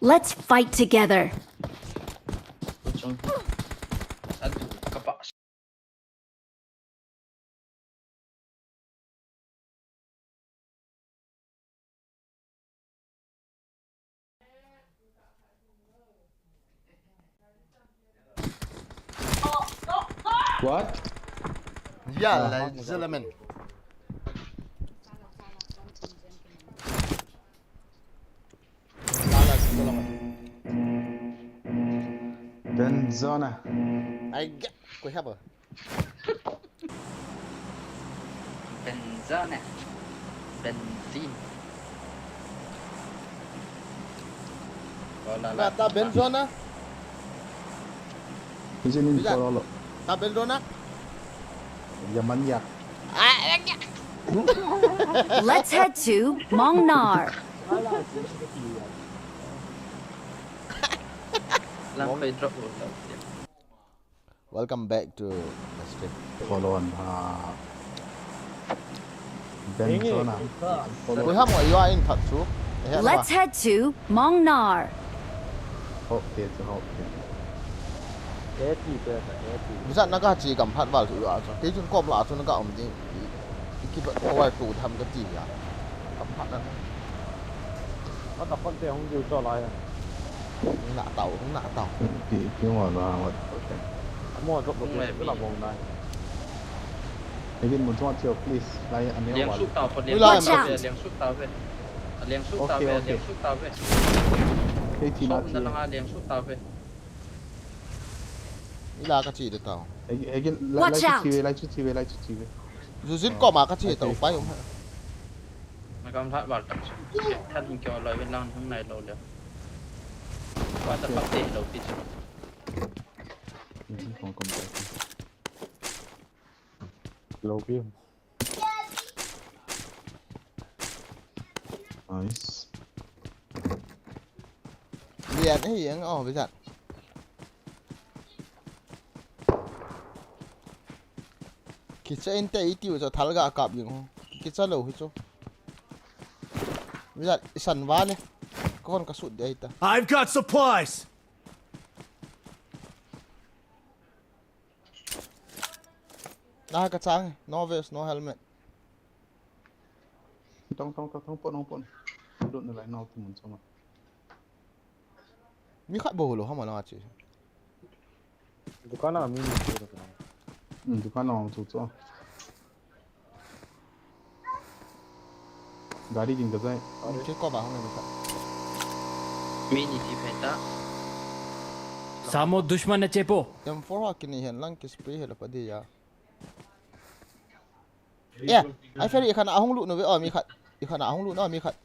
Let's fight together. Satu kapak. What? يلا زلمن Benzona. ai quay hấp rồi Benzana. Benzin. là ta benzona Izinin Bisa. ko lolo. ta benzona Yaman yak. Let's head to Mong Nar. Lang phải drop rồi. welcome back to the stream Follow on. Benzona. quay hấp mọi UI in thật xuống Let's head to Mong Nar. Okay, so okay. bisa nak haji kam phat wal tu ya so ke chun kom la chun ka om ji ki ba over tu tham ka ji ya kam phat na nó tập con tiền không chịu cho lại à nạ tàu không nạ tàu Cái mà nó okay. mua chút một cái là vòng này Again, một chút chiều please. Lại anh Liang em su tàu Phật liang Watch su tàu out. về liang su tàu về liang su tàu Okay, về okay. liang su tàu về Cái thì nó số là liang su tàu về ni la ka chi de tàu again, Watch out. lại chút chiều. dù zin ko ma ka chi tàu pai um mà con thoát vào trongท่านยิงเกี่ยวลอยเป็นล่างข้างในเราเลยว่าจะปักเตะเราปิด Không còn cái. lâu kia Nice. liền ấy hiện oh bây giờ kitsa inte itiu cho thalga kap yung kitsa lo hi cho bây giờ san vale con ka sut de ta I've got supplies. na ka chang no vest no helmet Không pon. Don't lại nào thì muốn xong rồi. mi khat bo lo ha ma na chi दुकान में मिल दुकान nào chủ cho. Gari kinh cái gì? che ko ba hong ne kaมีนี่ที่เพชร Samo dushman na chepo. m4 ha kin hian lang ki spray hela pa de ya yeah ai ferry khana ahong lu no ve mi khat i khana ahong lu no mi khat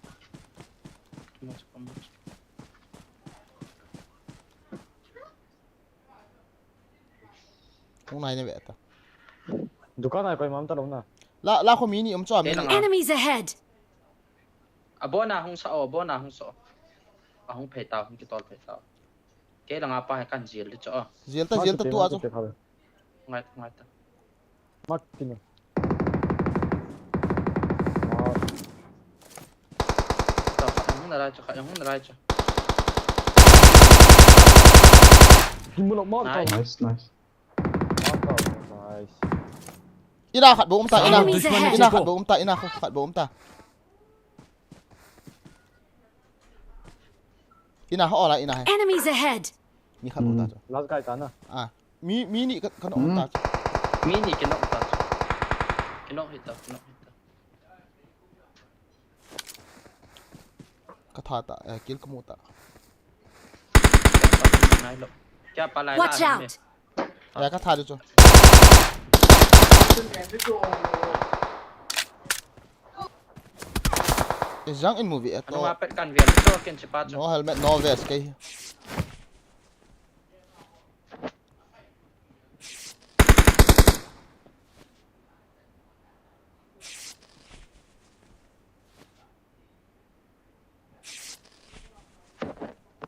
hong nai ne ve ta दुकान है कोई मामता लो ना la kho mi ni cho mi Enemies ahead. อ่ะบ่นาหงสอบ่นาหงสออ่ะหงเพตาหงกิตอลเพตาเกลังอาปาให้กันเจียลจ่อ ziel ta tu a cho ง่ายง่ายตา मत किने ต่อขัดหงอะไรจ่อขัดหงอะไรจ่อ 힘을 못 먹어 Nice. 나이스 ina khat bo ta ina Enemies ahead. ina khat bo ta ina khat bo ta ina ho la ina hai Enemies ahead. mi khat bo ta cho 라스 가이 가나 à mi ni kan o ta มีนี่กินนกตากินนกหิตากินนกหิตา ka tha ta kil ka mo ta นายหลบแกปลาไหล Watch out. ya ka tha de cho Isang in movie อัน ito ว่าเป็ดกันเวียนจ่อกินสิป้าจ่อ no helmet no vest kay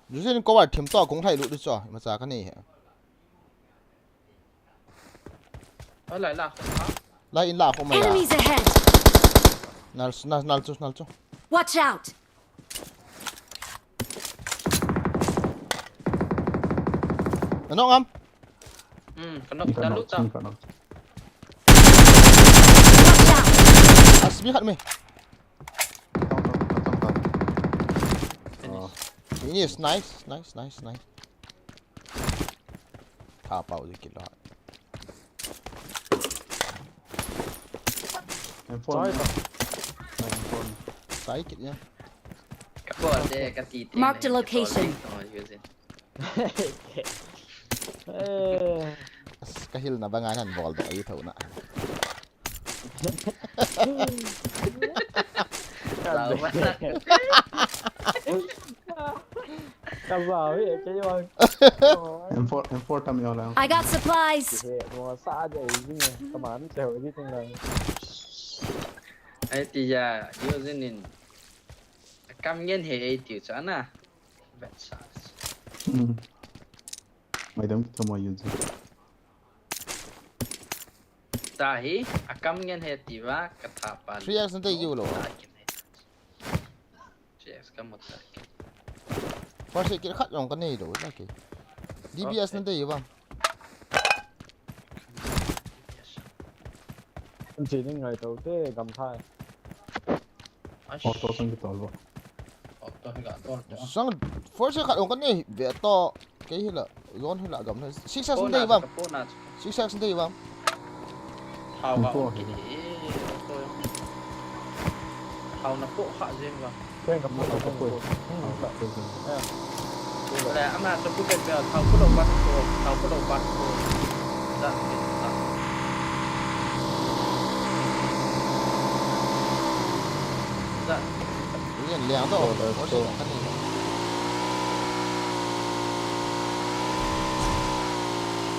Dù sao có bài thiểm to cũng thay lụt được cho mà sao cái này lại là không hả? Lại in là không mày à? Enemies ahead! Nal chu. Watch out! Nó ngắm. Cái nó đã lút tao. Watch out! Asmi khát mày. Ini is nice. Thả bao dikit lah. M4. Sai kit nha. Các bộ để cái tí. Marked a location. Kahil na banganan ball ba ay thau na. Sao mà. Cầm vào ấy cái gì M4 tam yo lang. I got supplies! mà xa vậy chứ nhỉ các bạn chờ đi trong này Ấy thì giờ yêu dân nên cam nhân hệ tiểu cho na. Vậy sao? Mày đừng cho mọi người. Tahi cam nhân hệ tiểu và cái tháp. 3x nanti you lo. 3x kamu tak. Pasal kit khat long kan ni do lagi. DBS nanti you bang. chỉ những người đầu tiên cầm thai Auto sang kita lo. Auto enggak tuh. Sang first khat long kan ni. Be to cái hi la zone hi la gam na. 6x nanti bang. 6x nanti bang. Hào vào cái gì? Hào nó bộ hạ riêng vào. quen cầm một đầu cuối Là anh ta cũng biết là thầu có đầu bắt rồi, thầu có đầu bắt rồi. Dạ. Dạ. Ini liang tu. First long kan ni.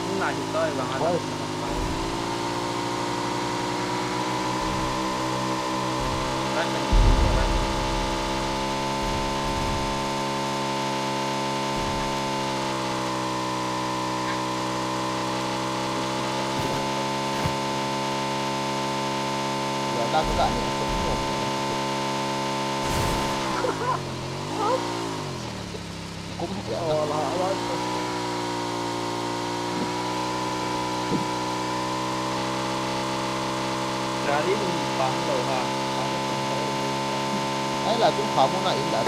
Lúc nào thì tôi bằng anh. Đang có cả những cũng Ra đi bắn đầu ha. ấy là cũng khó muốn này là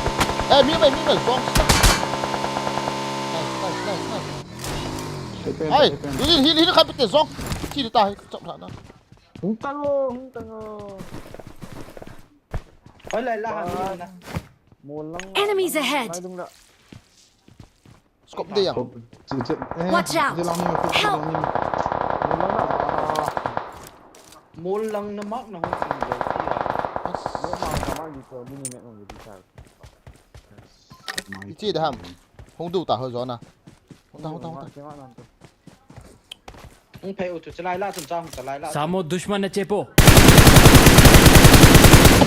ê mi mày xuống ấy hi nó khai bị tiền xuống chi được tài trọng thằng đó hung tăng ô Ôi lại là hàng nè. muôn lắm Enemies ahead! nói đúng đó scope đi à Watch out! Help! muôn lắm đó Muốn lần nó mắc nó không chịu được thì nếu mà cảm ơn đi cho mini mẹ không đi sao chi được hầm không đủ tả hơi gió nào không ta không phải ô tô chạy lại tuần sau chạy lại Samo dushman ne chepo.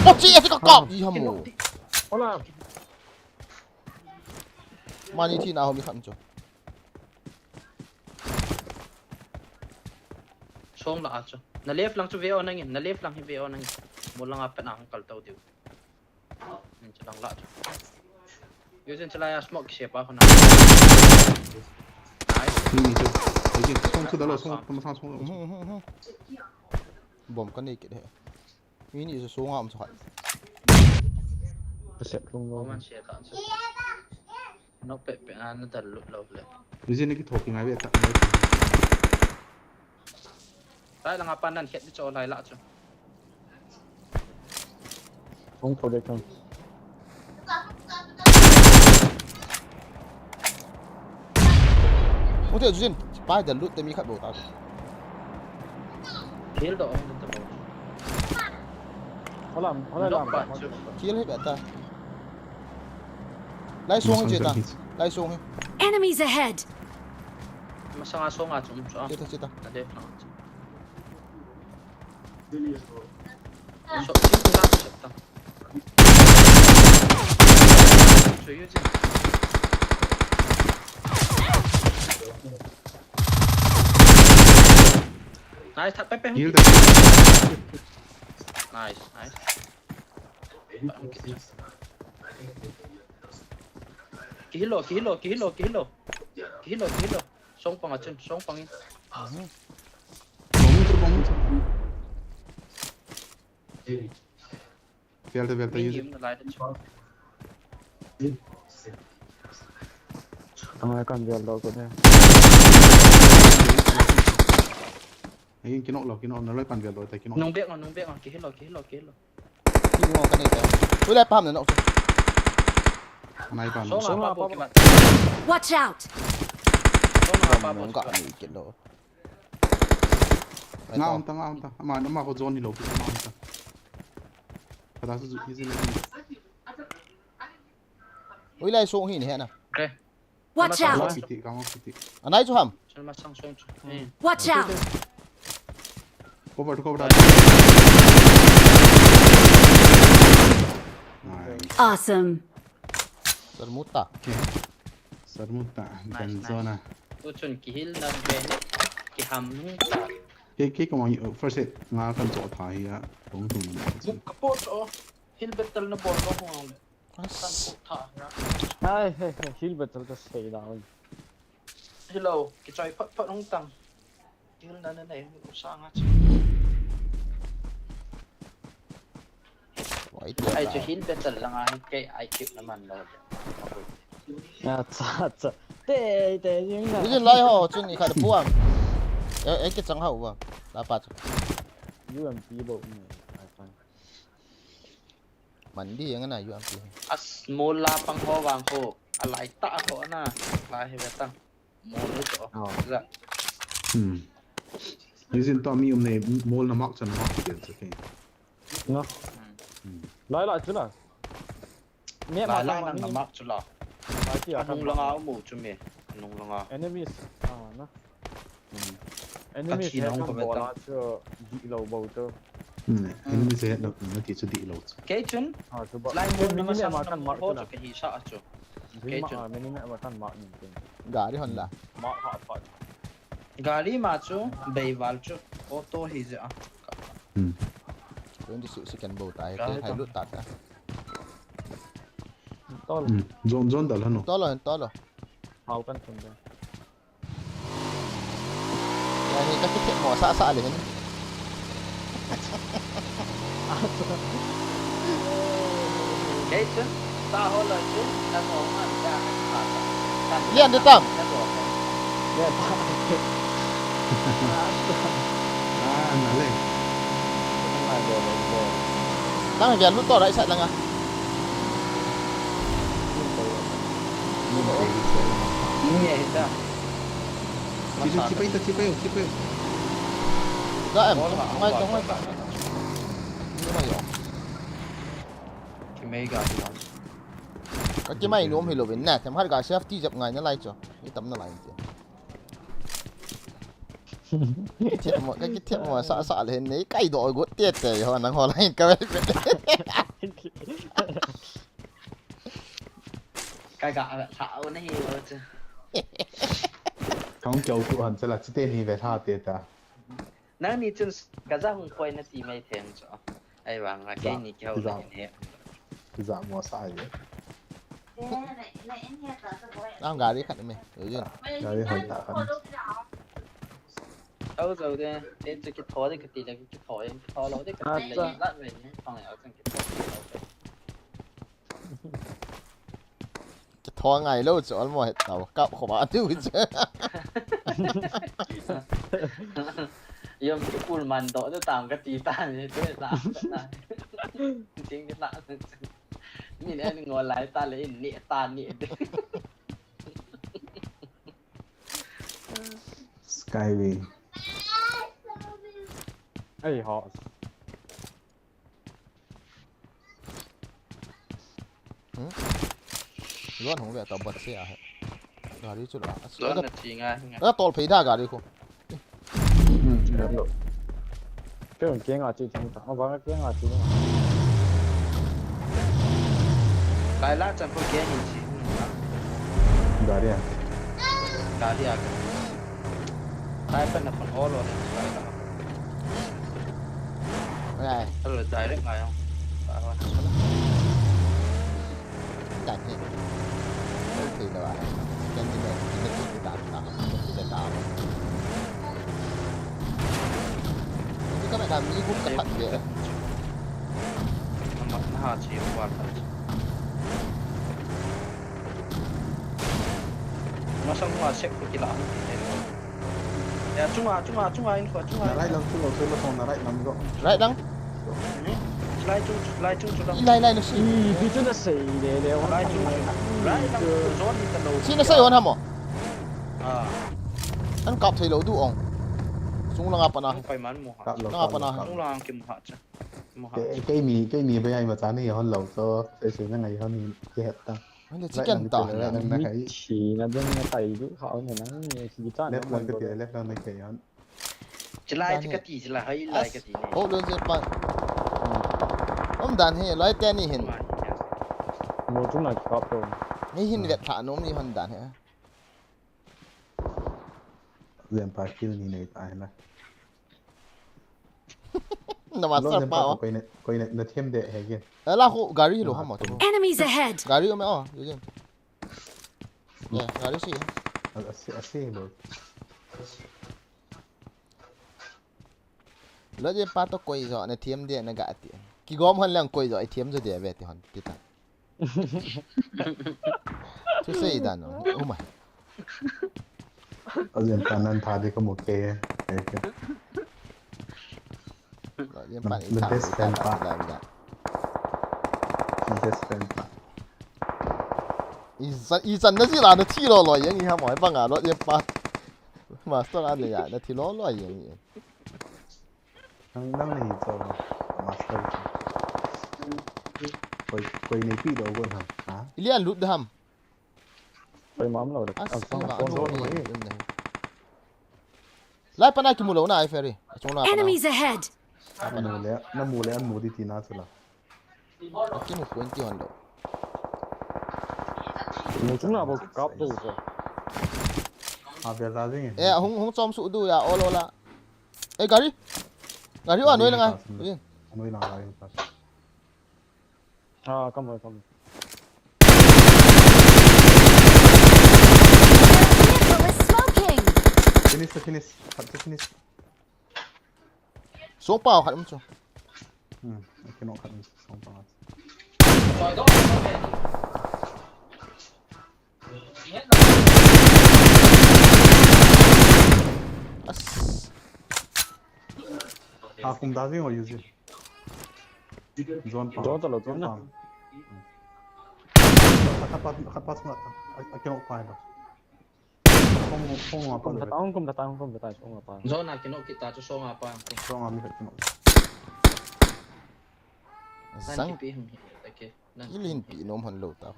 ô chi cái cọp gì hầm mù hola mani thi nào không biết khẩn chưa xuống là cho nó left lang cho video này nó left lang video này một lang apa nào không cần tàu điều mình chỉ lang lại cho using chạy lại smoke siapa không nào 이게 손 들어 손 한번 상 손. bom cái này cái đấy mini sẽ xuống ngầm thôi sẽ không không ngon ăn xe cả nó bẹp nó thật lụt lâu rồi 이제 이게 토킹 아베 딱. đấy là apa nan hiện cho lại lại cho không có được không có thể duyên bài đợt lút tới mi khát bổ tao thiếu độ không được họ làm chia hết ta lấy xuống chưa ta lấy xuống đi Enemies ahead! mà sang xuống chúng cho chết ta là đẹp lắm số chín ra sẽ tăng suy yếu chứ Nice, thật bé. Heal Nice. Kilo. Sống bằng ở trên, sống bằng in. Velta Mình use. hiểm lại được. Ai còn giờ đâu có thế. Ấy cái nọ nó lấy bàn việc rồi tại cái nọ. Nung biết rồi, kilo. Khi ngon cái này kìa. Ui lại pam nữa nọ. Này bàn. Số nào bao bạn. Watch out! Số nào bao Nó gọn nhỉ kiện độ. Ngao ta. Mà nó mà có zone thì lột cái ngao ta. Và ta sẽ dùng cái gì này. Ui lại xuống hình này nè. Ok. Watch out! Cao piti. Anh này chú hầm. Chân mà sang xuống. Watch out! Cover. Nice. Awesome! Sermuta. Sermuta. Gần zona. Tôi chuẩn kill là về cái hầm. Cái công anh first hit ngã cần chỗ thái á đúng. Một cái bot ở hill battle nó bot nó không. Ai heal battle cái gì đâu. Hello, cái chơi phát không tăng. Hill nó này sang á. Ai cho hill battle là ngay cái ai chịu nó mình rồi. Chà. Tệ nhưng Ui lại ho, chân này khai được buông. Cái chẳng hậu vào. Đã bắt. UMP bộ này. Mình đi cái này UMP. Mula pang ho wang ho. Alai ta ho na. Lai he betang. Mula cho. Dạ. Using to mi này mol nó mắc chân nó mắc tiền rồi. Nó. Lại chứ nào. Mẹ mà lại nó mắc chứ là. Nung lang áo mù chứ mẹ. Nung lang áo. Enemies. Nó. Enemies nó không bỏ ra cho đi lâu bầu cho. Enemy sẽ nó chỉ cho đi lâu. Cái chân. Lại mù nó sang nó mù ho cho cái hi sa cho. Cái chân. Mình mẹ mà căn mạng nhìn. Gà đi hòn là. Mạng họ phải. Gari mà chú, bày vào chú, ô tô hi dạ. Tôi đi sự cần bầu tay cái hai lút tạt á. Zone đó là nó. To rồi. Hào căn phần rồi. Này các cái thiện mỏ xa liền. Cái chân, ta hô lời chứ, ta hô mà ra. Liên đi tầm. Nó lên. Đang về lút to đấy chạy lăng à. Nghe ta. Chip ấy. Dạ em, ngoài cái này rồi. Cái mấy gà thì Cái máy nuông thì lùi nè, thèm hát gà chef tí dập ngày nó lại cho, cái tấm nó lại cái thiệp mà sợ lên đấy cay đội gốt tiệt rồi họ đang họ lại cái gà thảo này chứ. Không châu tụ hẳn sẽ là chỉ tên gì về tha tiệt ta. Nãy ni chân cái ra không quay nó chỉ mấy thèm cho. Ai vàng là cái ni kêu là như Cái dạng mua sai vậy. đang gà đi khát mày, hiểu chưa? Gà đi hỏi tạ khăn. Đâu rồi đây, cái thỏi đấy cái tỷ là cái thỏi lỗ đấy cái tỷ là gì lát về nhé, còn lại ở trong cái thỏi. Cái thò ngày lâu chỗ mà hết tàu cạo khổ bả tiêu chứ. Yếm cái phun màn đó nó tạm cái tí tan như thế là chính cái lạ nhìn em ngồi lại ta lấy nịa tan nịa Skyway. Ê họ. Luôn không về tàu bật xe à? Gà đi chỗ đó. đó là chỉ ngay. Nó to phí đa gà đi không? Cái con kia ngồi chơi trong tao, nó bảo cái ngồi chơi. Lại lá chân con kia nhìn chị. Gà đi à? Gà đi à? Lại bên là phần ô rồi. Này. Rồi direct lại không? Đặt hết. Thì là vậy. Cái này thì đặt thì đặt. Các bạn làm như cũng cẩn thận vậy. Nó hà chỉ qua thật. Nó xong hòa sẽ có cái lạ. Ya trung hòa info trung hòa. Nãy lần chúng tôi là còn nãy nằm gọn. Lại đăng. Lai trung Lai nó xí. Thì chúng ta xì để đeo. Lai trung. Lai đăng gió đi tận đầu. Xí nó xây hoàn hả? À. Anh cọp thấy lỗ tụ ổng. Sung lang apa na? Phải mắn mùa hạ. Lang apa na? Sung lang kim hạ chứ. Cái mì bây giờ mà chán thì hơn lẩu cho sẽ ngày hơn cái hẹp ta. Anh chicken ta. Chỉ là dân tay giúp họ này nó chỉ cho lép lên cái kể hơn. Chỉ lai cái gì chỉ là hay lai cái gì này. Ô luôn sẽ bạn. Đàn hay lai tên này hình. Một chúng là cọp rồi. Này hình Việt thả nó như hình đàn hả? Duyên pa kill ni này tại là. Nó mà sao bao? Coi này nó thêm đệ hay kia. Là hộ gari rồi hả mà? Enemies ahead. Gari không ạ? Đúng không? Yeah, gari sih. Asih loh. Lo je pa to koi zo na thiam de na ga ti. Ki gom han lang koi zo ai thiam zo de ve ti hon ti ta. Chu sei dan no. Oh my. Duyên pa nan tha đi có một cái Lo je pa ni ta. Best friend pa. Best friend pa. Izan na si la na thi lo lo yang ni ha mo ba nga lo je pa. Ma sto la de ya na thi lo lo yang ni. Năng này cho master. Coi này bị đâu con hả? Ilian lut ham. Phải mắm rồi được. Lai pa na ki mu lo na ai ferry. Chong la pa. Enemies ahead. Nó mù lẽ ăn mù đi thì nó sẽ là. Ki mu point ti hon do. Một chúng là một cọp rồi. À về ra gì? Eh hong chom su du ya olo la. Eh gari. Gari wa noi la ngai. Noi la ngai. À come rồi. Vehicle is smoking. Finish. Finish. Số bao khát cho. Cái nó khát xong bao. Rồi đó. À cùng đá gì ngồi gì? Zone pa. Zone là zone nào? Khát pass nggak? I cannot find. Không Không apa. Zone nào kino kita cho song apa? Song ami cannot. Sang pi hum. Okay. ilin pi nom han lo ta.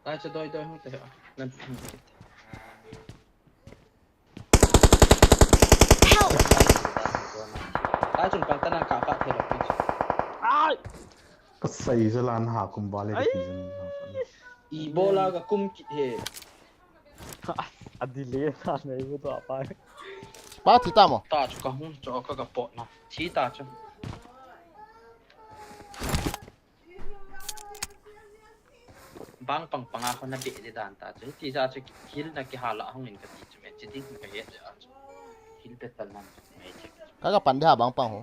Ta cho đôi không thể. Nên ta chừng bằng tên cả phát thế rồi. Có xây ra lan hạ cùng ba lên thì Ebola cái cung kịt hệ. Adile là này với tụi apa? Ba thì ta mà. Ta cho không cho cái bọt nào. Chỉ ta cho. Bang ako na di dan ta. Thì ra cho kill na ki hala hong in ka ti chme. Chỉ đi cái hệ rồi. Kill betal na. Kaga pandai ha bang pang ho.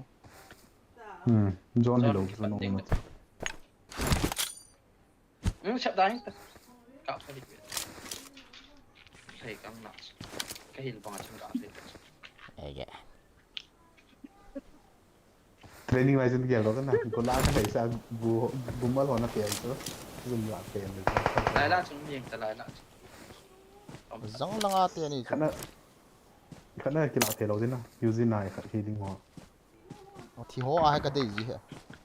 Zone hello zone. Sắp đánh. Cạo sao đi. Thầy căng nặng. Cái hình bằng chân cạo đi. Ege. Training wise itu dia kan nak ikut lah kan dari saya bumal hona tiang tu belum lah tiang tu. Lại là chúng mình lại là. Zong lang ate ni. Karena kita tiang lalu na using nai healing ho. Thì ho ai cái gì hả?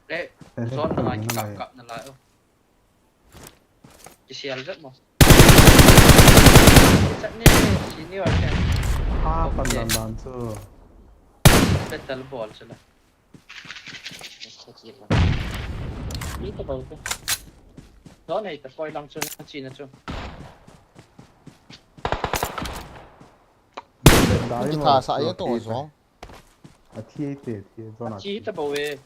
Đấy, zone là anh cạo là lại. Cái xe rất mỏng. Chắc nè, chỉ nhiều rồi. Ah, pandan tu. Betal ball chứ là. Ít tập bầu cơ. Đó này tập coi lăng chân chỉ là chung. Kita sa iyo to zo. Thi zone. Chỉ tập bầu về.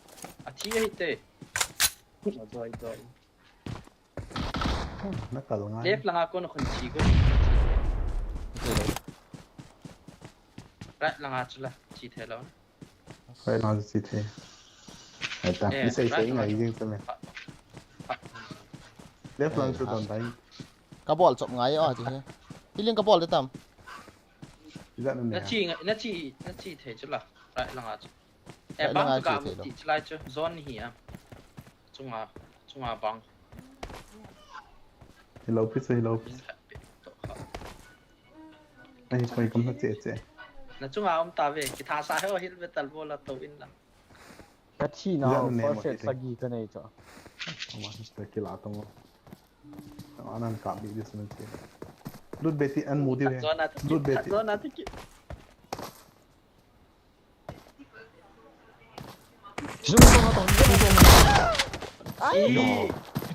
thi ấy tê rồi nó cả luôn lép là con nó còn chỉ có right là ngã chứ là chỉ thế đó phải nói gì thế ta đi xây ngày riêng cho mày lép lần cho tận đấy cái ball chọc ngay à chị healing cái ball đấy tầm dạ nó nó chỉ thế chứ là right là ngã chứ em băng cả một tí lại chứ zone hi à chung à băng hello anh coi cầm nó chết nói chung là ông ta về cái thà sai hơi hit metal vô là tàu in là cái chi nào perfect sagi cái này cho mà cái kia là tông anh ăn cặp đi xem thế lút beti ăn mù tiêu lút beti zona thì chúng ta tổng ai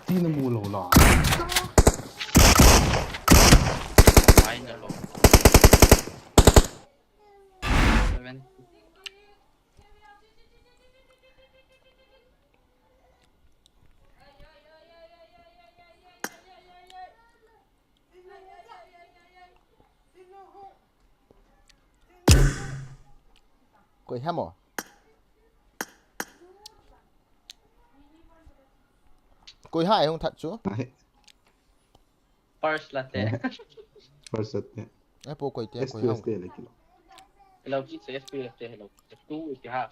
tin nó mù lầu lò ai nữa rồi quay ham à quay hai không thật chú first là thế first thế em bộ quay tiền quay không hello chị sẽ SPS hello F2 thì ha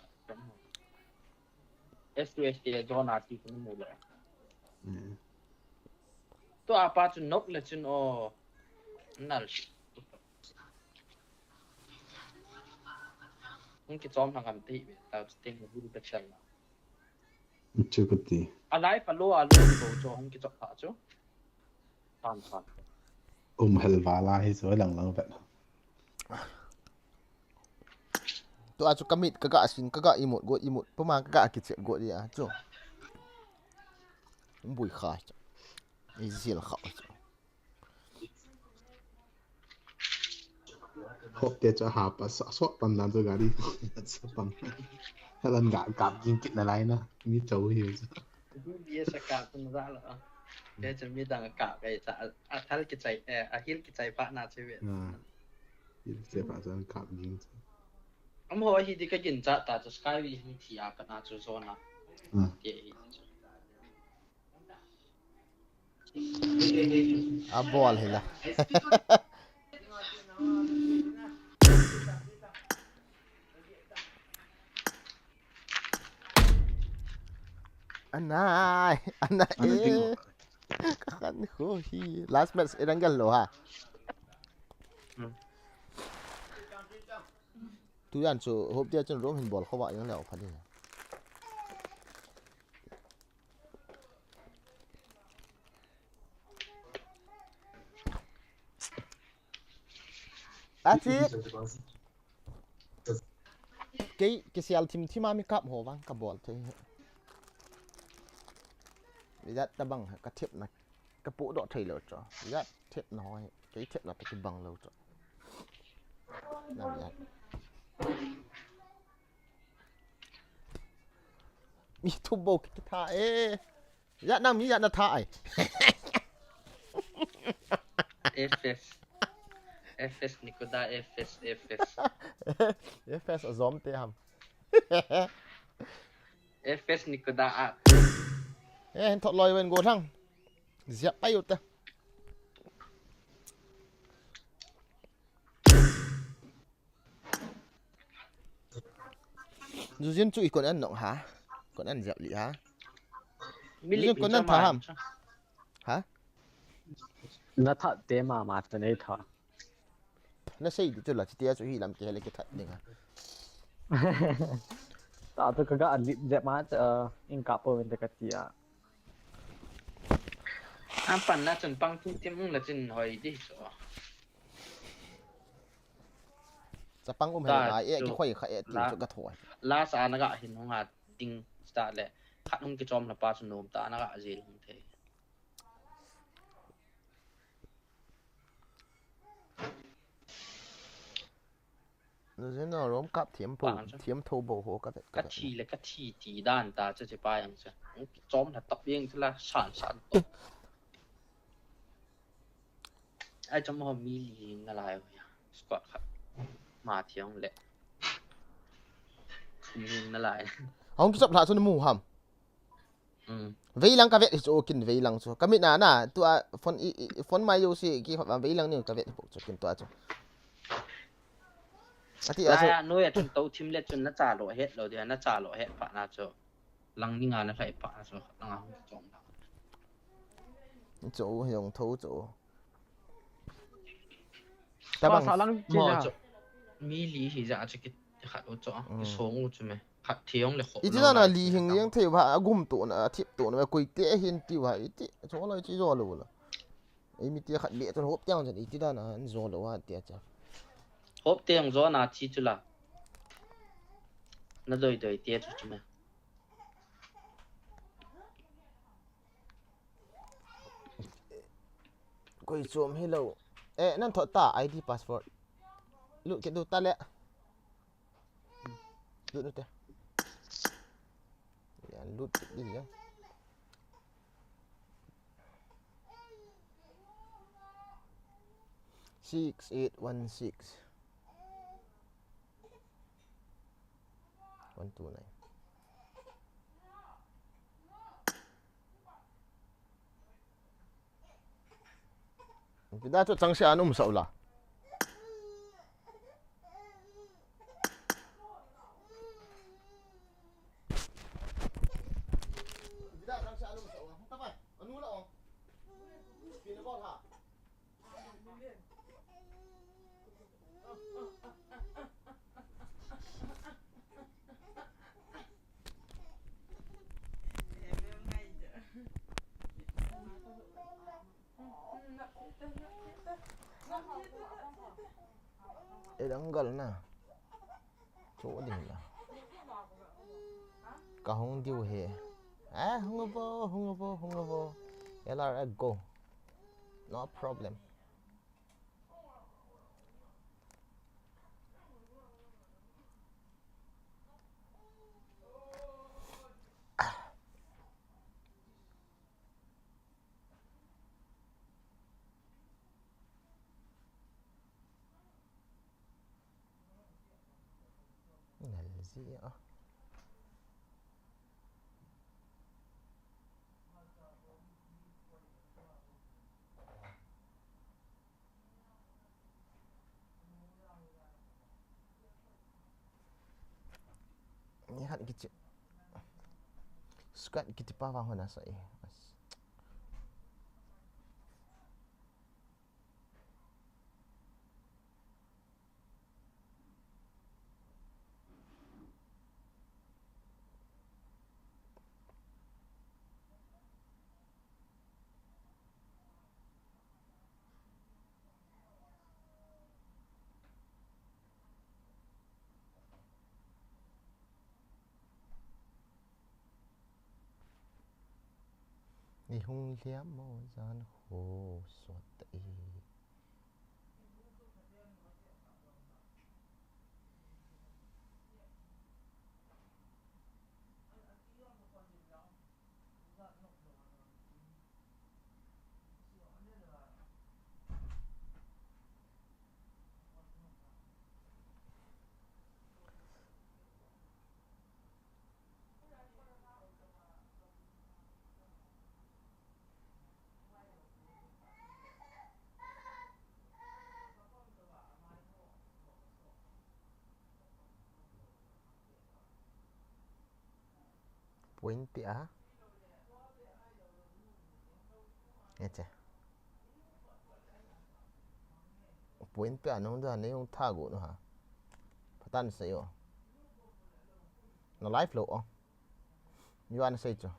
SPS thì zona thì cũng mua rồi to apa chu nok le chun o nal không cái chom hàng làm tí tao tiếng của bùi bạch chân chưa có tí alai alo đi bộ cho không cái chọc phá chứ tan helva la hi rồi lằng vậy tụi anh chú commit cái gã xin cái gã imut bữa mà cái gã kịch chuyện gọi đi à chú bùi khai easy là khẩu hộp tiền cho hạp và swap bằng làm cho gà đi bằng hay lần gà cạp riêng kịch này nè như cháu hiểu bia sa cạp cũng ra là để cho mi đang cạp cái sa thal cái chạy hil cái chạy bạn nào chơi vậy sẽ phải cho cạp riêng ông hỏi thì cái gì ta ta cho sky vi thì à cái nào cho zona à ball hay là anh này khăn khô hi last match đang gần rồi hả tụi anh chú hộp tiền trên rốn hình ball không vậy những lẹo phải đi cái sial team mà mi cặp hồ vang cặp ball thế bây giờ ta bằng cái thiệp này cái bộ độ thầy lợt cho bây giờ thiệp nói cái thiệp là cái bằng lâu cho làm vậy mi thu bồ cái thải dạ nam mi dạ nó thải FS Nikoda FS FS ở gióm tê hầm FS Nikoda à thọ lòi bên gỗ thằng dẹp bay ut ta dù riêng chui còn ăn nọng hả còn ăn dẹp lì hả riêng còn ăn thả hầm hả nó thật thế mà cho nên thật nó xây thì tôi là chỉ tia chui làm cái này cái thật đừng à tao tôi cái anh dẹp mà in cặp ở bên cái tia anh pan na chân băng tim là chân hỏi đi rồiจะปังอุ้มให้ได้เอ๊ะกี่ข่อยข่อยติ่งจุกกระถวย last ana ga hin hong ha ting start le khat hong ki chom na pa chu nom ta ana ga zil hong the Nó nó rom cặp thiếm thâu bầu hồ cái cái thi là cái thi tỷ đàn ta cho chị ba yang chứ chóm là tập viên thế là sản sản ai trong họ mi lì là lại rồi squat khác mà thiong lệ không là lại không sắp lại cho nó mù hầm vây lăng cái vẹt cho kinh vây lăng cho cái mít nà tụi phone mai yêu si cái họ vây lăng nhiều cái vẹt cho kinh tụi cho lại nuôi chúng tôi team lệ chúng nó trả lỗ hết rồi thì nó trả lỗ hết phải là cho lăng đi ngang nó phải phải cho lăng không chọn chỗ dùng thấu chỗ ta bằng lăng mà chỗ mi lý thì dạ cho cái hạt ở chỗ cái số ngũ chứ mày hạt thiong là khổ ít là lì hình những thế và gum tụ là thiệp tụ là quỳ tệ hiền tiêu hay ít chỗ này chỉ rồi luôn em mi tiệt hạt bẹ cho hộp nhau rồi ít là nó rồi luôn hạt tiệt chứ hộp tiền rồi là chi chứ là nó đời đời tiệt chứ mày quỳ zoom hello nên thoát ta ID passport lúc cái đồ ta lẹ lúc nữa lúc đi nhá 6816 129 kita tu trang sia anu masalah Edam Nah chỗ đi là cả không tiêu hè không có vô LR go no problem gì vậy ini hat gitu squat gitu pa vang hona sai đi hung liam mô gian khổ suốt tệ puente a este puente a nó ra nếu tha gỗ nữa hả tan sẽ yo nó live lộ you anh say cho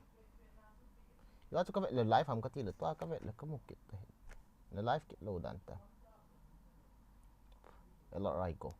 you cho các bạn là live không có gì là toa các bạn là có một cái là live cái lộ đàn ta là right go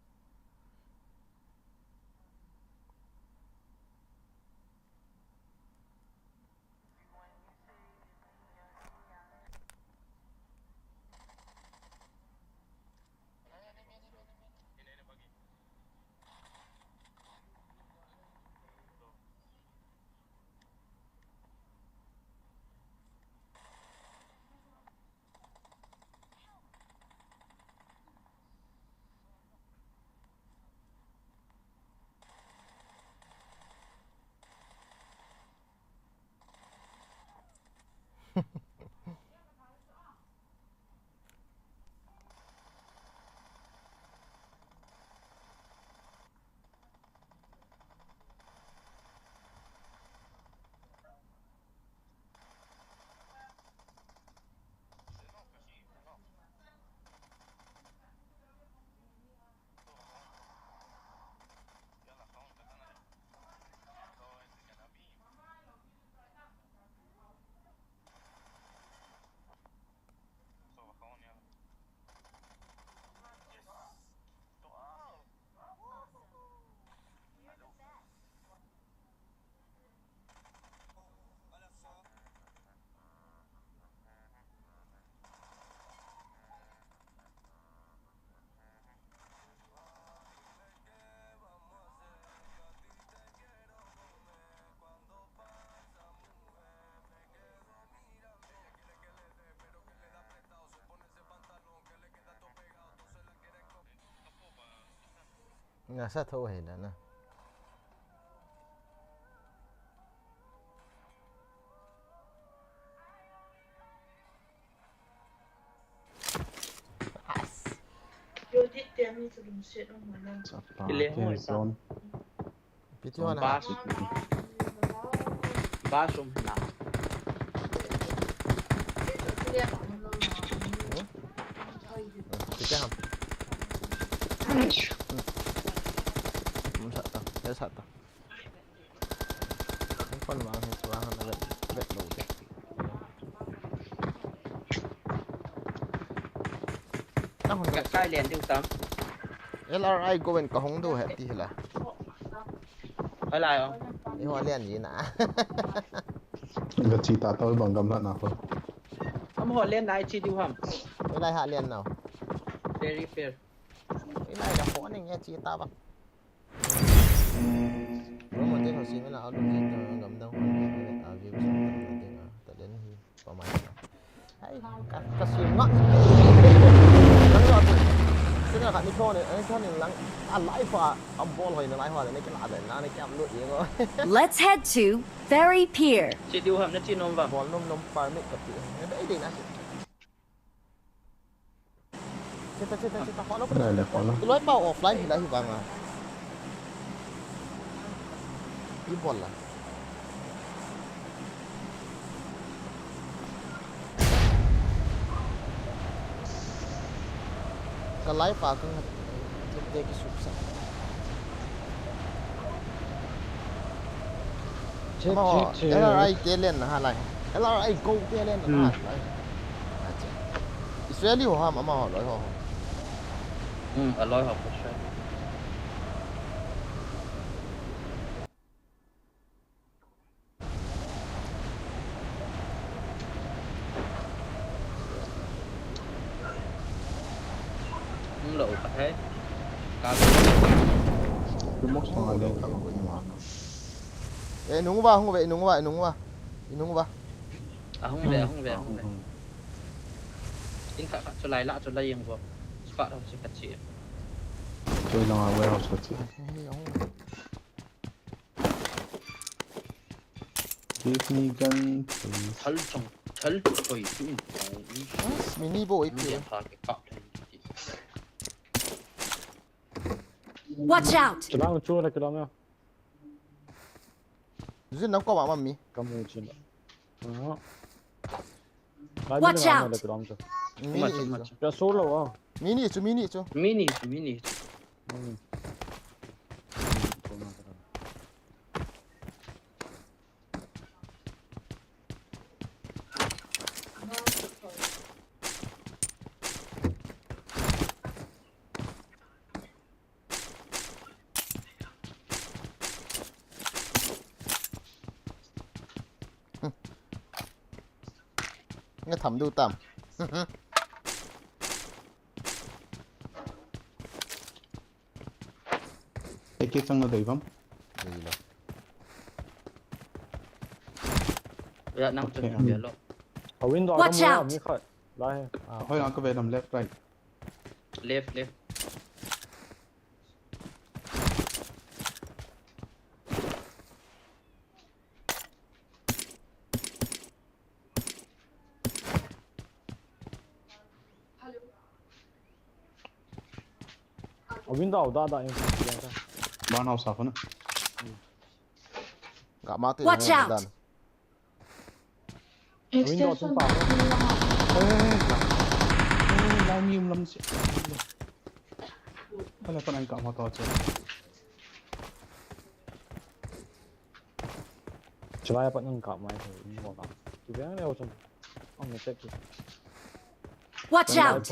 ngasa thâu hay nè Cái liền hồi sao biết chưa ba nào ba sum nào biết không không sợ tao dễ sợ tao cái con vàng hay vàng nó vẹt đủ đấy nó không cả cái liền tiêu tâm LRI going có hông đủ hết thì là phải lại không cái hoa liền gì nã Gật chỉ tạ tôi bằng gầm lợn nào thôi. không họ lên lại chi tiêu hầm cái này hạ liền nào very fair cái này là khó này nghe chị ta bằng có một tên học sinh mới là đúng gì ngầm đâu à view xong tầm là tên tự đến vào máy hãy cắt xuyên ngọn ngắn gọnซึ่งอะครับนี่ข้อเนี่ยข้อหนึ่งหลังอะไรฝ่าอัมบอลหอยในไลฟ์ฝ่าในกระดาษเลยนะในแก้มลุยเองก็ Let's head to Ferry Pier. chi tiêu hầm nó chi nôm vào บอลนมปลาไม่กับตีไม่ได้ดีนะเจ็ดขอแล้ว Đây là có lắm. ร้อยเป้าออกไลฟ์ที่ไรที่วางมายี่บอลล่ะก็ไลฟ์ฝ่าก็เด็กสุดสักมาLRI เจเล่นนะฮะไร LRI โกเจเล่นนะฮะไรอิสราเอลหัวมามาร้อยหัว ở lối học của sao lộ cả thế cao Cái mốc xong rồi lên cả một cái nhà. ê núng vào không vậy núng vào à không về tính khả cho lại lạ cho lại yên vô spot đâu chỉ cần chỉ Chơi là warehouse thật sự. Give me gun, please. 털 거의 좀 mini bộ ít 이제 다 깎 Watch out! Cái đó chua là cái đó nha. duyên nó có bạn mì Cầm một chuyện đó. Watch out! Cái đó chưa. mini Cái số lâu à. mini chứ mini nghe thầm đu tầm Cái kia sang nó đầy vắm. gì là bây giờ nằm chân biển lộ Ở window Watch đó out. mới khỏi. Lại. Thôi nó có về làm left right. left Ở window đó em. Bán house sao nữa. gạo máu từ Watch out. lần Ở window trong phòng. Lao nghiêm lắm chứ. Hay là con anh cạo hoa to chưa? Chỉ là bạn nâng cạo máy thôi, nhưng mà cạo. Chỉ biết đeo trong. Ông này chết. Watch out!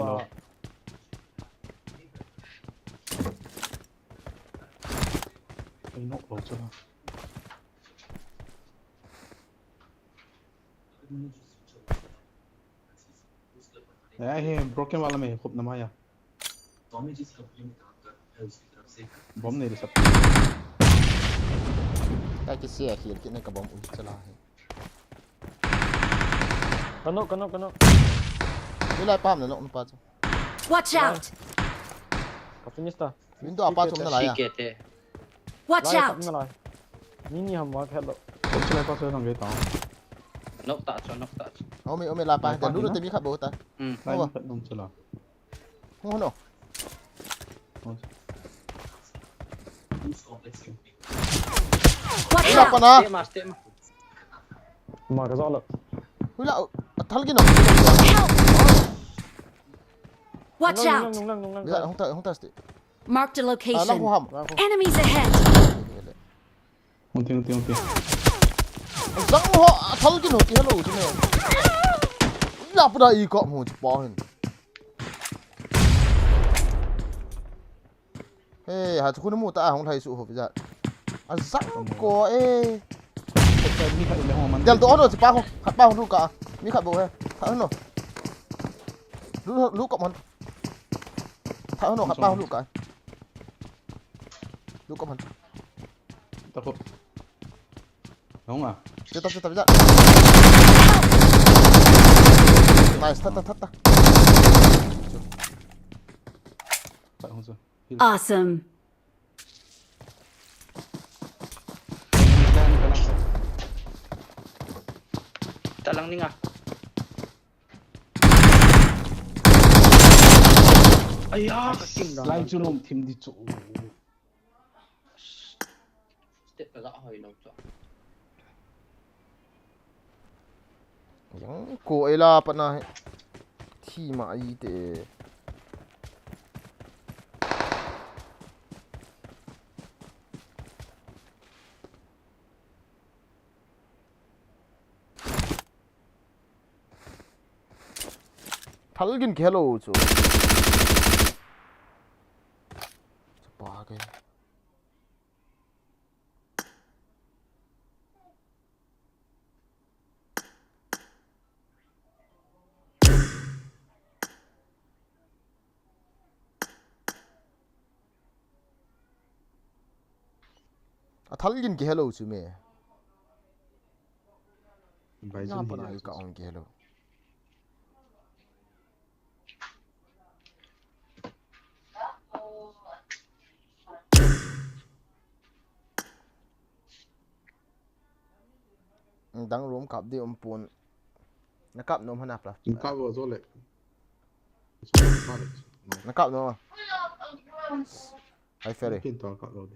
Anh nộ đồ chưa? Đấy, broken वाला में खूब नमाया. Bom này là sập. cái xe khiến cái này cả bóng ui chả là Cano. cái lại pam này nó pa chứ Watch out! Có finish ta. window apa cuma lah ya. Watch out! Ini hamba kalau. Không có passer thằng cái tao. Nóc tạ cho. Ome lah pa. Dan dulu temi kat bawah ta. Lại vẫn không chưa làm. Ngono no. Watch Apa out! na? Stay mà. Mà cái rõ lực. Hula thal gino. Watch out! Bisa không ta sti. Marked a Anak location. ham. Enemies ahead! Không tiếng. Zang ho thal gino ti hello tu me. Ya pada I kok mu cepahin. Hey, ha tu mu ta hong thai su ho bisa. Azang ko Mi khát lấy hoa mắn. Jal tu ono cepa ho. Khat pa ho ka. Mi khat bo he. Tha ono. Lu kok man. Tha ono khat pa ho ka. Lu kok man. Tao không. Đúng à? Tetap bisa. Nice, tata. Tại không sao. Awesome. Ta lang ninga. Aya, kaking đó. Lại chưa lùm thêm đi chỗ. Step ka rõ hồi lâu cho. Yang ko ela pana thi ma ai te. Thalgin khelo chu. Chapa ke. Thalgin ki hello chu me. Bài Na chân pa hi. na ka on ki hello. Dang room kap di pun. Nakap nom hanap la. Chúng ta vừa rồi lại. Nakap no. Hai ferry. Pin tao cạo rồi.